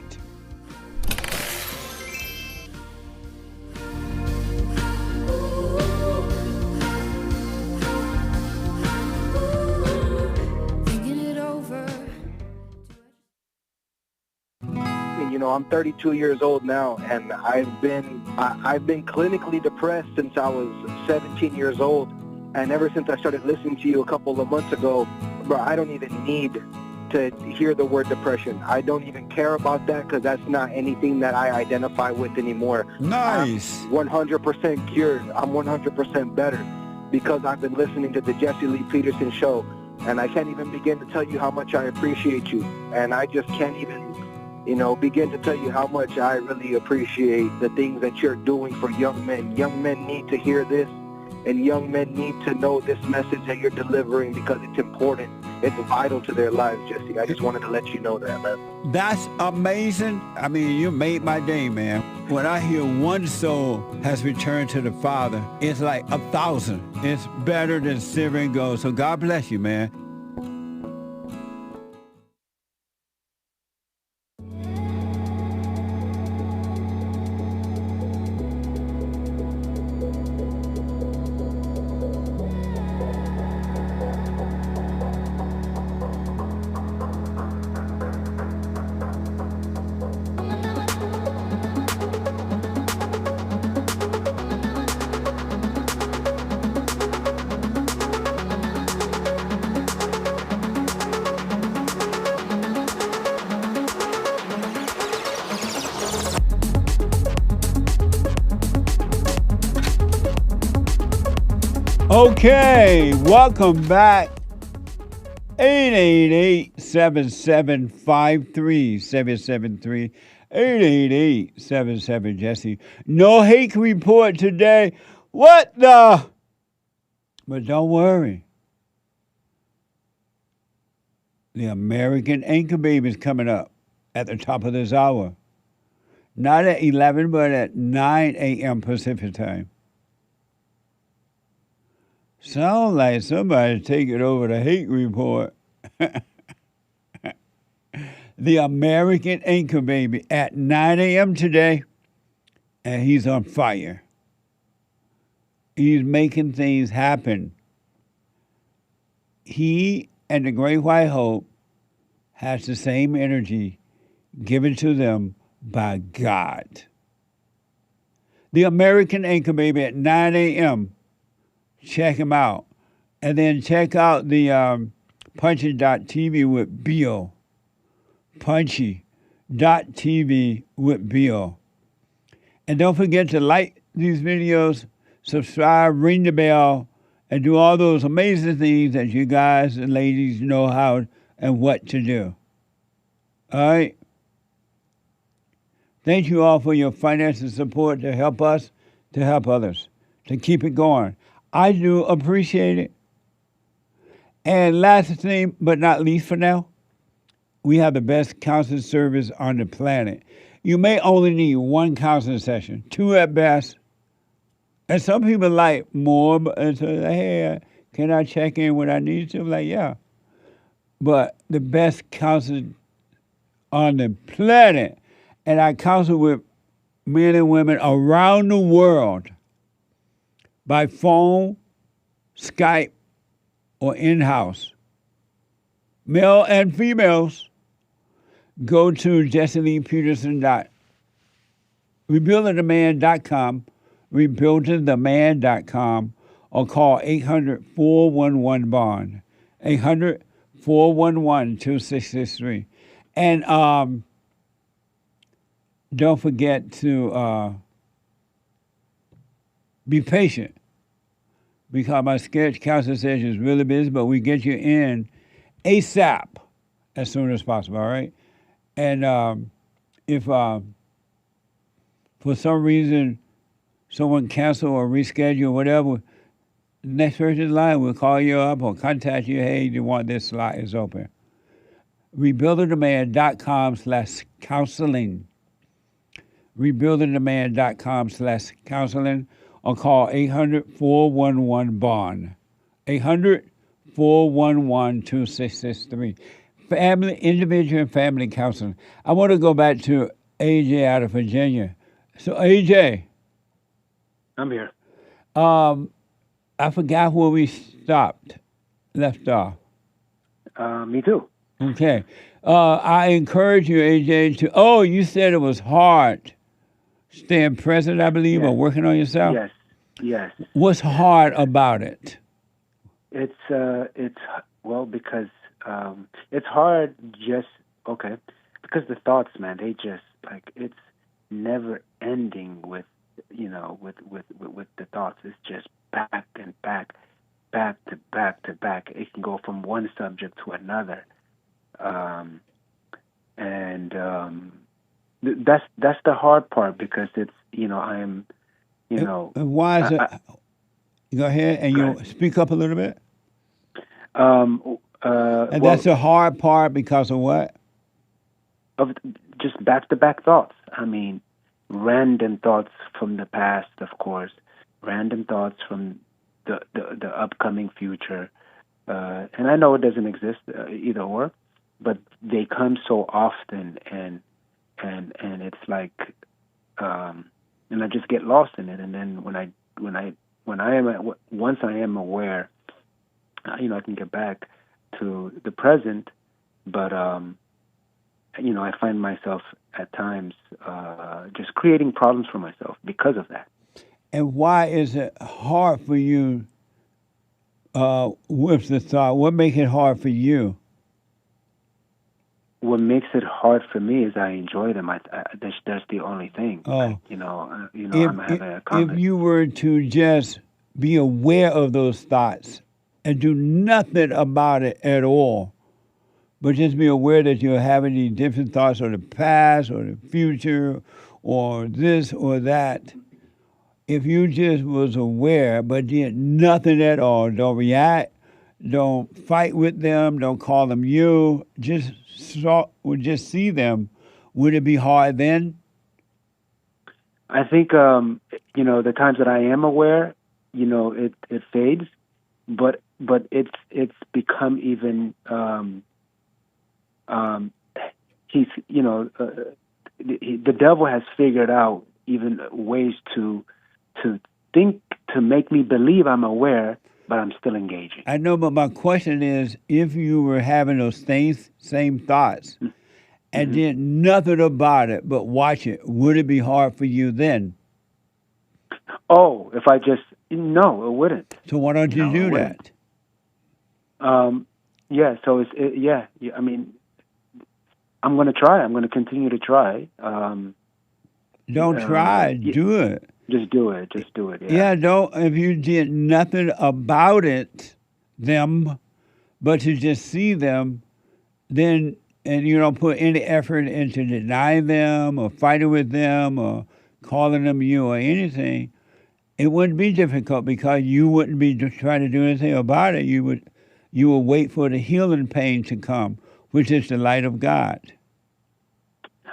I'm 32 years old now, and I've been clinically depressed since I was 17 years old, and ever since I started listening to you a couple of months ago, bro, I don't even need to hear the word depression. I don't even care about that because that's not anything that I identify with anymore. Nice. I'm 100% cured. I'm 100% better because I've been listening to the Jesse Lee Peterson show, and I can't even begin to tell you how much I appreciate you. And I just can't even, begin to tell you how much I really appreciate the things that you're doing for young men. Young men need to hear this, and young men need to know this message that you're delivering because it's important. It's vital to their lives, Jesse. I just wanted to let you know that, man. That's amazing. I mean, you made my day, man. When I hear one soul has returned to the Father, it's like 1,000. It's better than silver and gold. So God bless you, man. Okay, welcome back. 888-7753-773. 888-77-Jesse. No hate report today. What the? But don't worry. The American Anchor Baby is coming up at the top of this hour. Not at 11, but at 9 a.m. Pacific time. Sound like somebody taking over the hate report. The American Anchor Baby at 9 a.m. today, and he's on fire. He's making things happen. He and the Great White Hope has the same energy given to them by God. The American Anchor Baby at 9 a.m. Check him out. And then check out the Punchy.tv with Bill. Punchy.tv with Bill. And don't forget to like these videos, subscribe, ring the bell, and do all those amazing things that you guys and ladies know how and what to do. All right? Thank you all for your financial support to help us, to help others, to keep it going. I do appreciate it. And last thing, but not least for now, we have the best counseling service on the planet. You may only need one counseling session, 2 at best. And some people like more, but say, hey, can I check in when I need to? I'm like, yeah. But the best counseling on the planet. And I counsel with men and women around the world by phone, Skype, or in-house. Male and females, go to JesseLeePeterson.rebuildingtheman.com, rebuildingtheman.com, or call 800-411-BOND, 800-411-2663. And don't forget to be patient, because my sketch counseling session is really busy, but we get you in ASAP as soon as possible, all right? And if for some reason someone cancel or reschedule or whatever, next person in line will call you up or contact you, hey, you want this slot is open. rebuildingtheman.com/counseling. rebuildingtheman.com/counseling, or call 800-411-BOND. 800-411-2663. Family, individual and family counseling. I want to go back to AJ out of Virginia. So AJ. I'm here. I forgot where we left off. Me too. Okay. I encourage you, AJ, to, you said it was hard staying present, I believe, or working on yourself? Yes. What's hard about it? It's because it's hard just, okay, because the thoughts, man, they just, like, it's never ending with, with the thoughts. It's just back and back, back to back to back. It can go from one subject to another. That's the hard part, because it's, I'm, And why is it? Go ahead and you speak up a little bit. And that's the hard part because of what? Of just back-to-back thoughts. I mean, random thoughts from the past, of course, random thoughts from the upcoming future. And I know it doesn't exist either or, but they come so often, and it's like, and I just get lost in it. And then once I am aware, I can get back to the present, but I find myself at times just creating problems for myself because of that. And why is it hard for you with the thought? What makes it hard for you? What makes it hard for me is I enjoy them. That's the only thing. Oh, I'm having a comment. If you were to just be aware of those thoughts and do nothing about it at all, but just be aware that you're having these different thoughts of the past or the future or this or that. If you just was aware but did nothing at all, don't react, don't fight with them, don't call them you, just see them, would it be hard then? I think, the times that I am aware, it fades, but it's become even, the devil has figured out even ways to think, to make me believe I'm aware, but I'm still engaging. I know, but my question is, if you were having those same thoughts and did nothing about it but watch it, would it be hard for you then? Oh, if I just, no, it wouldn't. So why don't you do that? Yeah, so I mean, I'm going to try. I'm going to continue to try. Don't try, do it. Just do it. Just do it. Yeah, if you did nothing about them, but you just see them, then, and you don't put any effort into denying them or fighting with them or calling them you or anything, it wouldn't be difficult because you wouldn't be trying to do anything about it. You would wait for the healing pain to come, which is the light of God.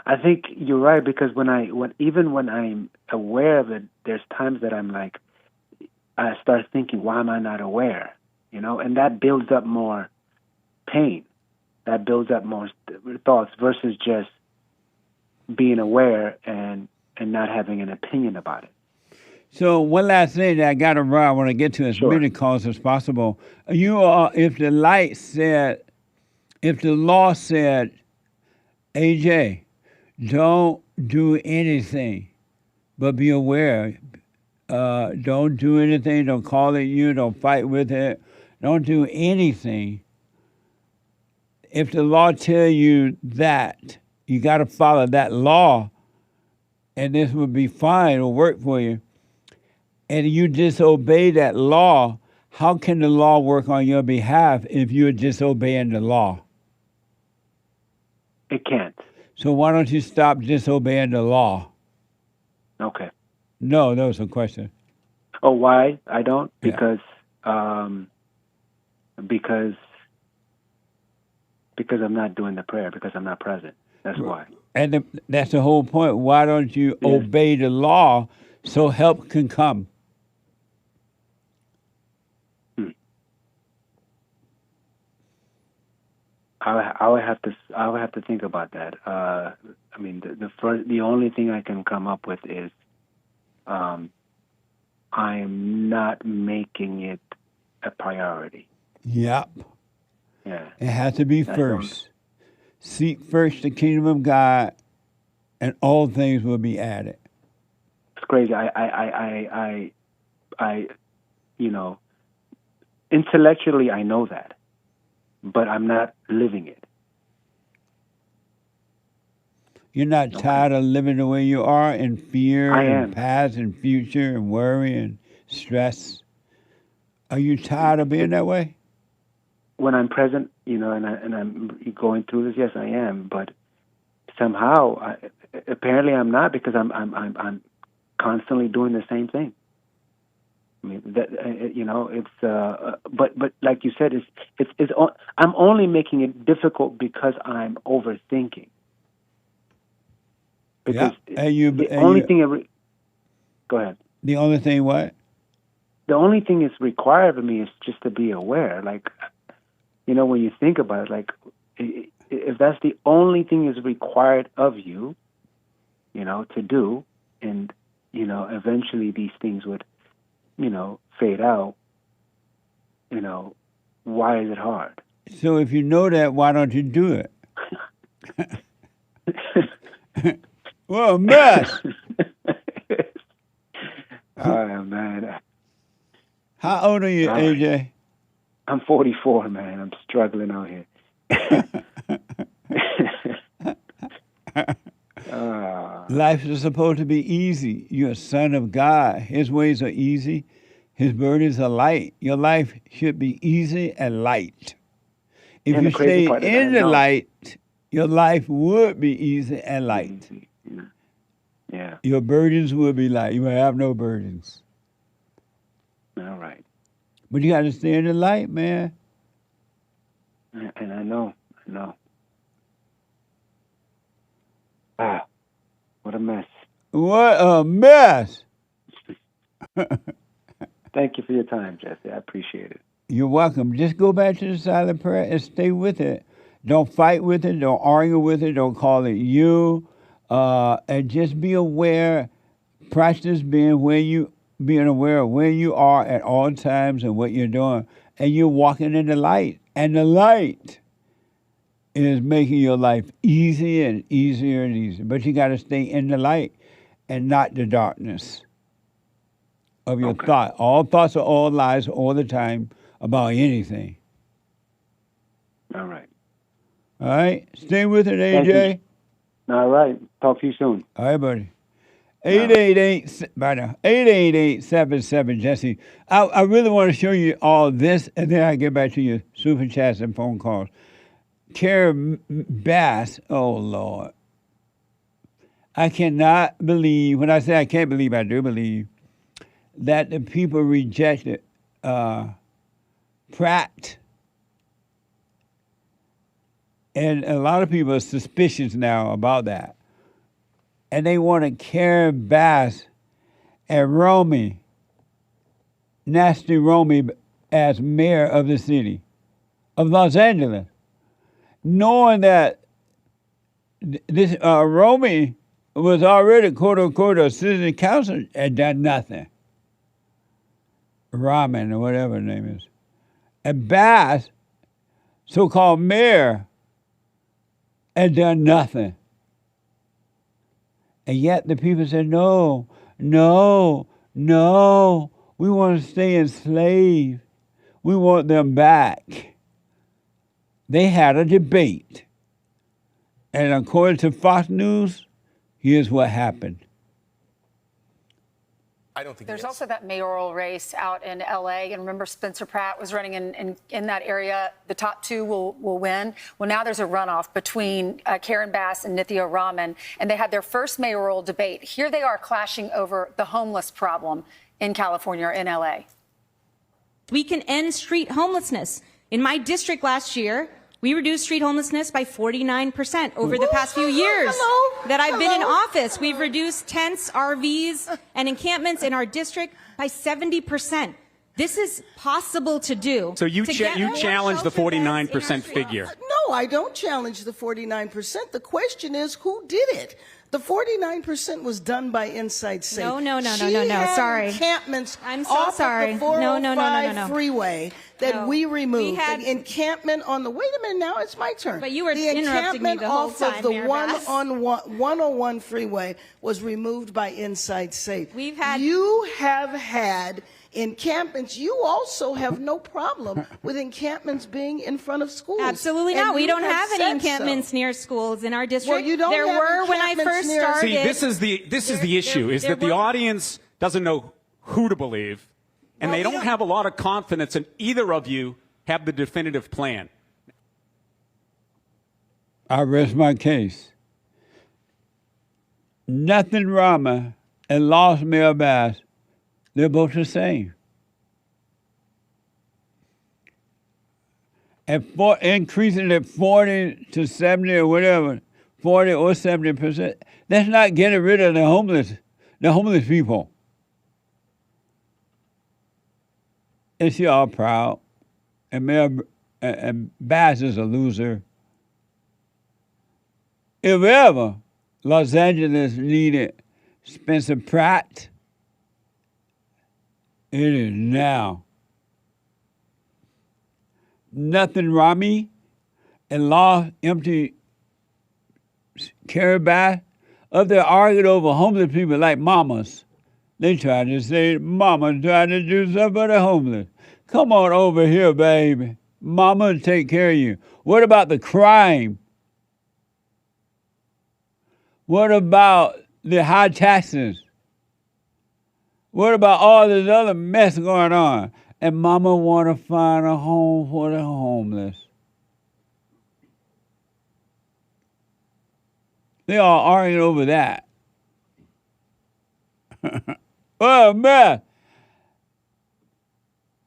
I think you're right, because even when I'm aware of it, there's times that I'm like, I start thinking, why am I not aware? And that builds up more pain. That builds up more thoughts versus just being aware and not having an opinion about it. So one last thing that I got to run, I want to get to as many calls as possible. If the law said, AJ, don't do anything, but be aware. Don't do anything. Don't call it you. Don't fight with it. Don't do anything. If the law tell you that, you got to follow that law, and this would be fine. It'll work for you. And you disobey that law, how can the law work on your behalf if you're disobeying the law? It can't. So why don't you stop disobeying the law? Okay. No, that was a question. Oh, why I don't? Yeah. Because I'm not doing the prayer, because I'm not present. That's why. And that's the whole point. Why don't you obey the law so help can come? I would have to think about that. I mean, the only thing I can come up with is, I'm not making it a priority. Yep. Yeah. It has to be first. Seek first the kingdom of God, and all things will be added. It's crazy. I intellectually I know that, but I'm not living it. You're not tired of living the way you are in fear I and am. past and future and worry and stress? Are you tired of being that way? When I'm present, and I'm going through this, yes, I am. But somehow, apparently, I'm not, because I'm constantly doing the same thing. I mean, but like you said, I'm only making it difficult because I'm overthinking. Because the only thing. Go ahead. The only thing what? The only thing that's required of me is just to be aware. Like, when you think about it, like, if that's the only thing is required of you, to do, and, eventually these things would, fade out, why is it hard? So if you know that, why don't you do it? Well, a mess. Oh, man. How old are you, AJ? I'm 44, man. I'm struggling out here. Life is supposed to be easy. You're a son of God. His ways are easy. His burdens are light. Your life should be easy and light. If you stay in the light, your life would be easy and light. Yeah. Your burdens will be light. You will have no burdens. All right. But you got to stay in the light, man. And I know. What a mess. What a mess. Thank you for your time, Jesse. I appreciate it. You're welcome. Just go back to the silent prayer and stay with it. Don't fight with it. Don't argue with it. Don't call it you. And just be aware. Practice being aware of where you are at all times and what you're doing. And you're walking in the light. And the light is making your life easy and easier and easier. But you got to stay in the light and not the darkness of your thought. All thoughts are all lies all the time about anything. All right. All right? Stay with it, AJ. All right. Talk to you soon. All right, buddy. 888-77-Jesse. I really want to show you all this, and then I get back to your super chats and phone calls. Karen Bass, oh, Lord. I cannot believe, when I say I can't believe, I do believe, that the people rejected Pratt. And a lot of people are suspicious now about that. And they wanted Karen Bass and Nasty Romy, as mayor of the city of Los Angeles, knowing that this Romy was already, quote unquote, a city council and done nothing. Raman, or whatever her name is. And Bass, so-called mayor, and done nothing. And yet the people said, no, we want to stay enslaved. We want them back. They had a debate. And according to Fox News, here's what happened. I don't think there's also that mayoral race out in L.A. And remember, Spencer Pratt was running in that area. The top two will win. Well, now there's a runoff between Karen Bass and Nithya Raman, and they had their first mayoral debate. Here they are clashing over the homeless problem in California or in L.A. We can end street homelessness. In my district last year, we reduced street homelessness by 49% over the past few years that I've been in office. We've reduced tents, RVs, and encampments in our district by 70%. This is possible to do. So you challenge the 49% figure? No, I don't challenge the 49%. The question is, who did it? The 49% was done by Inside Safe. No. Sorry. Encampments I'm so sorry. The 405 No. freeway that we removed. We had the encampment on the. Wait a minute, now it's my turn. But you were interrupting me the whole time. The encampment off of the 101 freeway was removed by Inside Safe. You have had Encampments, you also have no problem with encampments being in front of schools. Absolutely And not. We you don't have any said encampments so. near schools in our district. Well, you don't there have were when I encampments first near- started. See, this is the issue, is that the audience doesn't know who to believe, and they don't have a lot of confidence in either of you have the definitive plan. I rest my case. Nithya Raman and Lost Male Bass, they're both the same. Increasing it 40 to 70 or whatever, 40 or 70%, that's not getting rid of the homeless people. Is y'all proud? And Bass is a loser. If ever Los Angeles needed Spencer Pratt, it is now. Nithya Raman and Lost Empty Carry Bass up there arguing over homeless people like mamas. They try to say, Mama trying to do something for the homeless. Come on over here, baby. Mama will take care of you. What about the crime? What about the high taxes? What about all this other mess going on? And Mama want to find a home for the homeless. They all arguing over that. Oh, man.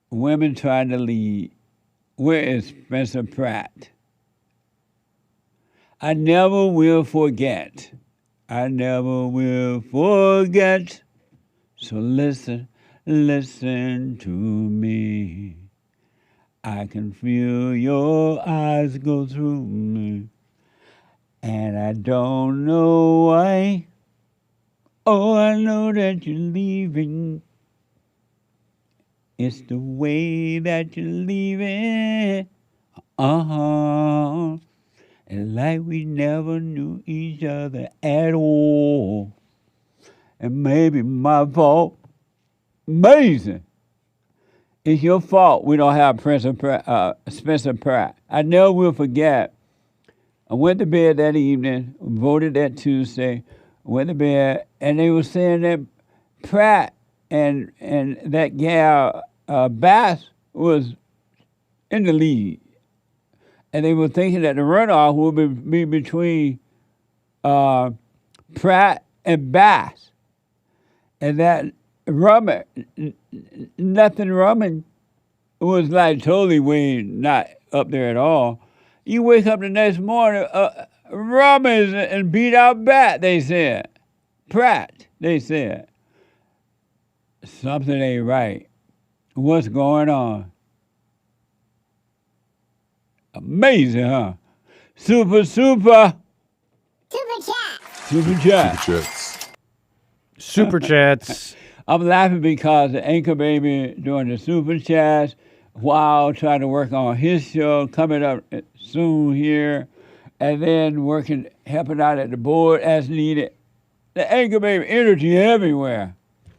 Women trying to lead. Where is Spencer Pratt? I never will forget. I never will forget. So listen to me. I can feel your eyes go through me. And I don't know why. Oh, I know that you're leaving. It's the way that you're leaving. And like we never knew each other at all. And maybe my fault. Amazing. It's your fault we don't have Spencer Pratt. I never will forget. I went to bed that evening, voted that Tuesday, went to bed, and they were saying that Pratt and that gal Bass was in the lead. And they were thinking that the runoff would be between Pratt and Bass. And that Nithya Raman was like totally way not up there at all. You wake up the next morning, Raman is and beat out Pratt, they said. Pratt, they said. Something ain't right. What's going on? Amazing, huh? Super. Super chat. Super chats. I'm laughing because the anchor baby doing the super chats while trying to work on his show coming up soon here, and then helping out at the board as needed. The anchor baby energy everywhere.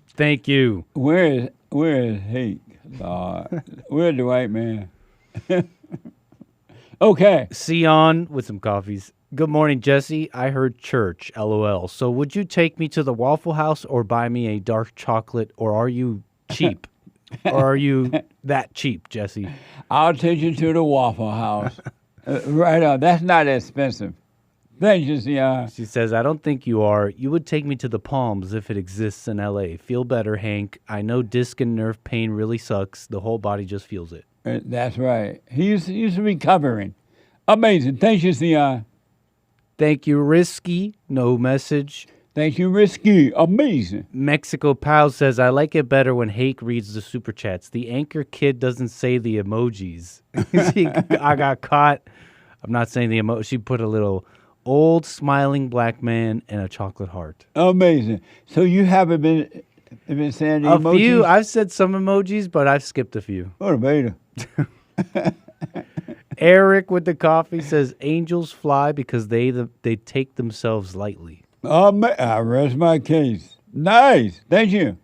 Thank you. Where is Hake? Where's the white man? Okay. Sion with some coffees. Good morning, Jesse. I heard church, LOL. So would you take me to the Waffle House or buy me a dark chocolate, or are you cheap? Or are you that cheap, Jesse? I'll take you to the Waffle House. Right on. That's not expensive. Thank you, Sion. She says, I don't think you are. You would take me to the Palms if it exists in L.A. Feel better, Hank. I know disc and nerve pain really sucks. The whole body just feels it. That's right. He's recovering. Amazing. Thank you, Sion. Thank you, Risky. No message. Thank you, Risky. Amazing. Mexico Pal says, I like it better when Hake reads the super chats. The anchor kid doesn't say the emojis. I got caught. I'm not saying the emoji. She put a little old smiling black man and a chocolate heart. Amazing. So you haven't been saying the emojis? A few. I've said some emojis, but I've skipped a few. What a beta. Eric with the coffee says, angels fly because they take themselves lightly. I rest my case. Nice. Thank you.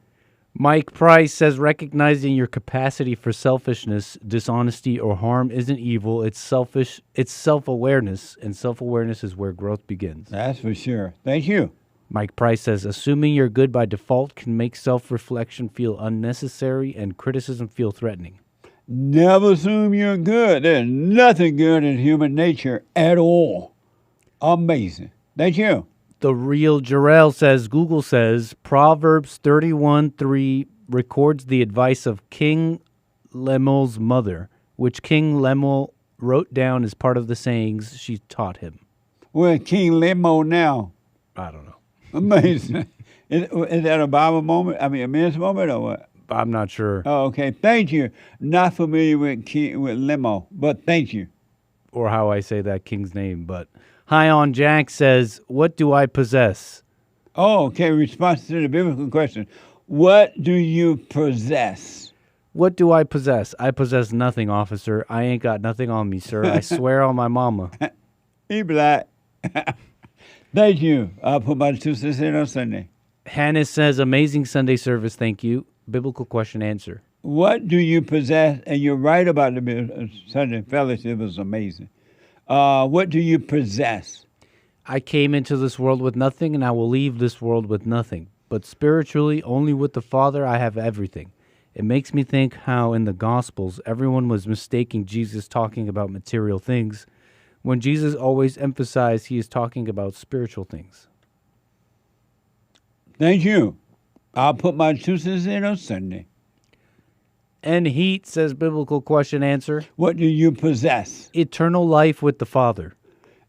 Mike Price says recognizing your capacity for selfishness, dishonesty, or harm isn't evil. It's selfish. It's self-awareness, and self-awareness is where growth begins. That's for sure. Thank you. Mike Price says assuming you're good by default can make self-reflection feel unnecessary and criticism feel threatening. Never assume you're good. There's nothing good in human nature at all. Amazing. Thank you. The Real Jarrell says, Google says, Proverbs 31:3 records the advice of King Lemuel's mother, which King Lemuel wrote down as part of the sayings she taught him. Where's King Lemuel now? I don't know. Amazing. Is that a Bible moment? I mean, a men's moment or what? I'm not sure. Oh, okay. Thank you. Not familiar with Lemuel, but thank you. Or how I say that king's name, but... High on Jack says, what do I possess? Oh, okay. Response to the biblical question. What do you possess? What do I possess? I possess nothing, officer. I ain't got nothing on me, sir. I swear on my mama. He black. Thank you. I'll put my 2 cents in on Sunday. Hannah says, amazing Sunday service, thank you. Biblical question answer. What do you possess? And you're right about the Sunday fellowship. It was amazing. What do you possess? I came into this world with nothing, and I will leave this world with nothing. But spiritually, only with the Father, I have everything. It makes me think how in the Gospels, everyone was mistaking Jesus talking about material things, when Jesus always emphasized he is talking about spiritual things. Thank you. I'll put my 2 cents in on Sunday. And Heat says, biblical question answer. What do you possess? Eternal life with the Father.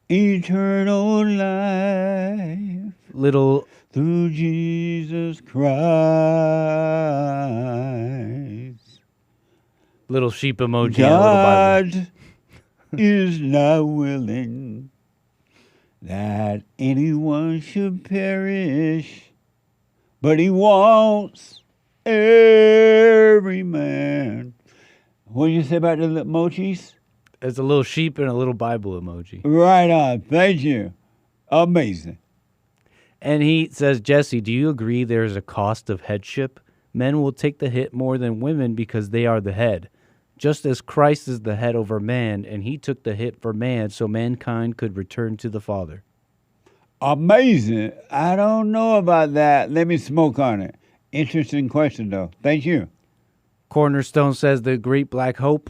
Eternal life. Little. Through Jesus Christ. Little sheep emoji. God is not willing that anyone should perish, but he wants every man. What do you say about the emojis? There's a little sheep and a little Bible emoji. Right on. Thank you. Amazing. And he says, Jesse, do you agree there's a cost of headship? Men will take the hit more than women because they are the head. Just as Christ is the head over man, and he took the hit for man so mankind could return to the Father. Amazing. I don't know about that. Let me smoke on it. Interesting question, though. Thank you. Cornerstone says the Great Black Hope.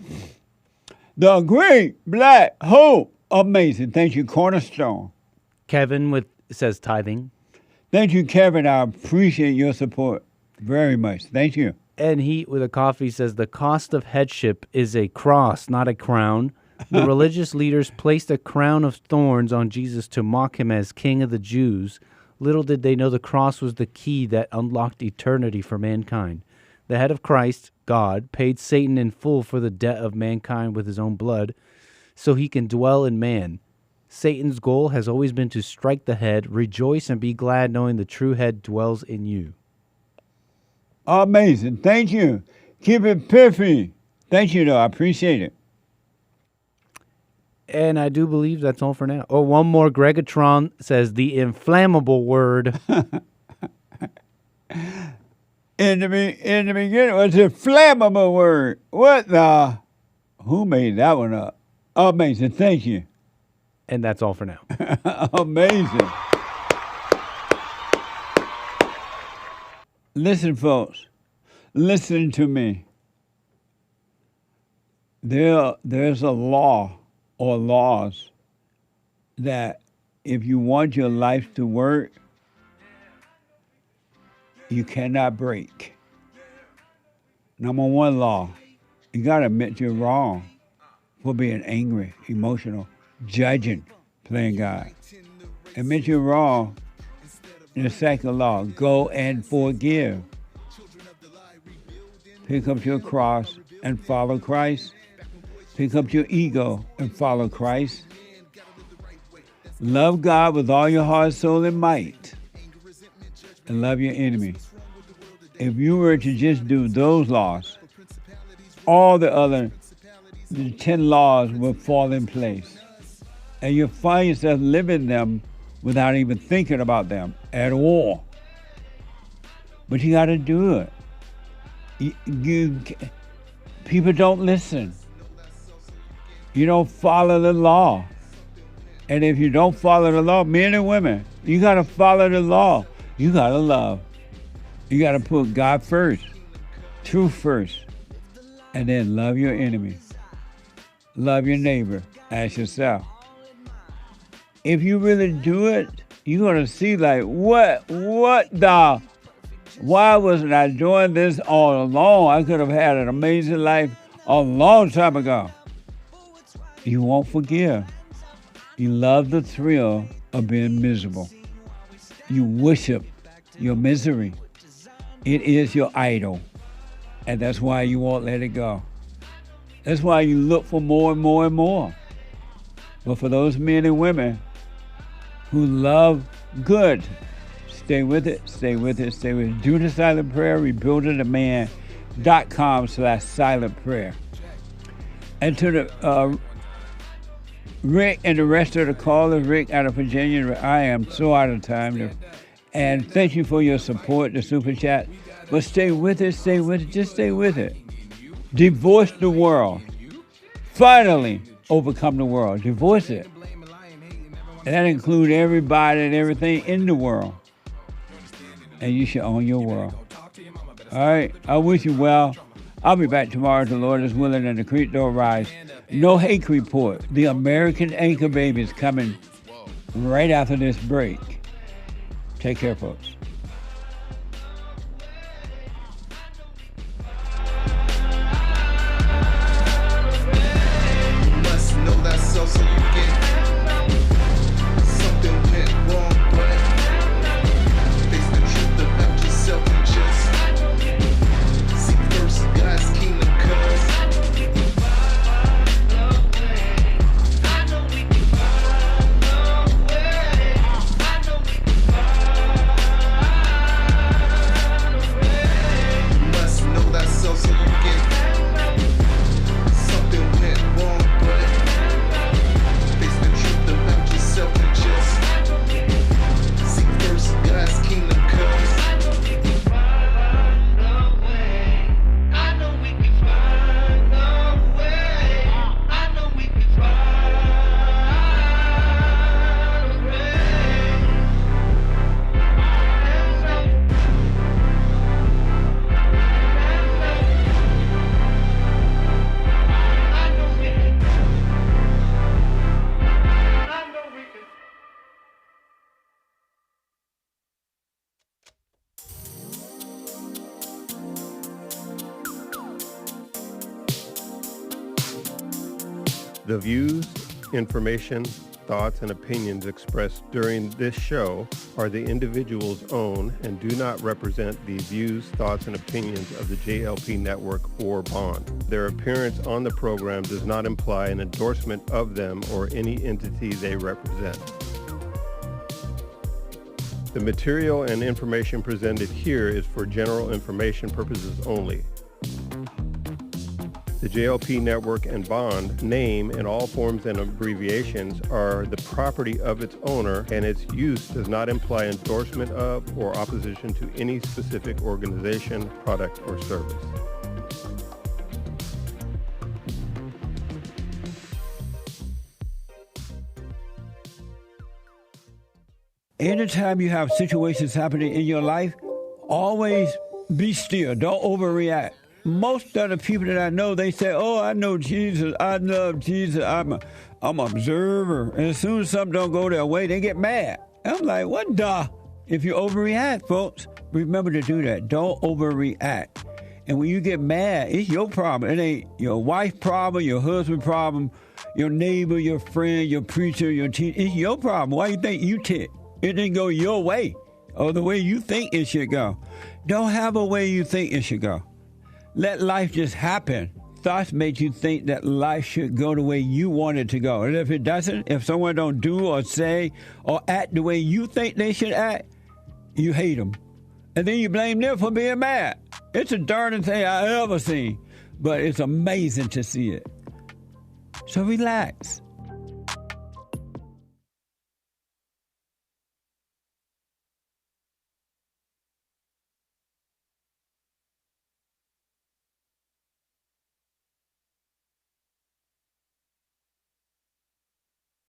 The Great Black Hope. Amazing. Thank you, Cornerstone. Kevin says tithing. Thank you, Kevin. I appreciate your support very much. Thank you. And Heat with a coffee says the cost of headship is a cross, not a crown. The religious leaders placed a crown of thorns on Jesus to mock him as King of the Jews. Little did they know the cross was the key that unlocked eternity for mankind. The head of Christ, God, paid Satan in full for the debt of mankind with his own blood, so he can dwell in man. Satan's goal has always been to strike the head, rejoice and be glad knowing the true head dwells in you. Amazing. Thank you. Keep it piffy. Thank you, though. I appreciate it. And I do believe that's all for now. Oh, one more. Gregatron says the inflammable word. In the beginning, it was a flammable word. What the? Who made that one up? Amazing. Thank you. And that's all for now. Amazing. Listen, folks. Listen to me. There's a law or laws that if you want your life to work, you cannot break. Number one law, you got to admit you're wrong for being angry, emotional, judging, playing God. Admit you're wrong. And the second law, go and forgive. Pick up your cross and follow Christ. Pick up your ego and follow Christ. Love God with all your heart, soul, and might. And love your enemy. If you were to just do those laws, all the 10 laws will fall in place. And you'll find yourself living them without even thinking about them at all. But you got to do it. People don't listen. You don't follow the law. And if you don't follow the law, men and women, you got to follow the law. You got to love. You got to put God first, truth first, and then love your enemy. Love your neighbor as yourself. If you really do it, you're going to see like, why wasn't I doing this all along? I could have had an amazing life a long time ago. You won't forgive. You love the thrill of being miserable. You worship your misery. It is your idol. And that's why you won't let it go. That's why you look for more and more and more. But for those men and women who love good, stay with it, stay with it, stay with it. Do the silent prayer, rebuildingtheman.com/silent prayer. And to the Rick and the rest of the callers, Rick out of Virginia, I am so out of time. And thank you for your support, the super chat. But stay with it, just stay with it. Divorce the world. Finally overcome the world. Divorce it. And that includes everybody and everything in the world. And you should own your world. All right, I wish you well. I'll be back tomorrow if the Lord is willing and the creek don't rise. No hate report. The American anchor baby is coming right after this break. Take care, folks. You must know that so you get something went wrong, but face the truth about yourself and just seek first God's kingdom, cause The views, information, thoughts, and opinions expressed during this show are the individual's own and do not represent the views, thoughts, and opinions of the JLP Network or Bond. Their appearance on the program does not imply an endorsement of them or any entity they represent. The material and information presented here is for general information purposes only. The JLP Network and Bond name and all forms and abbreviations are the property of its owner, and its use does not imply endorsement of or opposition to any specific organization, product, or service. Anytime you have situations happening in your life, always be still. Don't overreact. Most of the people that I know, they say, oh, I know Jesus, I love Jesus, I'm an observer. And as soon as something don't go their way, they get mad. I'm like, what the? If you overreact, folks, remember to do that. Don't overreact. And when you get mad, it's your problem. It ain't your wife's problem, your husband's problem, your neighbor, your friend, your preacher, your teacher. It's your problem. Why you think you tick? It didn't go your way or the way you think it should go. Don't have a way you think it should go. Let life just happen. Thoughts make you think that life should go the way you want it to go. And if it doesn't, if someone don't do or say or act the way you think they should act, you hate them. And then you blame them for being mad. It's the darndest thing I ever seen. But it's amazing to see it. So relax.